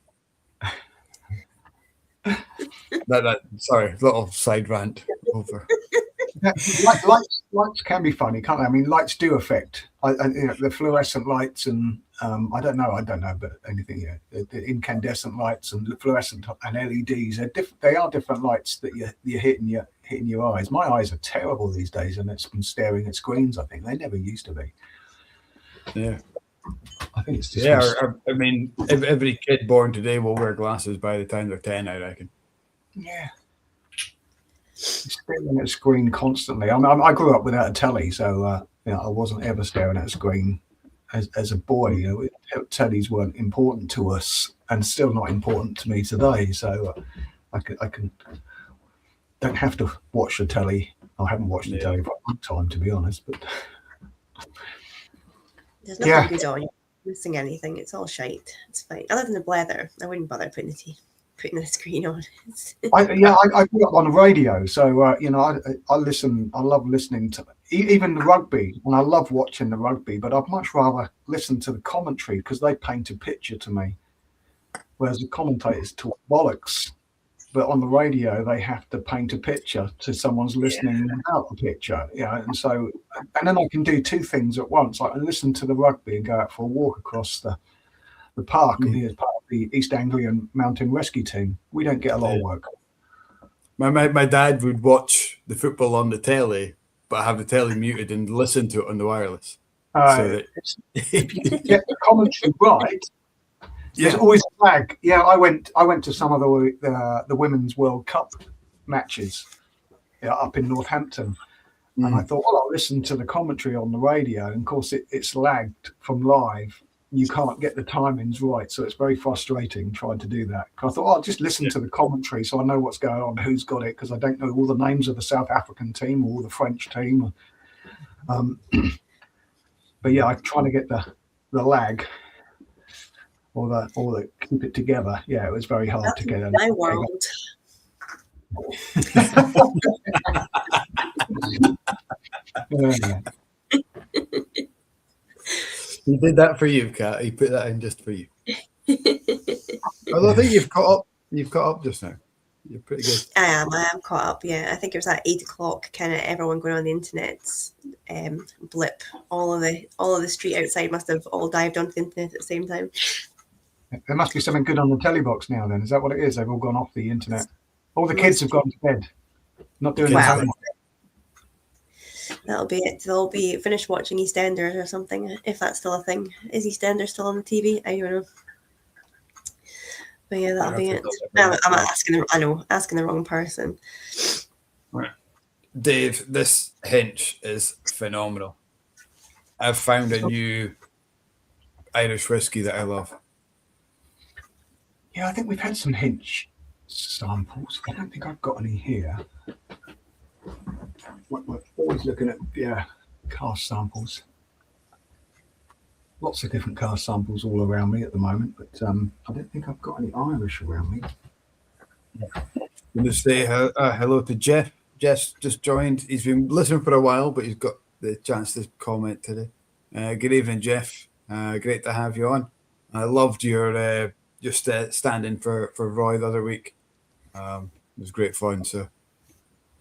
Sorry, little side rant over. Lights can be funny, can't they? I mean, lights do affect the fluorescent lights, and I don't know, but anything. Yeah, the incandescent lights and the fluorescent and LEDs are different. They are different lights that you're hitting your eyes. My eyes are terrible these days, and it's from staring at screens. I think they never used to be. Yeah. I think it's just I mean, every kid born today will wear glasses by the time they're 10, I reckon. Yeah. Staring at a screen constantly. I mean, I grew up without a telly, so I wasn't ever staring at a screen as a boy. Tellies weren't important to us, and still not important to me today. So I can don't have to watch the telly. I haven't watched the telly for a long time, to be honest. But there's nothing good on. You're missing anything. It's all shite. It's fine. Other than the Blether, I wouldn't bother putting the screen on. I grew up on the radio, so I listen. I love listening to even the rugby, and I love watching the rugby. But I'd much rather listen to the commentary because they paint a picture to me, whereas the commentators talk bollocks. But on the radio, they have to paint a picture to someone's listening about the picture. And so, and then I can do two things at once. I can listen to the rugby and go out for a walk across the park and be as part of the East Anglian mountain rescue team. We don't get a lot of work. My dad would watch the football on the telly, but have the telly muted and listen to it on the wireless. If you get the commentary right, there's always a flag. Yeah, I went to some of the Women's World Cup matches up in Northampton, and I thought, well, I'll listen to the commentary on the radio. And of course, it's lagged from live. you can't get the timings right. So it's very frustrating trying to do that. I thought, I'll just listen to the commentary so I know what's going on, who's got it, because I don't know all the names of the South African team or the French team. But yeah, I'm trying to get the lag or the keep it together. Yeah, it was very hard to get. My world. He did that for you, Kat. He put that in just for you. Although I think you've caught up. You've caught up just now. You're pretty good. I am caught up. Yeah, I think it was at 8 o'clock. Kind of everyone going on the internet. Blip. All of the street outside must have all dived onto the internet at the same time. There must be something good on the telly box now. Then is that what it is? They've all gone off the internet. All the kids have gone to bed. Not doing the homework. That'll be it. They'll be finished watching EastEnders or something, if that's still a thing. Is EastEnders still on the TV? I don't know. But yeah, that'll be it. I'm asking the wrong person. Right. Dave, this hinge is phenomenal. I've found a new Irish whiskey that I love. Yeah, I think we've had some hinge samples. I don't think I've got any here. We're always looking at cask samples. Lots of different cask samples all around me at the moment, but I don't think I've got any Irish around me. I'm going to say hello to Jeff. Jeff just joined. He's been listening for a while, but he's got the chance to comment today. Good evening, Jeff. Great to have you on. I loved your just standing for Roy the other week. It was great fun. So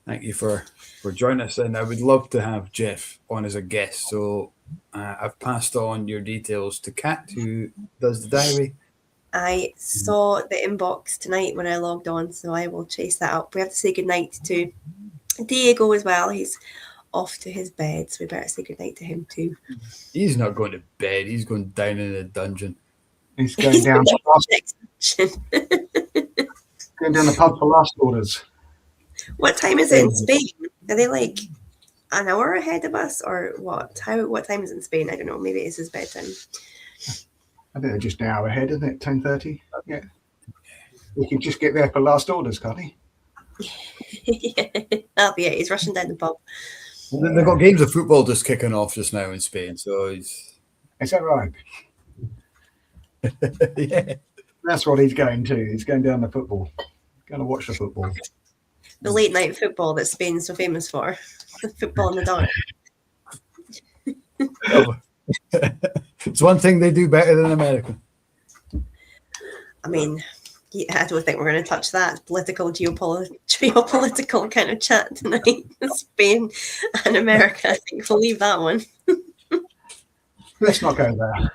thank you for joining us. And I would love to have Jeff on as a guest. So I've passed on your details to Kat, who does the diary. I saw the inbox tonight when I logged on, so I will chase that up. We have to say goodnight to Diego as well. He's off to his bed, so we better say goodnight to him too. He's not going to bed. He's going down in a dungeon. He's going down going down the pub for last orders. What time is it in Spain? Are they like an hour ahead of us, or what? What time is it in Spain? I don't know. Maybe it's his bedtime. I think they're just an hour ahead, isn't it? 10:30. Yeah. We can just get there for last orders, can't he? Yeah, that'll be it. He's rushing down the pub. Well, they've got games of football just kicking off just now in Spain, so he's. Is that right? Yeah. That's what he's going to. He's going down the football. Going to watch the football. The late night football that Spain's so famous for. The football in the dark. It's one thing they do better than America. I mean, yeah, I don't think we're going to touch that geopolitical kind of chat tonight. Spain and America. I think we'll leave that one. Let's not go there.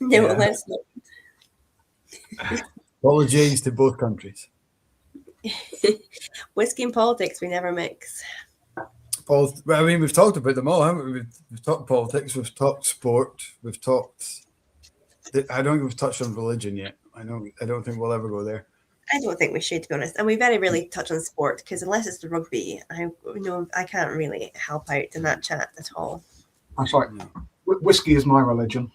No, let's not. Apologies to both countries. Whiskey and politics, we never mix. I mean, we've talked about them all, haven't we? We've talked politics, we've talked sport, we've talked. I don't think we've touched on religion yet. I don't think we'll ever go there. I don't think we should, to be honest. And we very rarely touch on sport because unless it's the rugby, I can't really help out in that chat at all. That's right. Whiskey is my religion.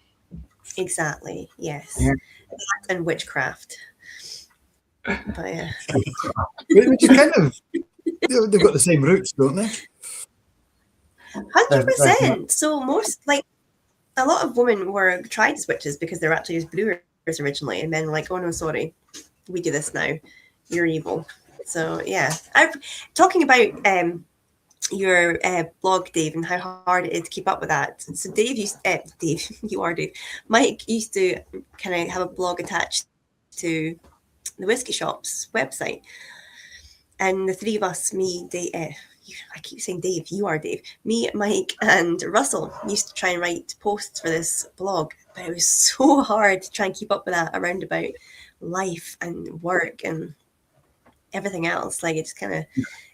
Exactly. Yes. Yeah. That and witchcraft. But yeah. Which is kind of. They've got the same roots, don't they? 100%. So most, like, a lot of women were tried as witches because they were actually just brewers originally, and men were like, "Oh no, sorry, we do this now. You're evil." So yeah, talking about your blog, Dave, and how hard it is to keep up with that. So Dave, you are Dave. Mike used to kind of have a blog attached to the Whisky Shop's website, and the three of us, me, Dave, I keep saying Dave, you are Dave, me, Mike, and Russell used to try and write posts for this blog, but it was so hard to try and keep up with that around about life and work and everything else. Like, it just kind of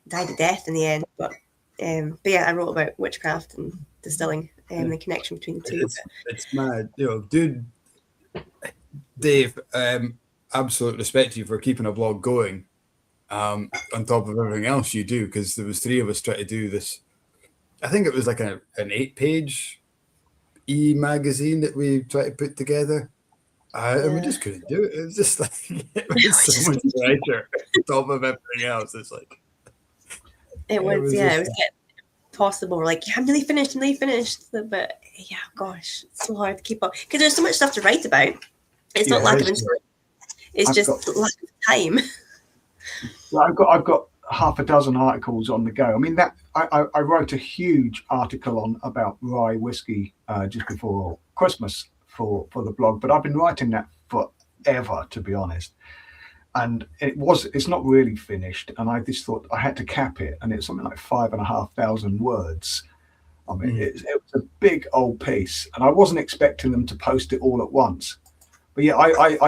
died a death in the end. But yeah, I wrote about witchcraft and distilling and the connection between the two. It's mad, dude. Dave, absolute respect to you for keeping a blog going. On top of everything else you do, because there was three of us trying to do this. I think it was like an 8-page magazine that we tried to put together. And we just couldn't do it. It was just like it was so much pressure on top of everything else. It's like it was possible. We're like, I'm nearly finished. But yeah, gosh, it's so hard to keep up because there's so much stuff to write about. It's not lack of inspiration. It's just lack of time. Well, I've got half a dozen articles on the go. I mean, that I wrote a huge article about rye whiskey just before Christmas for the blog, but I've been writing that forever, to be honest. And it's not really finished, and I just thought I had to cap it, and it's something like 5,500 words. I mean, it was a big old piece, and I wasn't expecting them to post it all at once. But yeah, I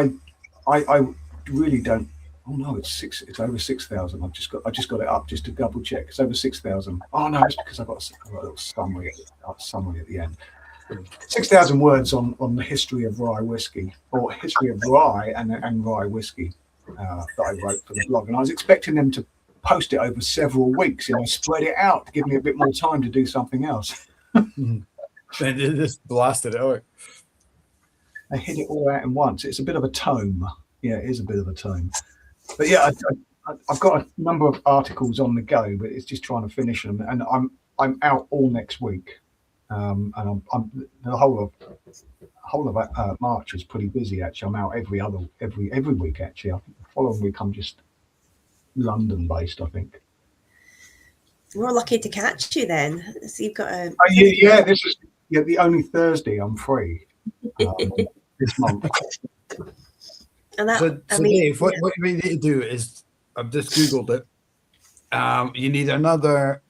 really don't. Oh no, it's over 6,000. I just got it up just to double check. It's over 6,000. Oh no, it's because I've got a little summary at the end. 6,000 words on the history of rye whiskey, or history of rye and rye whiskey. That I wrote for the blog, and I was expecting them to post it over several weeks, spread it out to give me a bit more time to do something else. And they just blasted it out. They hit it all out in once. It's a bit of a tome. Yeah, it is a bit of a tome. But yeah, I've got a number of articles on the go, but it's just trying to finish them, and I'm out all next week, and I'm the whole of March is pretty busy. Actually, I'm out every week. Actually, I think the following week I'm just London based. I think. We're lucky to catch you then. So you've got a. This is the only Thursday I'm free this month. And that, so Dave, what we need to do is I've just googled it. You need another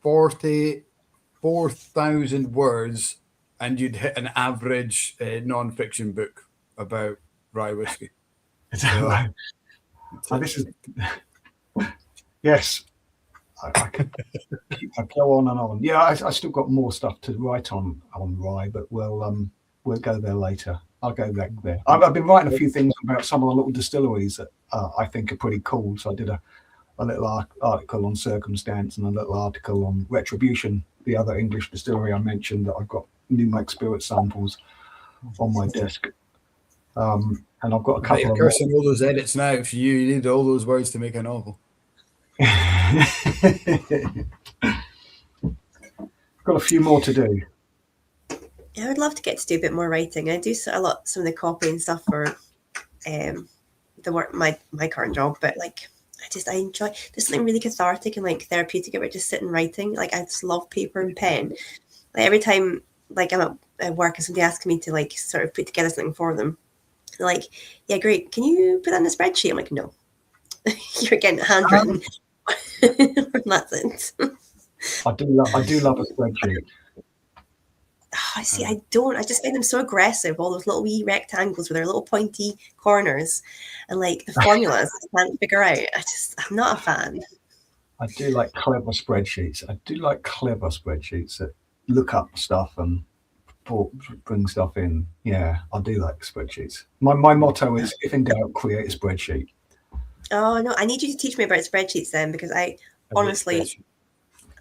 44,000 words, and you'd hit an average non-fiction book about rye whiskey. Is that right? This is yes. I go on and on. Yeah, I still got more stuff to write on rye, but we'll go there later. I'll go back there. I've been writing a few things about some of the little distilleries that I think are pretty cool. So I did a little article on Circumstance and a little article on Retribution, the other English distillery I mentioned that I've got New Make Spirit samples on my desk. And I've got a couple of cursing all those edits now for you. You need all those words to make a novel. Got a few more to do. I would love to get to do a bit more writing. I do some of the copy and stuff for the work my current job, but like I enjoy. There's something really cathartic and like therapeutic about just sitting writing. Like I just love paper and pen. Like every time like I'm at work and somebody asks me to like sort of put together something for them, they're like, yeah, great. Can you put that in a spreadsheet? I'm like, no. You're getting handwritten. That's it. I do love a spreadsheet. I see. I don't. I just find them so aggressive. All those little wee rectangles with their little pointy corners, and like the formulas I can't figure out. I'm not a fan. I do like clever spreadsheets. That look up stuff and bring stuff in. Yeah, I do like spreadsheets. My motto is, if in doubt, create a spreadsheet. Oh no, I need you to teach me about spreadsheets then, because I honestly,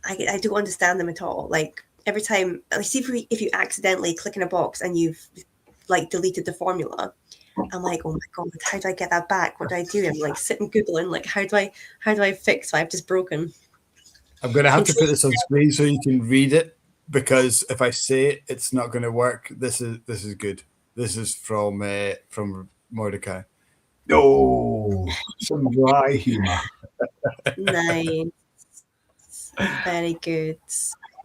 I don't understand them at all. Like. Every time, like, see if you accidentally click in a box and you've like deleted the formula, I'm like, oh my god, how do I get that back? What do I do? I'm like sitting googling, like, how do I fix what I've just broken? I'm going to have to put this on screen so you can read it, because if I say it, it's not going to work. This is good. This is from Mordecai. Oh, some dry humor. Nice, very good.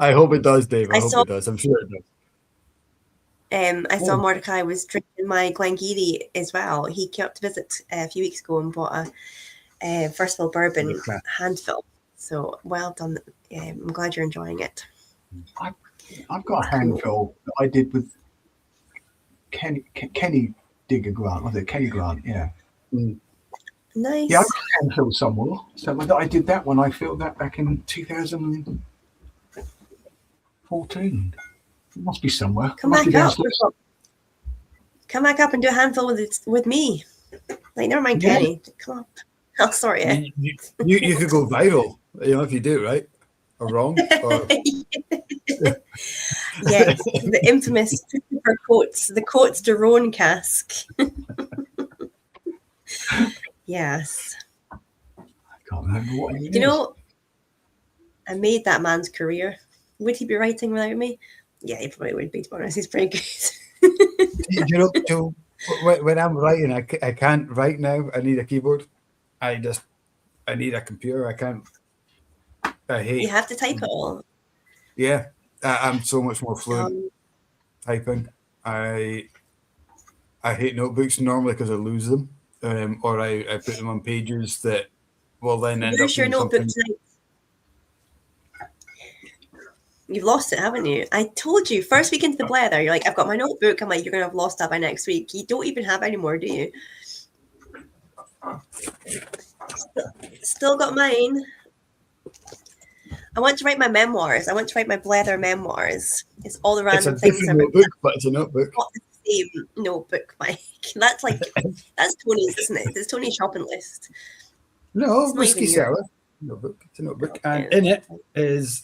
I hope it does, Dave. I hope it does. I'm sure it does. I saw Mordecai was drinking my Glengarry as well. He came up to visit a few weeks ago and bought a First Fill bourbon handfill. So well done. I'm glad you're enjoying it. I've got a handfill that I did with Kenny Digger Grant. Was it Kenny Grant? Yeah. Nice. Yeah, I've got a handfill somewhere. So I did that one. I filled that back in 2014. It must be somewhere. Come back up and do a handful with me. Like, never mind, Kenny. Come on. I'll sort it. You could go viral, if you do, right? or wrong? Or... Yes, the infamous Christopher Coates, the Coates de Rhone cask. Yes. I can't remember what it is. You know, I made that man's career. Would he be writing without me? Yeah, he probably would be, to be honest. He's pretty good. You know, Joe, when I'm writing, I can't write now. I need a keyboard. I need a computer. I can't. I hate. You have to type it all. Yeah, I'm so much more fluent typing. I hate notebooks normally because I lose them, or I put them on pages that will then end up. Where's your notebook tonight? You've lost it, haven't you? I told you, first week into the Blether, you're like, I've got my notebook. I'm like, you're going to have lost that by next week. You don't even have any more, do you? Still got mine. I want to write my memoirs. I want to write my Blether memoirs. It's all the random things. It's a different notebook, but it's a notebook. Not the same notebook, Mike. That's Tony's, isn't it? It's Tony's shopping list. No, whiskey cellar. Notebook. It's a notebook. And in it is...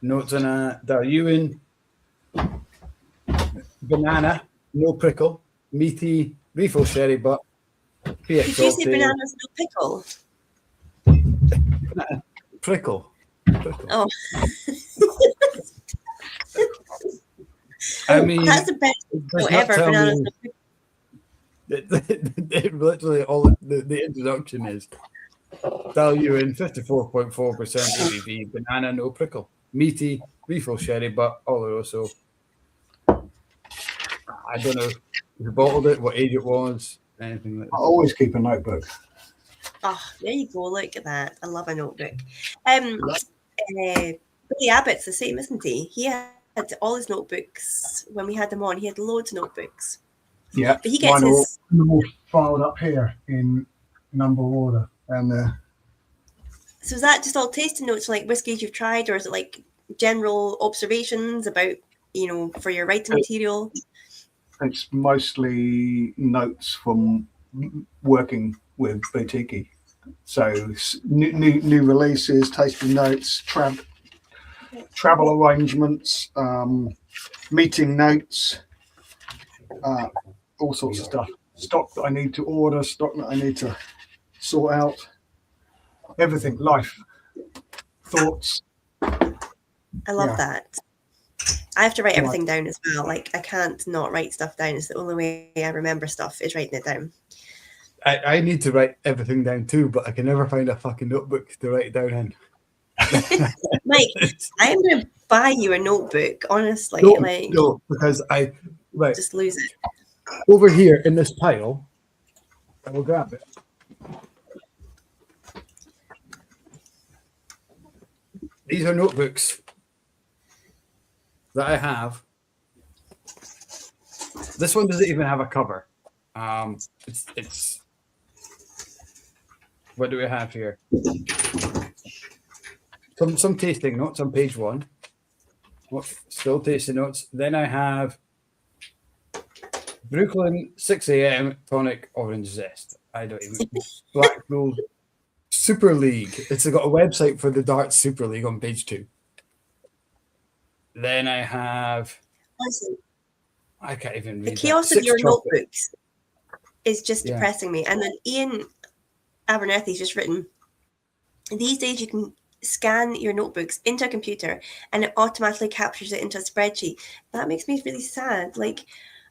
notes on a Darwin, banana, no prickle, meaty, refill sherry butt, Did you say bananas, no pickle? Prickle. Oh. I mean, that's the best ever. Bananas, no pickle. Literally, all the introduction is Darwin, 54.4% ABV, banana, no prickle. Meaty, refill sherry, but Oloroso. I don't know who bottled it, what age it was, anything like that. I always keep a notebook. Oh, there you go. Look at that. I love a notebook. Billy Abbott's the same, isn't he? He had all his notebooks when we had him on. He had loads of notebooks. Yeah, but he gets mine his are all filed up here in number order, and So is that just all tasting notes, like whiskeys you've tried, or is it like general observations about, for your writing material? It's mostly notes from working with Boutique-y. So new releases, tasting notes, travel arrangements, meeting notes, all sorts of stuff. Stock that I need to order, stock that I need to sort out. Everything, life, thoughts. I love that. I have to write everything down as well. Like, I can't not write stuff down. It's the only way I remember stuff is writing it down. I need to write everything down too, but I can never find a fucking notebook to write it down in. Mike, I'm going to buy you a notebook, honestly. No, because just lose it. Over here in this pile, I will grab it. These are notebooks that I have. This one doesn't even have a cover. It's what do we have here? Some tasting notes on page 1. Still tasting notes. Then I have Brooklyn 6 a.m. tonic orange zest. I don't even Blackpool Super League. It's got a website for the Darts Super League on page 2. Then I have. Listen, I can't even read the chaos of your notebooks is just Yeah. depressing me. And then Ian Abernethy's just written, these days you can scan your notebooks into a computer and it automatically captures it into a spreadsheet. That makes me really sad. Like,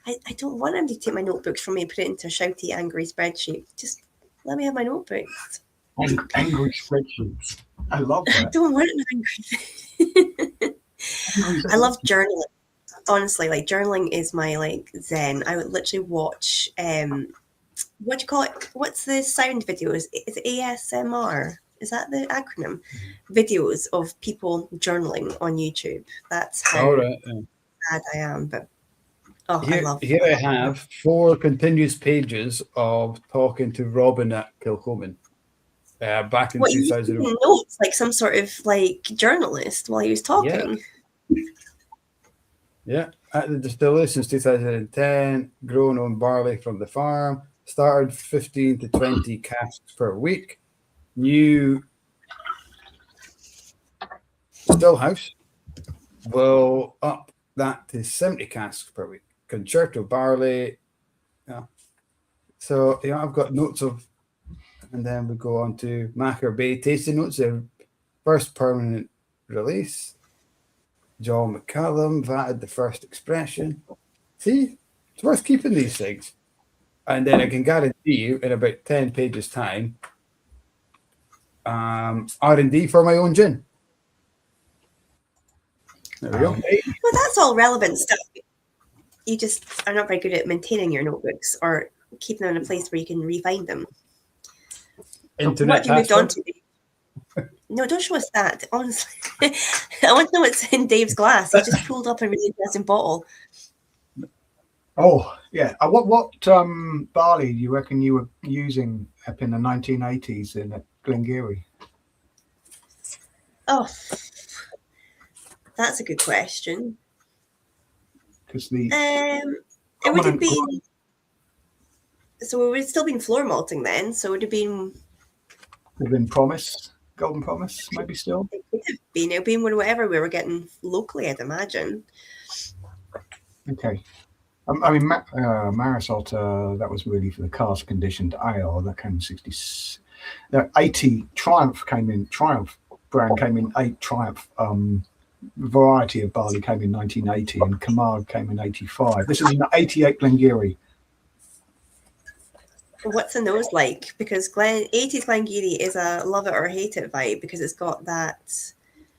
I don't want him to take my notebooks from me and put it into a shouty, angry spreadsheet. Just let me have my notebooks. Angry spreadsheets. I love that. I don't want an angry. I love journaling. Honestly, like, journaling is my zen. I would literally watch what do you call it? What's the sound videos? Is it ASMR? Is that the acronym? Videos of people journaling on YouTube. That's how bad I am. But I love here I have 4 continuous pages of talking to Robin at Kilcoman back in 2000. Notes like some sort of journalist while he was talking. Yeah, at the distillery since 2010, grown on barley from the farm, started 15 to 20 casks per week. New still house. We'll up that to 70 casks per week. Concerto barley. Yeah. So, I've got notes of, and then we go on to Macker Bay tasting notes. Their first permanent release. John McCallum vatted the first expression. See, it's worth keeping these things. And then I can guarantee you in about 10 pages time, R&D for my own gin. There we go. Well, that's all relevant stuff. You just are not very good at maintaining your notebooks or keeping them in a place where you can refine them. Internet what have you moved on to? No, don't show us that. Honestly, I want to know what's in Dave's glass. He just pulled up a really interesting bottle. Oh yeah. What barley do you reckon you were using up in the 1980s in Glengarry? Oh, that's a good question. Because the it would have been. So it would have still been floor malting then. So it would have been. Promise, Golden Promise, maybe still. It would have been. It would have been whatever we were getting locally, I'd imagine. Okay. I mean, Marisalta, that was really for the cask conditioned ale. That came in 60. 80 Triumph brand came in 8 Triumph. Variety of barley came in 1980, and Camargue came in 85. This is an 88 Glengarry. What's the nose like? Because 80s Glengarry is a love it or hate it vibe because it's got that.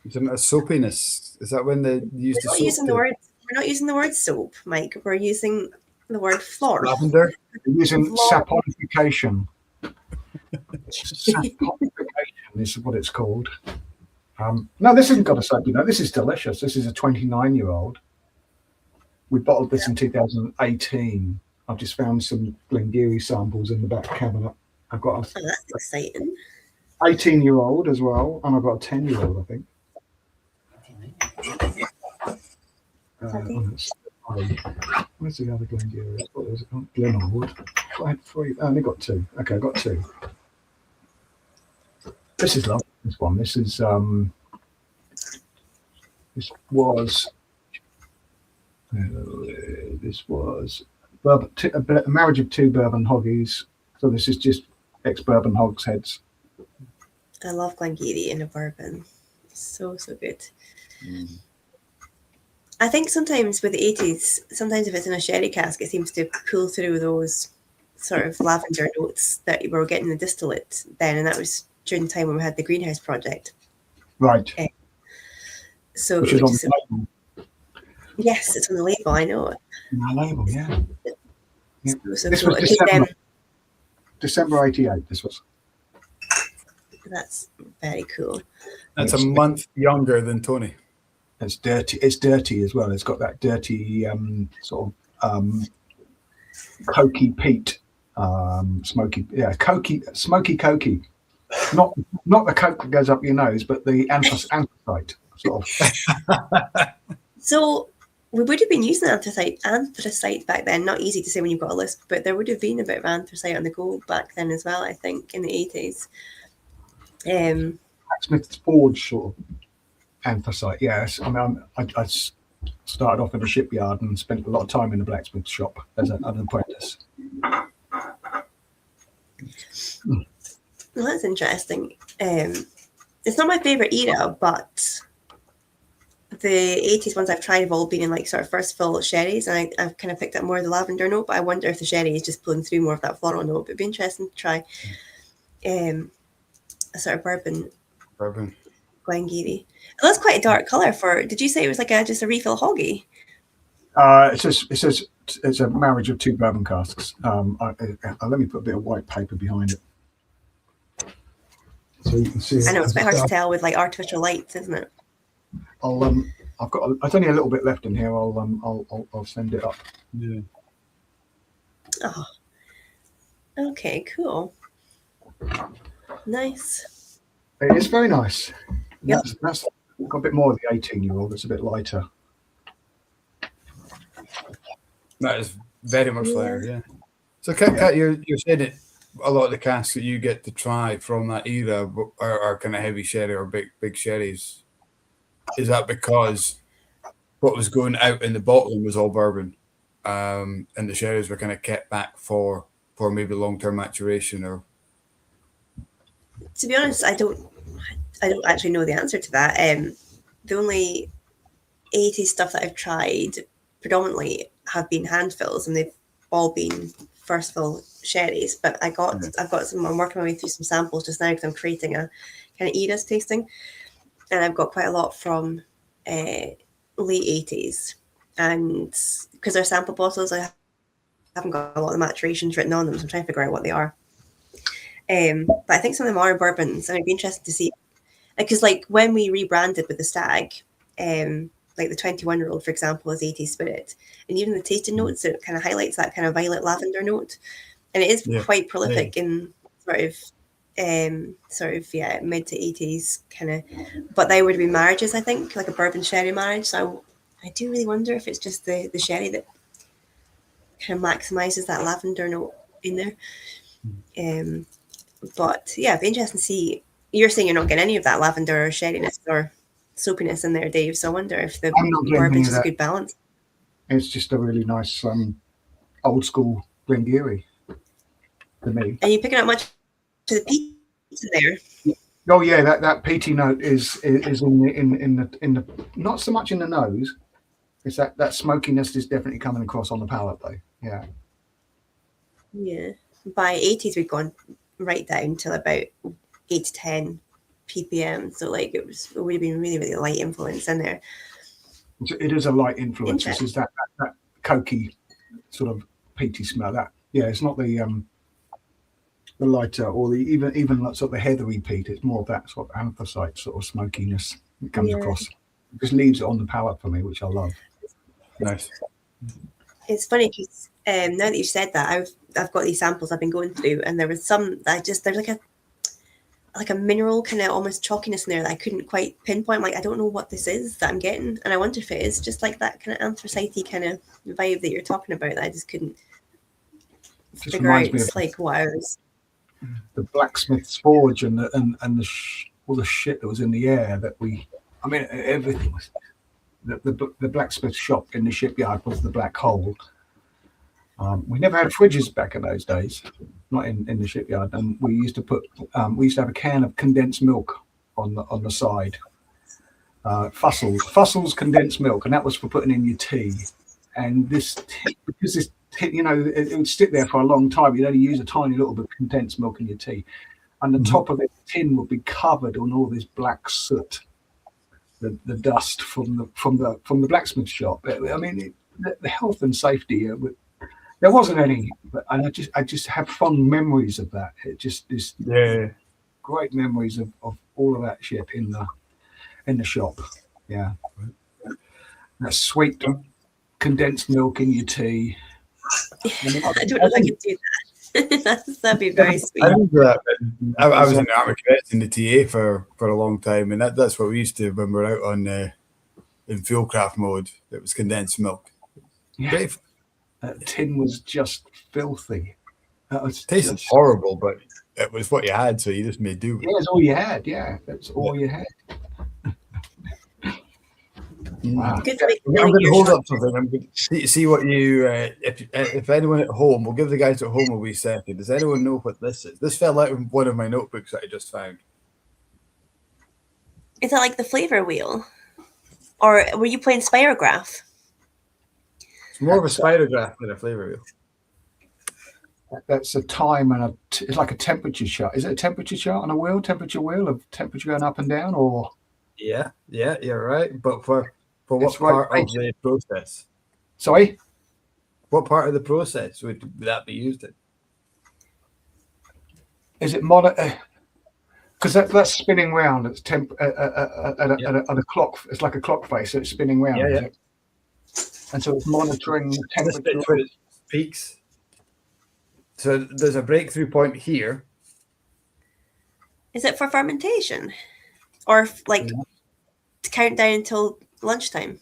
Isn't it a soapiness? Is that when they use the soap? We're not using the word soap, Mike. We're using the word floor. Lavender? We're using saponification. Saponification is what it's called. No, this hasn't got a soap. This is delicious. This is a 29-year-old. We bottled this in 2018. I've just found some Glengarry samples in the back cabinet. I've got that's exciting. 18-year-old as well, and I've got a 10-year-old, I think. Where's the other Glengarry? What was it called? Glenwood. I had 3. I only got 2. Okay, I got 2. This is lovely. This one. This is this was a marriage of 2 bourbon hoggies. So this is just ex-bourbon hogsheads. I love Glengarry in a bourbon. So good. I think sometimes with the 80s, sometimes if it's in a sherry cask, it seems to pull through those sort of lavender notes that we were getting in the distillate then, and that was during the time when we had the greenhouse project. Right. So which is on the label. Yes, it's on the label. I know it. On the label, yeah. So this cool. was December 88. This was. That's very cool. That's a month younger than Tony. It's dirty. It's dirty as well. It's got that dirty sort of cokey peat, smoky, smoky cokey. Not the coke that goes up your nose, but the anthracite sort of. So we would have been using anthracite back then. Not easy to say when you've got a lisp, but there would have been a bit of anthracite on the go back then as well. I think in the 80s. Blacksmith's Forge sort of anthracite. Yes, I mean I started off in a shipyard and spent a lot of time in the blacksmith shop as an apprentice. Well, that's interesting. It's not my favorite era, but the 80s ones I've tried have all been in like sort of first fill sherries, and I've kind of picked up more of the lavender note, but I wonder if the sherry is just pulling through more of that floral note. It'd be interesting to try a sort of bourbon Glengarry. And that's quite a dark colour for. Did you say it was like just a refill hoggy? It says it's a marriage of 2 bourbon casks. Let me put a bit of white paper behind it, so you can see. I know it's quite hard to tell with like artificial lights, isn't it? I've got. There's only a little bit left in here. I'll send it up. Yeah. Oh. Okay. Cool. Nice. It is very nice. Yep. That's got a bit more of the 18-year-old. It's a bit lighter. That is very much lighter, yeah. So, Kat, you're saying it. A lot of the casks that you get to try from that era are kind of heavy sherry or big sherries. is that because what was going out in the bottling was all bourbon, and the sherries were kind of kept back for maybe long-term maturation? Or To be honest, I don't actually know the answer to that. The only 80s stuff that I've tried predominantly have been hand fills, and they've all been first fill sherries. But I've got some. I'm working my way through some samples just now because I'm creating a kind of Eras tasting, and I've got quite a lot from late 80s, and because they're sample bottles, I haven't got a lot of the maturations written on them, so I'm trying to figure out what they are. But I think some of them are bourbons, and I'd be interested to see, because like when we rebranded with the Stag, like the 21-year-old, for example, is 80s spirit, and even the tasting notes, it kind of highlights that kind of violet lavender note, and it is quite prolific in sort of mid to 80s kind of. But they would be marriages, I think, like a bourbon sherry marriage. So I do really wonder if it's just the sherry that kind of maximizes that lavender note in there. But yeah, it'd be interesting to see. You're saying you're not getting any of that lavender or sherryness or soapiness in there, Dave. So I wonder if the bourbon's just a good balance. It's just a really nice old school Glengarry to me. And you picking up much to the peat in there? Oh yeah, that peaty note is in the not so much in the nose. It's that smokiness is definitely coming across on the palate though. Yeah. Yeah. By 80s, we've gone right down to about 8 to 10 ppm. So like it would have been really, really light influence in there. It is a light influence. This is that cokey sort of peaty smell. That it's not the lighter or the even sort of the heathery peat. It's more of that sort of anthracite sort of smokiness that comes across. It just leaves it on the palate for me, which I love. Nice. It's funny because now that you've said that, I've got these samples I've been going through, and there was some that there's like a mineral kind of almost chalkiness in there that I couldn't quite pinpoint. Like I don't know what this is that I'm getting, and I wonder if it is just like that kind of anthracite kind of vibe that you're talking about that I just couldn't figure out. It's like what I was. The blacksmith's forge and all the shit that was in the air everything was. The blacksmith shop in the shipyard was the black hole. We never had fridges back in those days, not in the shipyard, and we used to have a can of condensed milk on the side. Fussell's condensed milk, and that was for putting in your tea. And because this it would sit there for a long time. You'd only use a tiny little bit of condensed milk in your tea, and the top of the tin would be covered on all this black soot, the dust from the blacksmith shop. I mean, the health and safety. There wasn't any, and I just have fond memories of that. It just is great memories of all of that shit in the shop. Yeah, that sweet condensed milk in your tea. I don't know if I could do that. That'd be very sweet. I remember that. I was in the Army Cadets in the TA for a long time, and that's what we used to when we were out on in fieldcraft mode. It was condensed milk. Yeah. Great. That tin was just filthy. It tasted horrible, but it was what you had, so you just made do with it. Yeah, it's all you had. Yeah, that's all you had. Wow. I'm going to hold up something. I'm going to see what you. If anyone at home, we'll give the guys at home a wee second. Does anyone know what this is? This fell out of one of my notebooks that I just found. Is that like the flavor wheel, or were you playing Spirograph? It's more of a spirograph than a flavor wheel. That's a time and it's like a temperature chart. Is it a temperature chart on a wheel? Temperature wheel of temperature going up and down, or? Yeah, you're right. But for what part of the process? Sorry? What part of the process would that be used in? Is it monitor? Because that's spinning round. It's at a clock. It's like a clock face. So it's spinning round. Yeah. And so it's monitoring the temperature. This bit peaks. So there's a breakthrough point here. Is it for fermentation, or like to count down until lunchtime?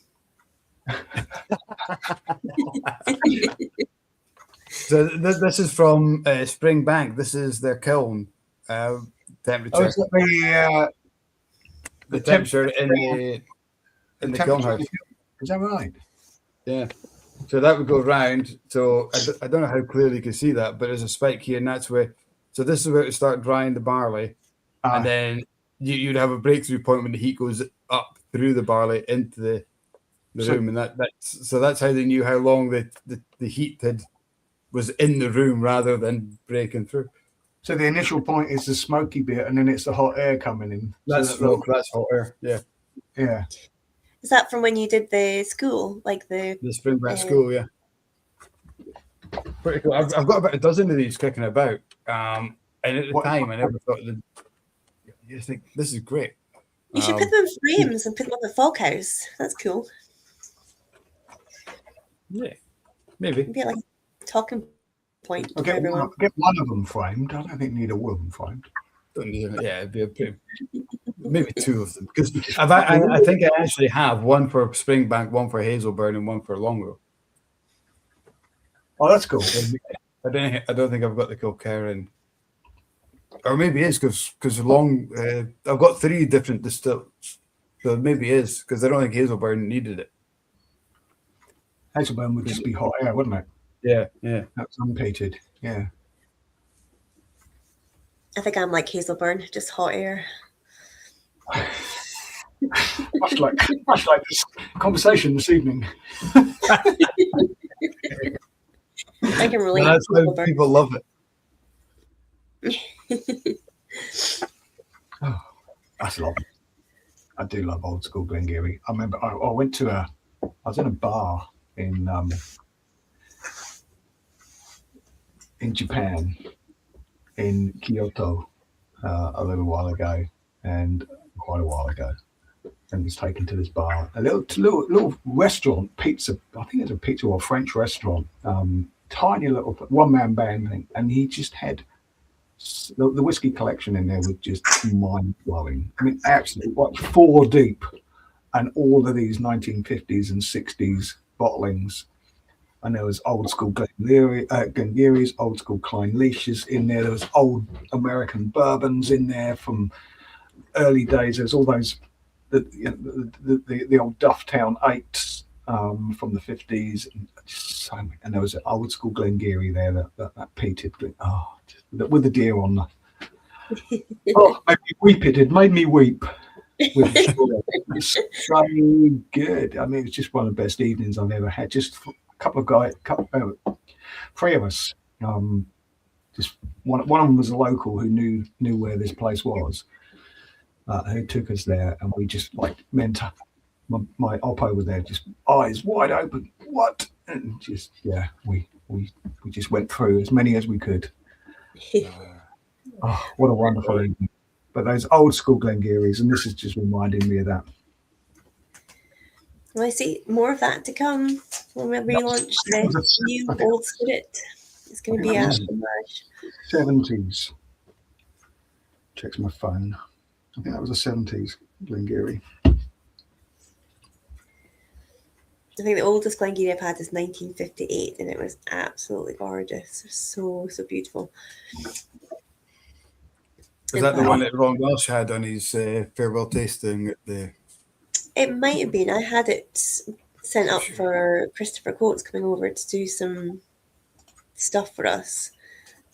So this is from Springbank. This is their kiln temperature. Oh, is that the temperature in in the kiln house. Is that right? Yeah. So that would go round. So I don't know how clearly you can see that, but there's a spike here, and that's where. So this is where to start drying the barley, and then you'd have a breakthrough point when the heat goes up through the barley into the room, and that's how they knew how long the heat was in the room rather than breaking through. So the initial point is the smoky bit, and then it's the hot air coming in. That's smoke. That's hot air. Yeah. Yeah. Is that from when you did the school, like the Springbank school? Yeah. Pretty cool. I've got about a dozen of these kicking about, and at the time I never thought that. You just think this is great. You should put them in frames and put them on the fog house. That's cool. Yeah, maybe. It'd be like a talking point. I'll get one of them framed. I don't think you need all of them framed. Yeah, it'd be maybe two of them, because I think I actually have one for Springbank, one for Hazelburn, and one for Longrow. Oh, that's cool. I don't think I've got the Kilkerran, or maybe it is because I've got 3 different distills, so maybe it is because I don't think Hazelburn needed it. Hazelburn would just be hot air, wouldn't it? Yeah. That's unpeated. Yeah. I think I'm like Hazelburn, just hot air. much like this conversation this evening. I can relate. That's why people love it. Oh, that's lovely. I do love old school Glengarry. I remember I was in a bar in Japan, in Kyoto, a little while ago, and quite a while ago, and was taken to this bar, a little restaurant, pizza. I think it's a pizza or French restaurant, tiny little one-man band thing, and he just had the whiskey collection in there was just mind-blowing. I mean, absolutely, like 4 deep, and all of these 1950s and 60s bottlings. And there was old school Glengarry's, old school Klein Leashes in there. There was old American bourbons in there from early days. There's all those the old Dufftown 8s from the 50s, and there was an old school Glengarry there that peated. With the deer on the. Oh, made me weep. It made me weep. It's so good. I mean, it's just one of the best evenings I've ever had. Just a couple of guys, 3 of us. Just one of them was a local who knew where this place was, who took us there, and we just my oppo was there, just eyes wide open. What? And just we just went through as many as we could. Oh, what a wonderful evening. But those old school Glengarrys, and this is just reminding me of that. Well, I see more of that to come when we relaunch the new old spirit. It's going to be a homage. 70s. Checks my phone. I think that was a 70s Glengarry. I think the oldest Glengarry I've had is 1958, and it was absolutely gorgeous. So beautiful. Was that the one that Ron Welsh had on his farewell tasting at the? It might have been. I had it sent up for Christopher Coates coming over to do some stuff for us.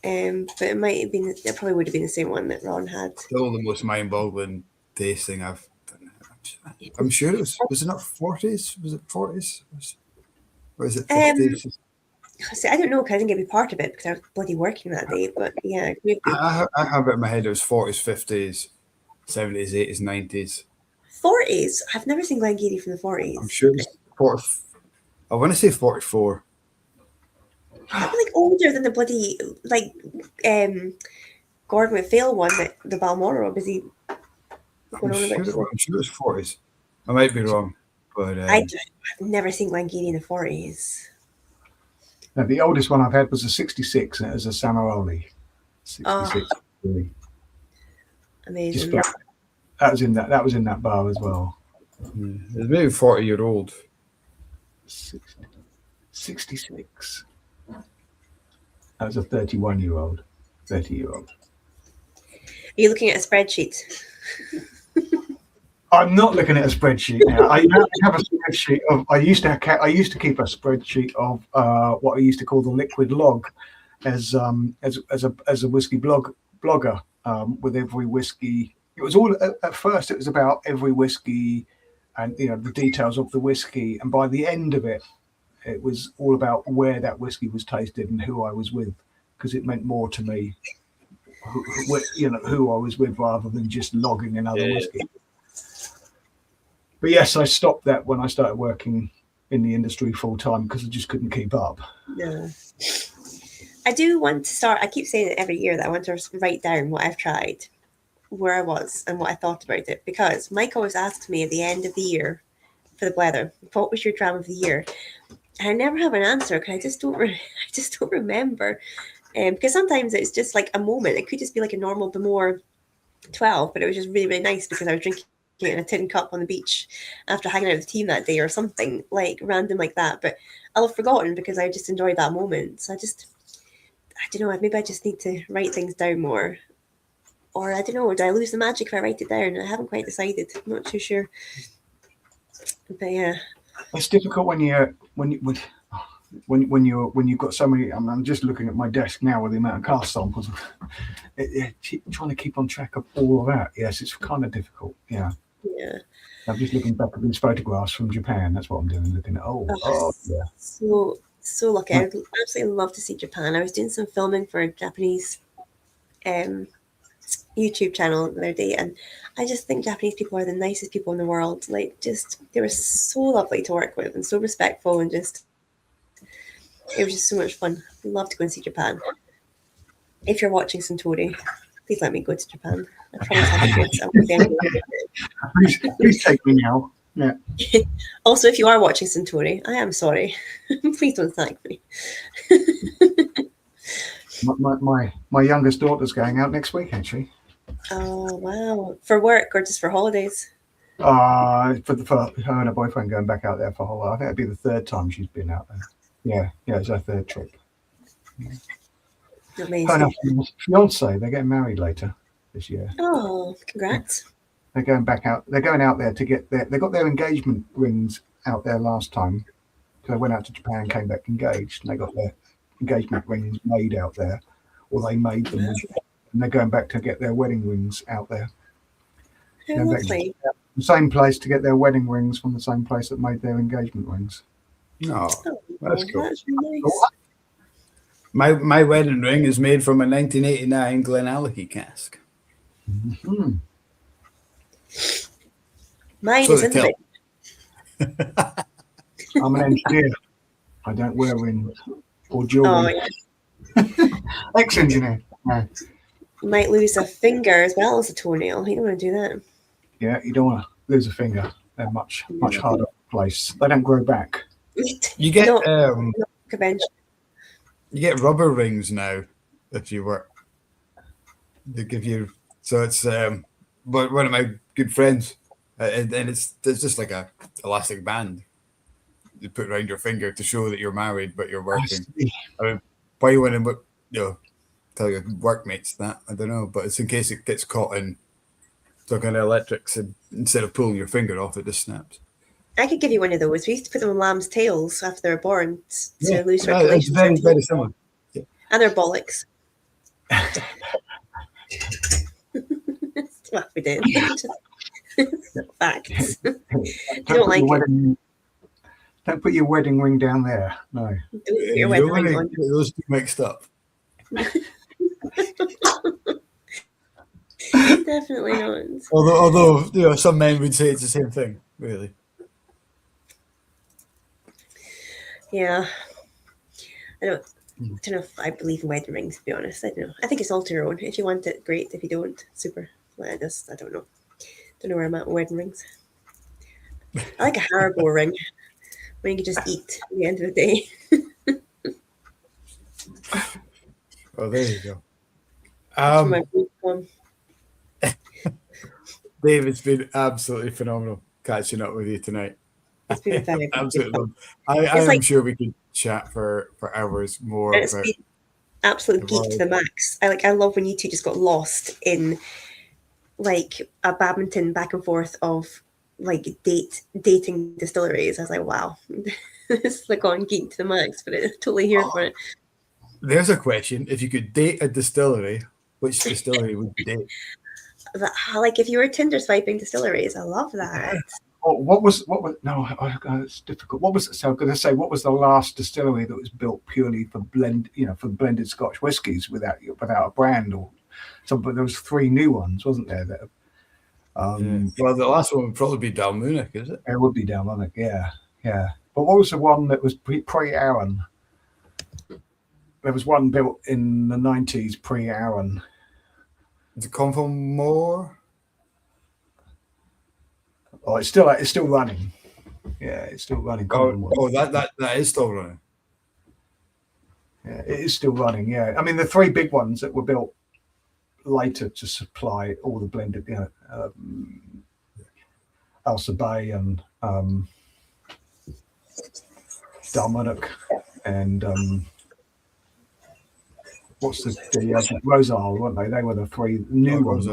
But it might have been. It probably would have been the same one that Ron had. Still the most mind-boggling tasting I've done. I'm sure it was. Was it not 40s? Was it 40s? Or is it 50s? See, I don't know because I didn't get to be part of it because I was bloody working that day. But yeah, I have it in my head. It was 40s, 50s, 70s, 80s, 90s. 40s. I've never seen Glengarry from the 40s. I'm sure it's 40. I want to say 44. I'm older than the bloody Gordon MacPhail one that the Balmoral was he. I'm sure it's 40s. I might be wrong, but I've never seen Glengarry in the 40s. Now, the oldest one I've had was a 66, and it was a Samaroli. 66. Amazing. That was in that bar as well. Yeah. It's maybe 40-year-old. 66. That was a 31-year-old. 30-year-old. Are you looking at a spreadsheet? I'm not looking at a spreadsheet now. I have a spreadsheet of. I used to keep a spreadsheet of what I used to call the liquid log, as a whiskey blogger, with every whiskey. It was all at first. It was about every whiskey, and the details of the whiskey. And by the end of it, it was all about where that whiskey was tasted and who I was with, because it meant more to me. Who I was with, rather than just logging another whiskey. But yes, I stopped that when I started working in the industry full time, because I just couldn't keep up. Yeah. I do want to start. I keep saying it every year that I want to write down what I've tried, where I was, and what I thought about it. Because Mike always asks me at the end of the year for the Blether, what was your dram of the year? And I never have an answer because I just don't remember. Because sometimes it's just like a moment. It could just be like a normal Bemore 12, but it was just really, really nice because I was drinking in a tin cup on the beach after hanging out with the team that day, or something like random like that. But I'll have forgotten because I just enjoyed that moment. So I don't know, maybe I just need to write things down more. Or I don't know, do I lose the magic if I write it down? I haven't quite decided. I'm not too sure. But yeah. It's difficult when you've got so many. I'm just looking at my desk now with the amount of cast samples. Trying to keep on track of all of that. Yes, it's kind of difficult. Yeah. Yeah. I'm just looking back at these photographs from Japan. That's what I'm doing. Looking at yeah. So lucky. I'd absolutely love to see Japan. I was doing some filming for a Japanese YouTube channel the other day, and I just think Japanese people are the nicest people in the world. Like, just they were so lovely to work with and so respectful, and just it was just so much fun. I'd love to go and see Japan. If you're watching Suntory, please let me go to Japan. I promise I'll be good. Please take me now. Yeah. Also, if you are watching Suntory, I am sorry. Please don't thank me. My youngest daughter's going out next week, actually. Oh wow! For work or just for holidays? For her and her boyfriend going back out there for holiday. I think it'd be the third time she's been out there. Yeah, it's her third trip. Yeah. Amazing. Her and her fiance, they're getting married later this year. Oh, congrats! They're going back out. They're going out there to get they got their engagement rings out there last time. So they went out to Japan and came back engaged, and they got their engagement rings made out there, or they made them, and they're going back to get their wedding rings out there. How lovely. The same place to get their wedding rings from the same place that made their engagement rings. No, that's cool. That's really nice. My wedding ring is made from a 1989 Glenallachie cask. Mm-hmm. Mine is in the I'm an engineer. I don't wear rings or jewelry. Oh, yeah. Ex-engineer. No. You might lose a finger as well as a toenail. You don't want to do that. Yeah, you don't want to lose a finger. They're much harder to place. They don't grow back. You get convention. You get rubber rings now if you work. They give you, so it's one of my good friends, and it's just like a elastic band you put around your finger to show that you're married but you're working. I mean, why you want to tell your workmates that? I don't know, but it's in case it gets caught in some kind of electrics, and instead of pulling your finger off, it just snaps. I could give you one of those. We used to put them on lambs' tails after they were born to lose It's circulation. very, very similar. Yeah. And their bollocks. What we did. Facts. Don't put your wedding ring down there. No. Your wedding ring on. Those two mixed up. Definitely not. Although some men would say it's the same thing, really. Yeah. I don't know if I believe in wedding rings, to be honest. I don't know. I think it's all to your own. If you want it, great. If you don't, super. I don't know. Don't know where I'm at with wedding rings. I like a Haribo ring where you can just eat at the end of the day. Oh, there you go. My one. Dave, it's been absolutely phenomenal catching up with you tonight. It's been very absolutely. I'm sure we could chat for hours more. It's been absolute geek to the max. I love when you two just got lost in like a badminton back and forth of like dating distilleries. I was like, wow, it's like on geek to the max, but it's totally here for it. There's a question. If you could date a distillery, which distillery would you date? Like if you were Tinder swiping distilleries, I love that. What was no, it's difficult. What was, so I'm going to say, what was the last distillery that was built purely for for blended Scotch whiskies without a brand or something? There was 3 new ones, wasn't there? That well, the last one would probably be Dalmunich, is it? It would be Dalmunich, yeah. But what was the one that was pre-Aaron? There was one built in the 90s pre-Aaron. Does it come from more? Oh, it's still running. Yeah, it's still running. That is still running. Yeah, it is still running. Yeah, I mean the 3 big ones that were built later to supply all the blended, Elsa Bay and Dalmunich and what's the Rosal, weren't they? They were the 3 new ones.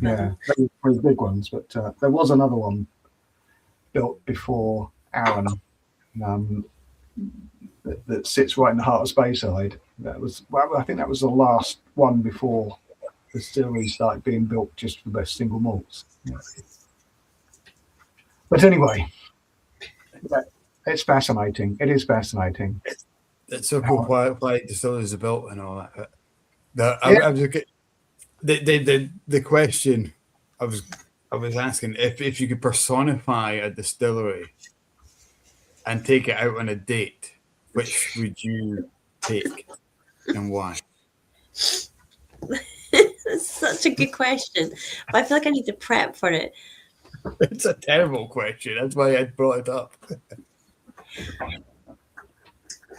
Yeah, they were 3 big ones, but there was another one built before Aaron that sits right in the heart of Speyside. That was, well, I think that was the last one before the distillery started being built just for the single malts. Yeah. But anyway, it's fascinating. It is fascinating. It's so cool why distilleries are built and all that. I was looking. The question I was asking, if you could personify a distillery and take it out on a date, which would you take and why? That's such a good question. But I feel like I need to prep for it. It's a terrible question. That's why I brought it up.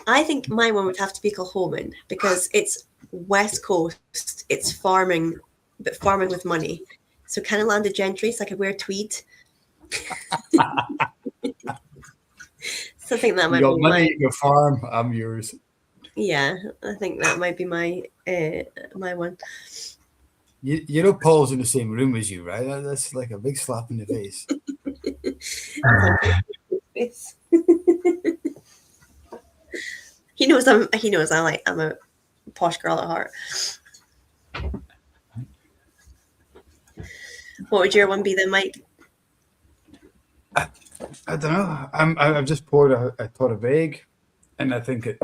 I think my one would have to be Kilchoman because it's West Coast, it's farming, but farming with money. So kind of landed gentry, so I could wear tweed. So I think that might be money, your farm, I'm yours. Yeah, I think that might be my one. You know Paul's in the same room as you, right? That's like a big slap in the face. He knows I'm a posh girl at heart. What would your one be then, Mike? I don't know. I've just poured a Torre Vague, and I think it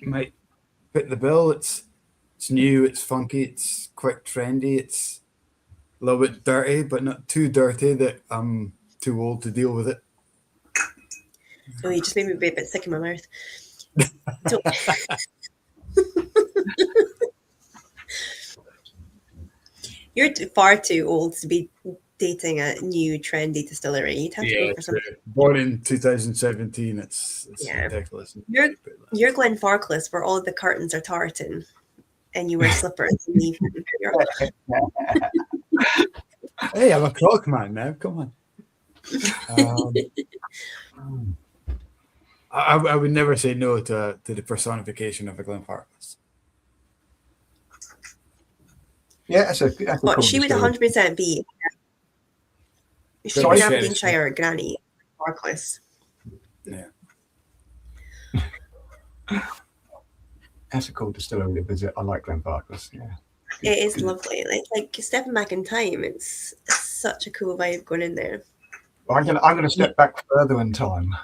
might fit the bill. It's new, it's funky, it's quite trendy, it's a little bit dirty, but not too dirty that I'm too old to deal with it. Oh, you just made me a bit sick in my mouth. So, you're far too old to be dating a new trendy distillery. You'd have to go for something. Born in 2017, it's ridiculous. You're Glenfarclas, where all the curtains are tartan, and you wear slippers. Hey, I'm a croc man now. Come on. I would never say no to the personification of a Glenfarclas. Yeah, that's a cool she would 100% be. She's Aberdeenshire granny, Farclas. Yeah. That's a cool distillery to visit. I like Glenfarclas. Yeah. It is lovely. It's like stepping back in time. It's such a cool vibe going in there. Well, I'm gonna step back further in time.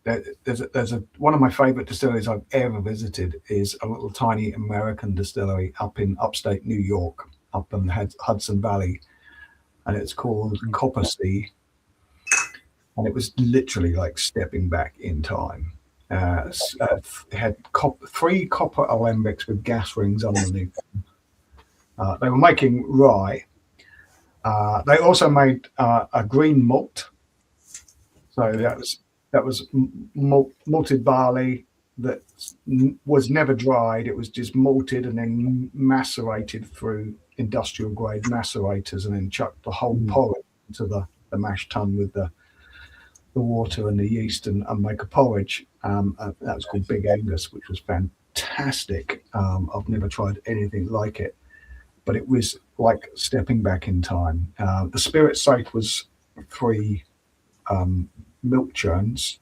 There's one of my favorite distilleries I've ever visited is a little tiny American distillery up in upstate New York, up in the Hudson Valley, and it's called Copper Sea, and it was literally like stepping back in time. It had 3 copper alembics with gas rings underneath them. They were making rye. They also made a green malt. So that was malted barley that was never dried. It was just malted and then macerated through industrial grade macerators, and then chucked the whole porridge into the mash tun with the water and the yeast and make a porridge. That was called Big Angus, which was fantastic. I've never tried anything like it. but it was like stepping back in time. The spirit safe was 3 milk churns.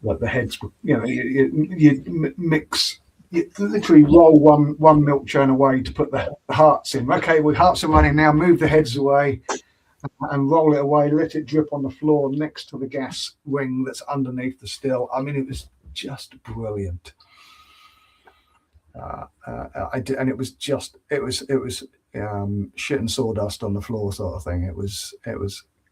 Like the heads, you mix, you literally roll one milk churn away to put the hearts in. Okay, well, hearts are running now. Move the heads away and roll it away. Let it drip on the floor next to the gas ring that's underneath the still. I mean, it was just brilliant. And it was shit and sawdust on the floor sort of thing. It was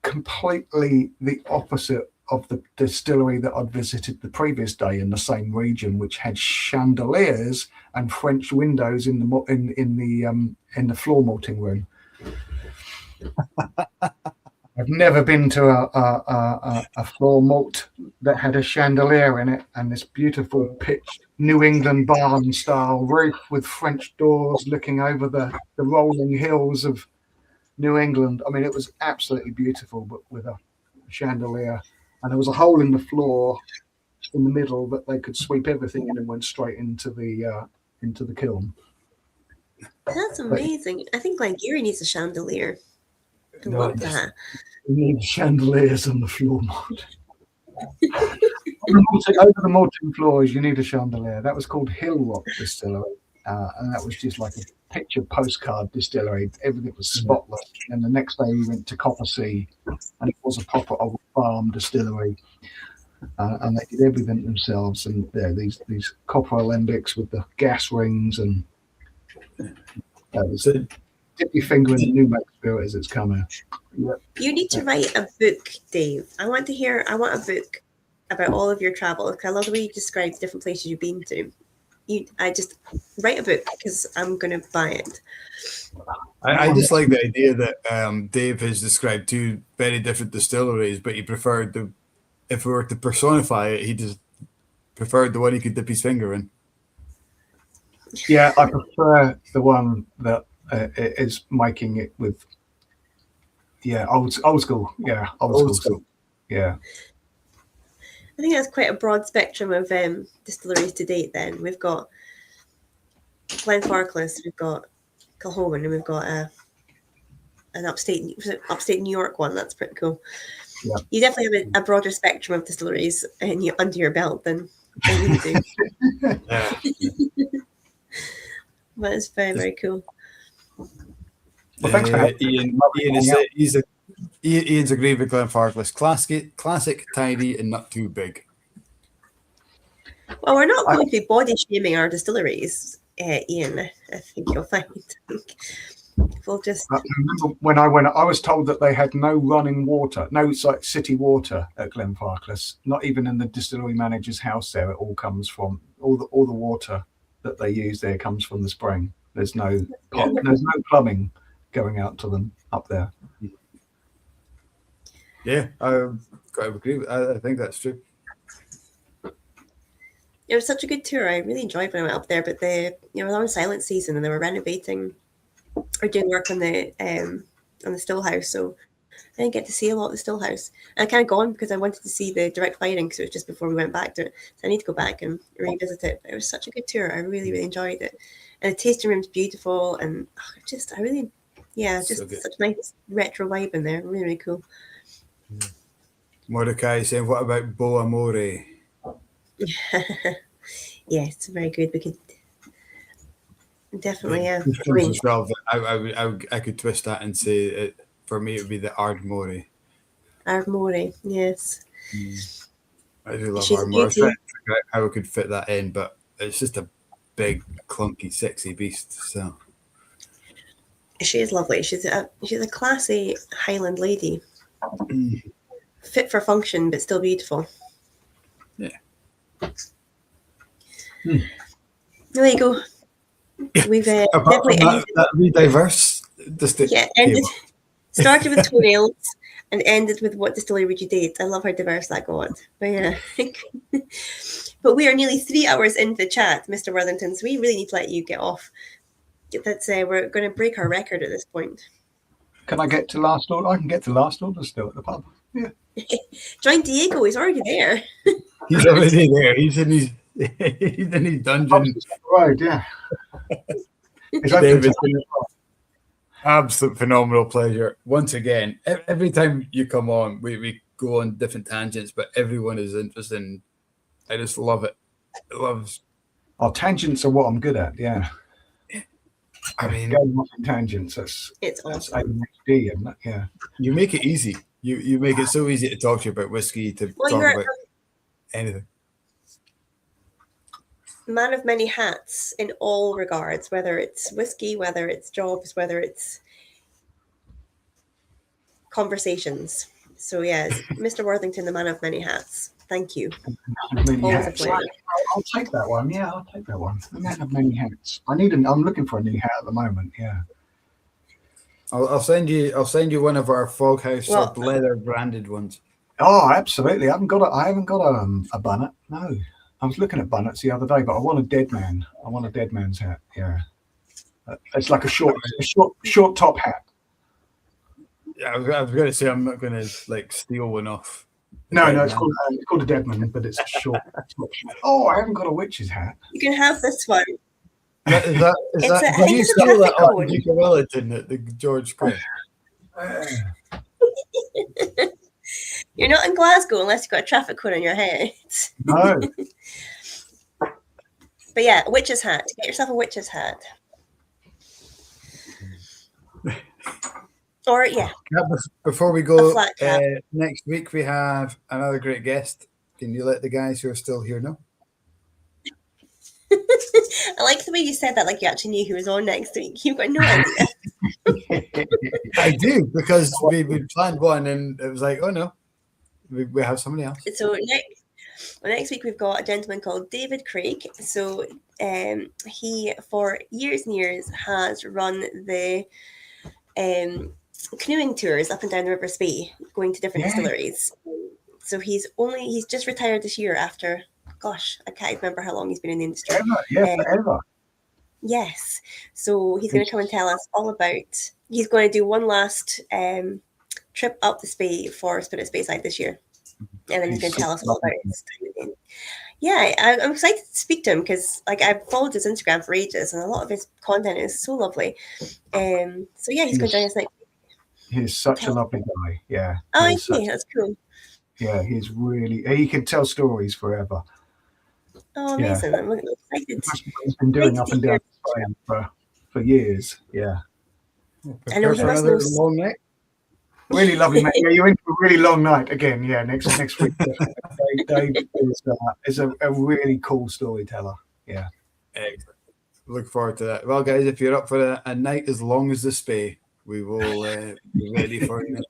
completely the opposite of the distillery that I'd visited the previous day in the same region, which had chandeliers and French windows in the floor malting room. I've never been to a floor malt that had a chandelier in it and this beautiful pitched New England barn style roof with French doors looking over the rolling hills of New England. I mean, it was absolutely beautiful, but with a chandelier. And there was a hole in the floor in the middle that they could sweep everything in and went straight into the kiln. That's amazing. I think Glengarry needs a chandelier. I love that. You need chandeliers on the floor malt. Over the malting floors, you need a chandelier. That was called Hill Rock Distillery, and that was just like a picture postcard distillery. Everything was spotless. And the next day we went to Copper Sea, and it was a proper old farm distillery, and they did everything themselves. And there, these copper alembics with the gas rings, and dip your finger in the new make spirit as it's coming. Yep. You need to write a book, Dave. I want a book about all of your travel. I love the way you describe the different places you've been to. I just write a book because I'm going to buy it. I just like the idea that Dave has described 2 very different distilleries, but he preferred if we were to personify it, he just preferred the one he could dip his finger in. Yeah, I prefer the one that is making it with, old school. Yeah, old school. Yeah. I think that's quite a broad spectrum of distilleries to date. Then we've got Glenfarclas, we've got Kilhoman, and we've got an upstate New York one. That's pretty cool. Yeah. You definitely have a broader spectrum of distilleries under your belt than we do. But it's very, very cool. Well, thanks for Ian's agreed with Glenfarclas. Classic, tidy, and not too big. Well, we're not going to be body shaming our distilleries, Ian. I think you'll find. We'll just. I remember when I went, I was told that they had no running water, no like city water at Glenfarclas. Not even in the distillery manager's house. There, it all comes from all the water that they use there comes from the spring. There's no plumbing going out to them up there. Yeah, I agree. I think that's true. It was such a good tour. I really enjoyed when I went up there. But it was on silent season, and they were renovating or doing work on the still house. So I didn't get to see a lot of the still house. And I kind of gone because I wanted to see the direct firing because it was just before we went back to it. So I need to go back and revisit it. But it was such a good tour. I really, really enjoyed it. And the tasting room's beautiful, and such a nice retro vibe in there. Really, really cool. Mordecai saying, "What about Bo Amore?" Yeah, it's very good. We could definitely. I could twist that and say for me it would be the Ardmore. Ardmore, yes. I do love Ardmore. I was trying to figure out how we could fit that in, but it's just a big, clunky, sexy beast. So she is lovely. She's a classy Highland lady. Fit for function, but still beautiful. Yeah. There you go. We've definitely that diverse. Started with toenails and ended with what distillery would you date? I love how diverse that got. But yeah. But we are nearly 3 hours into the chat, Mr. Worthington, so we really need to let you get off. We're going to break our record at this point. Can I get to last order? I can get to last order still at the pub. Yeah. Join Diego. He's already there. He's already there. He's in his dungeon. Right, yeah. It's open David, to- it's been an absolute phenomenal pleasure. Once again, every time you come on, we go on different tangents, but everyone is interested in. I just love it. I love. Oh, tangents are what I'm good at. Yeah. I mean, going off in tangents. It's That's awesome. ADHD, and that, yeah. you make it easy. You make it so easy to talk to you about whiskey, to Well, talk you're about anything. a man of many hats in all regards, whether it's whiskey, whether it's jobs, whether it's conversations. So yes, Mr. Worthington, the man of many hats. Thank you. Many Always a hats. pleasure. I'll take that one. Yeah, I'll take that one. A man of many hats. I'm looking for a new hat at the moment. Yeah. I'll send you one of our Foghouse Well, or Blether branded ones. Oh, absolutely. I haven't got a bunnet. No. I was looking at bunnets the other day, but I want a dead man. I want a dead man's hat. Yeah. It's like a short top hat. Yeah, I was going to say I'm not going to like steal one off. No, it's called a dead man, but it's a short top hat. Oh, I haven't got a witch's hat. you can have this one. Is that? I Did think you it's a steal that traffic off cone. Duke of Wellington at the George Square? You're not in Glasgow unless you've got a traffic cone on your head. No. But yeah, a witch's hat. Get yourself a witch's hat. Or yeah. Before we go, flat cap. next week we have another great guest. Can you let the guys who are still here know? I like the way you said that, like you actually knew who was on next week. You've got no idea. I do, because we planned one and it was like, oh no, we have somebody else. So next week we've got a gentleman called David Craig. So he for years and years has run the canoeing tours up and down the River Spee, going to different distilleries. So he's just retired this year after, gosh, I can't remember how long he's been in the industry. Forever. Yes. So he's going to come and tell us all about. He's going to do one last trip up the Spey for Spirit Speyside this year, and then he's going to tell us all about his time again. Yeah, I'm excited to speak to him because, like, I've followed his Instagram for ages, and a lot of his content is so lovely. So yeah, he's going to join us next week. He's such a lovely guy. Yeah. Oh, yeah, that's cool. Yeah, he can tell stories forever. Oh, amazing! Yeah. I'm excited. He's been doing up and down Spain for years. Yeah. I know he must know. Long night. Really lovely, mate. Yeah, you're in for a really long night again. Yeah, next week. Dave is a really cool storyteller. Yeah. Excellent. Look forward to that. Well, guys, if you're up for a night as long as the Spey, we will be ready for you.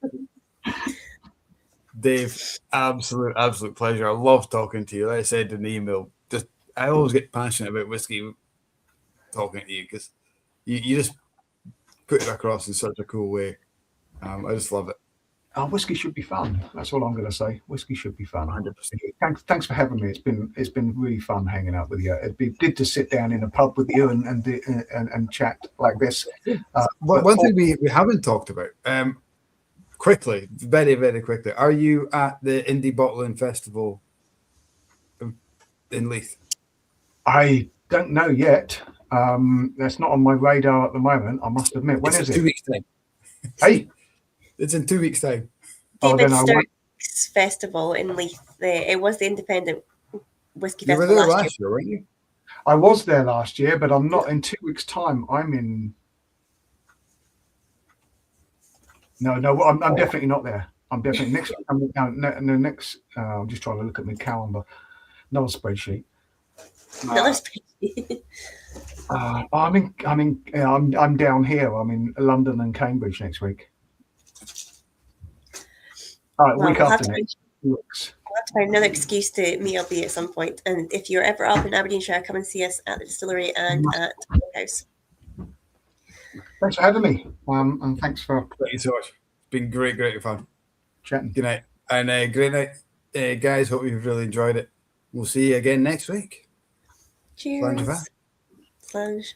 Dave, absolute pleasure. I love talking to you. Like I said in the email, I always get passionate about whiskey talking to you because you just put it across in such a cool way. I just love it. Whiskey should be fun. That's all I'm going to say. Whiskey should be fun. 100%. Thanks for having me. It's been really fun hanging out with you. It'd be good to sit down in a pub with you and chat like this. One thing we haven't talked about, quickly, very, very quickly. Are you at the Indie Bottling Festival in Leith? I don't know yet. That's not on my radar at the moment, I must admit. When is it? 2 weeks' time. Hey, it's in 2 weeks' time. David Stark's festival in Leith. It was the independent whiskey festival. You were there last year, weren't you? I was there last year, but I'm not in 2 weeks' time. I'm in. No, I'm definitely not there. I'm definitely next. I'm just trying to look at my calendar. Another spreadsheet. Another spreadsheet. I'm down here. I'm in London and Cambridge next week. All right, week after next. We'll have to find another excuse to meet up with you at some point. And if you're ever up in Aberdeenshire, come and see us at the distillery and at the house. Thanks for having me. And thanks for. Thank you so much. It's been great fun. Chatting. Good night. And great night, guys. Hope you've really enjoyed it. We'll see you again next week. Cheers. Slange.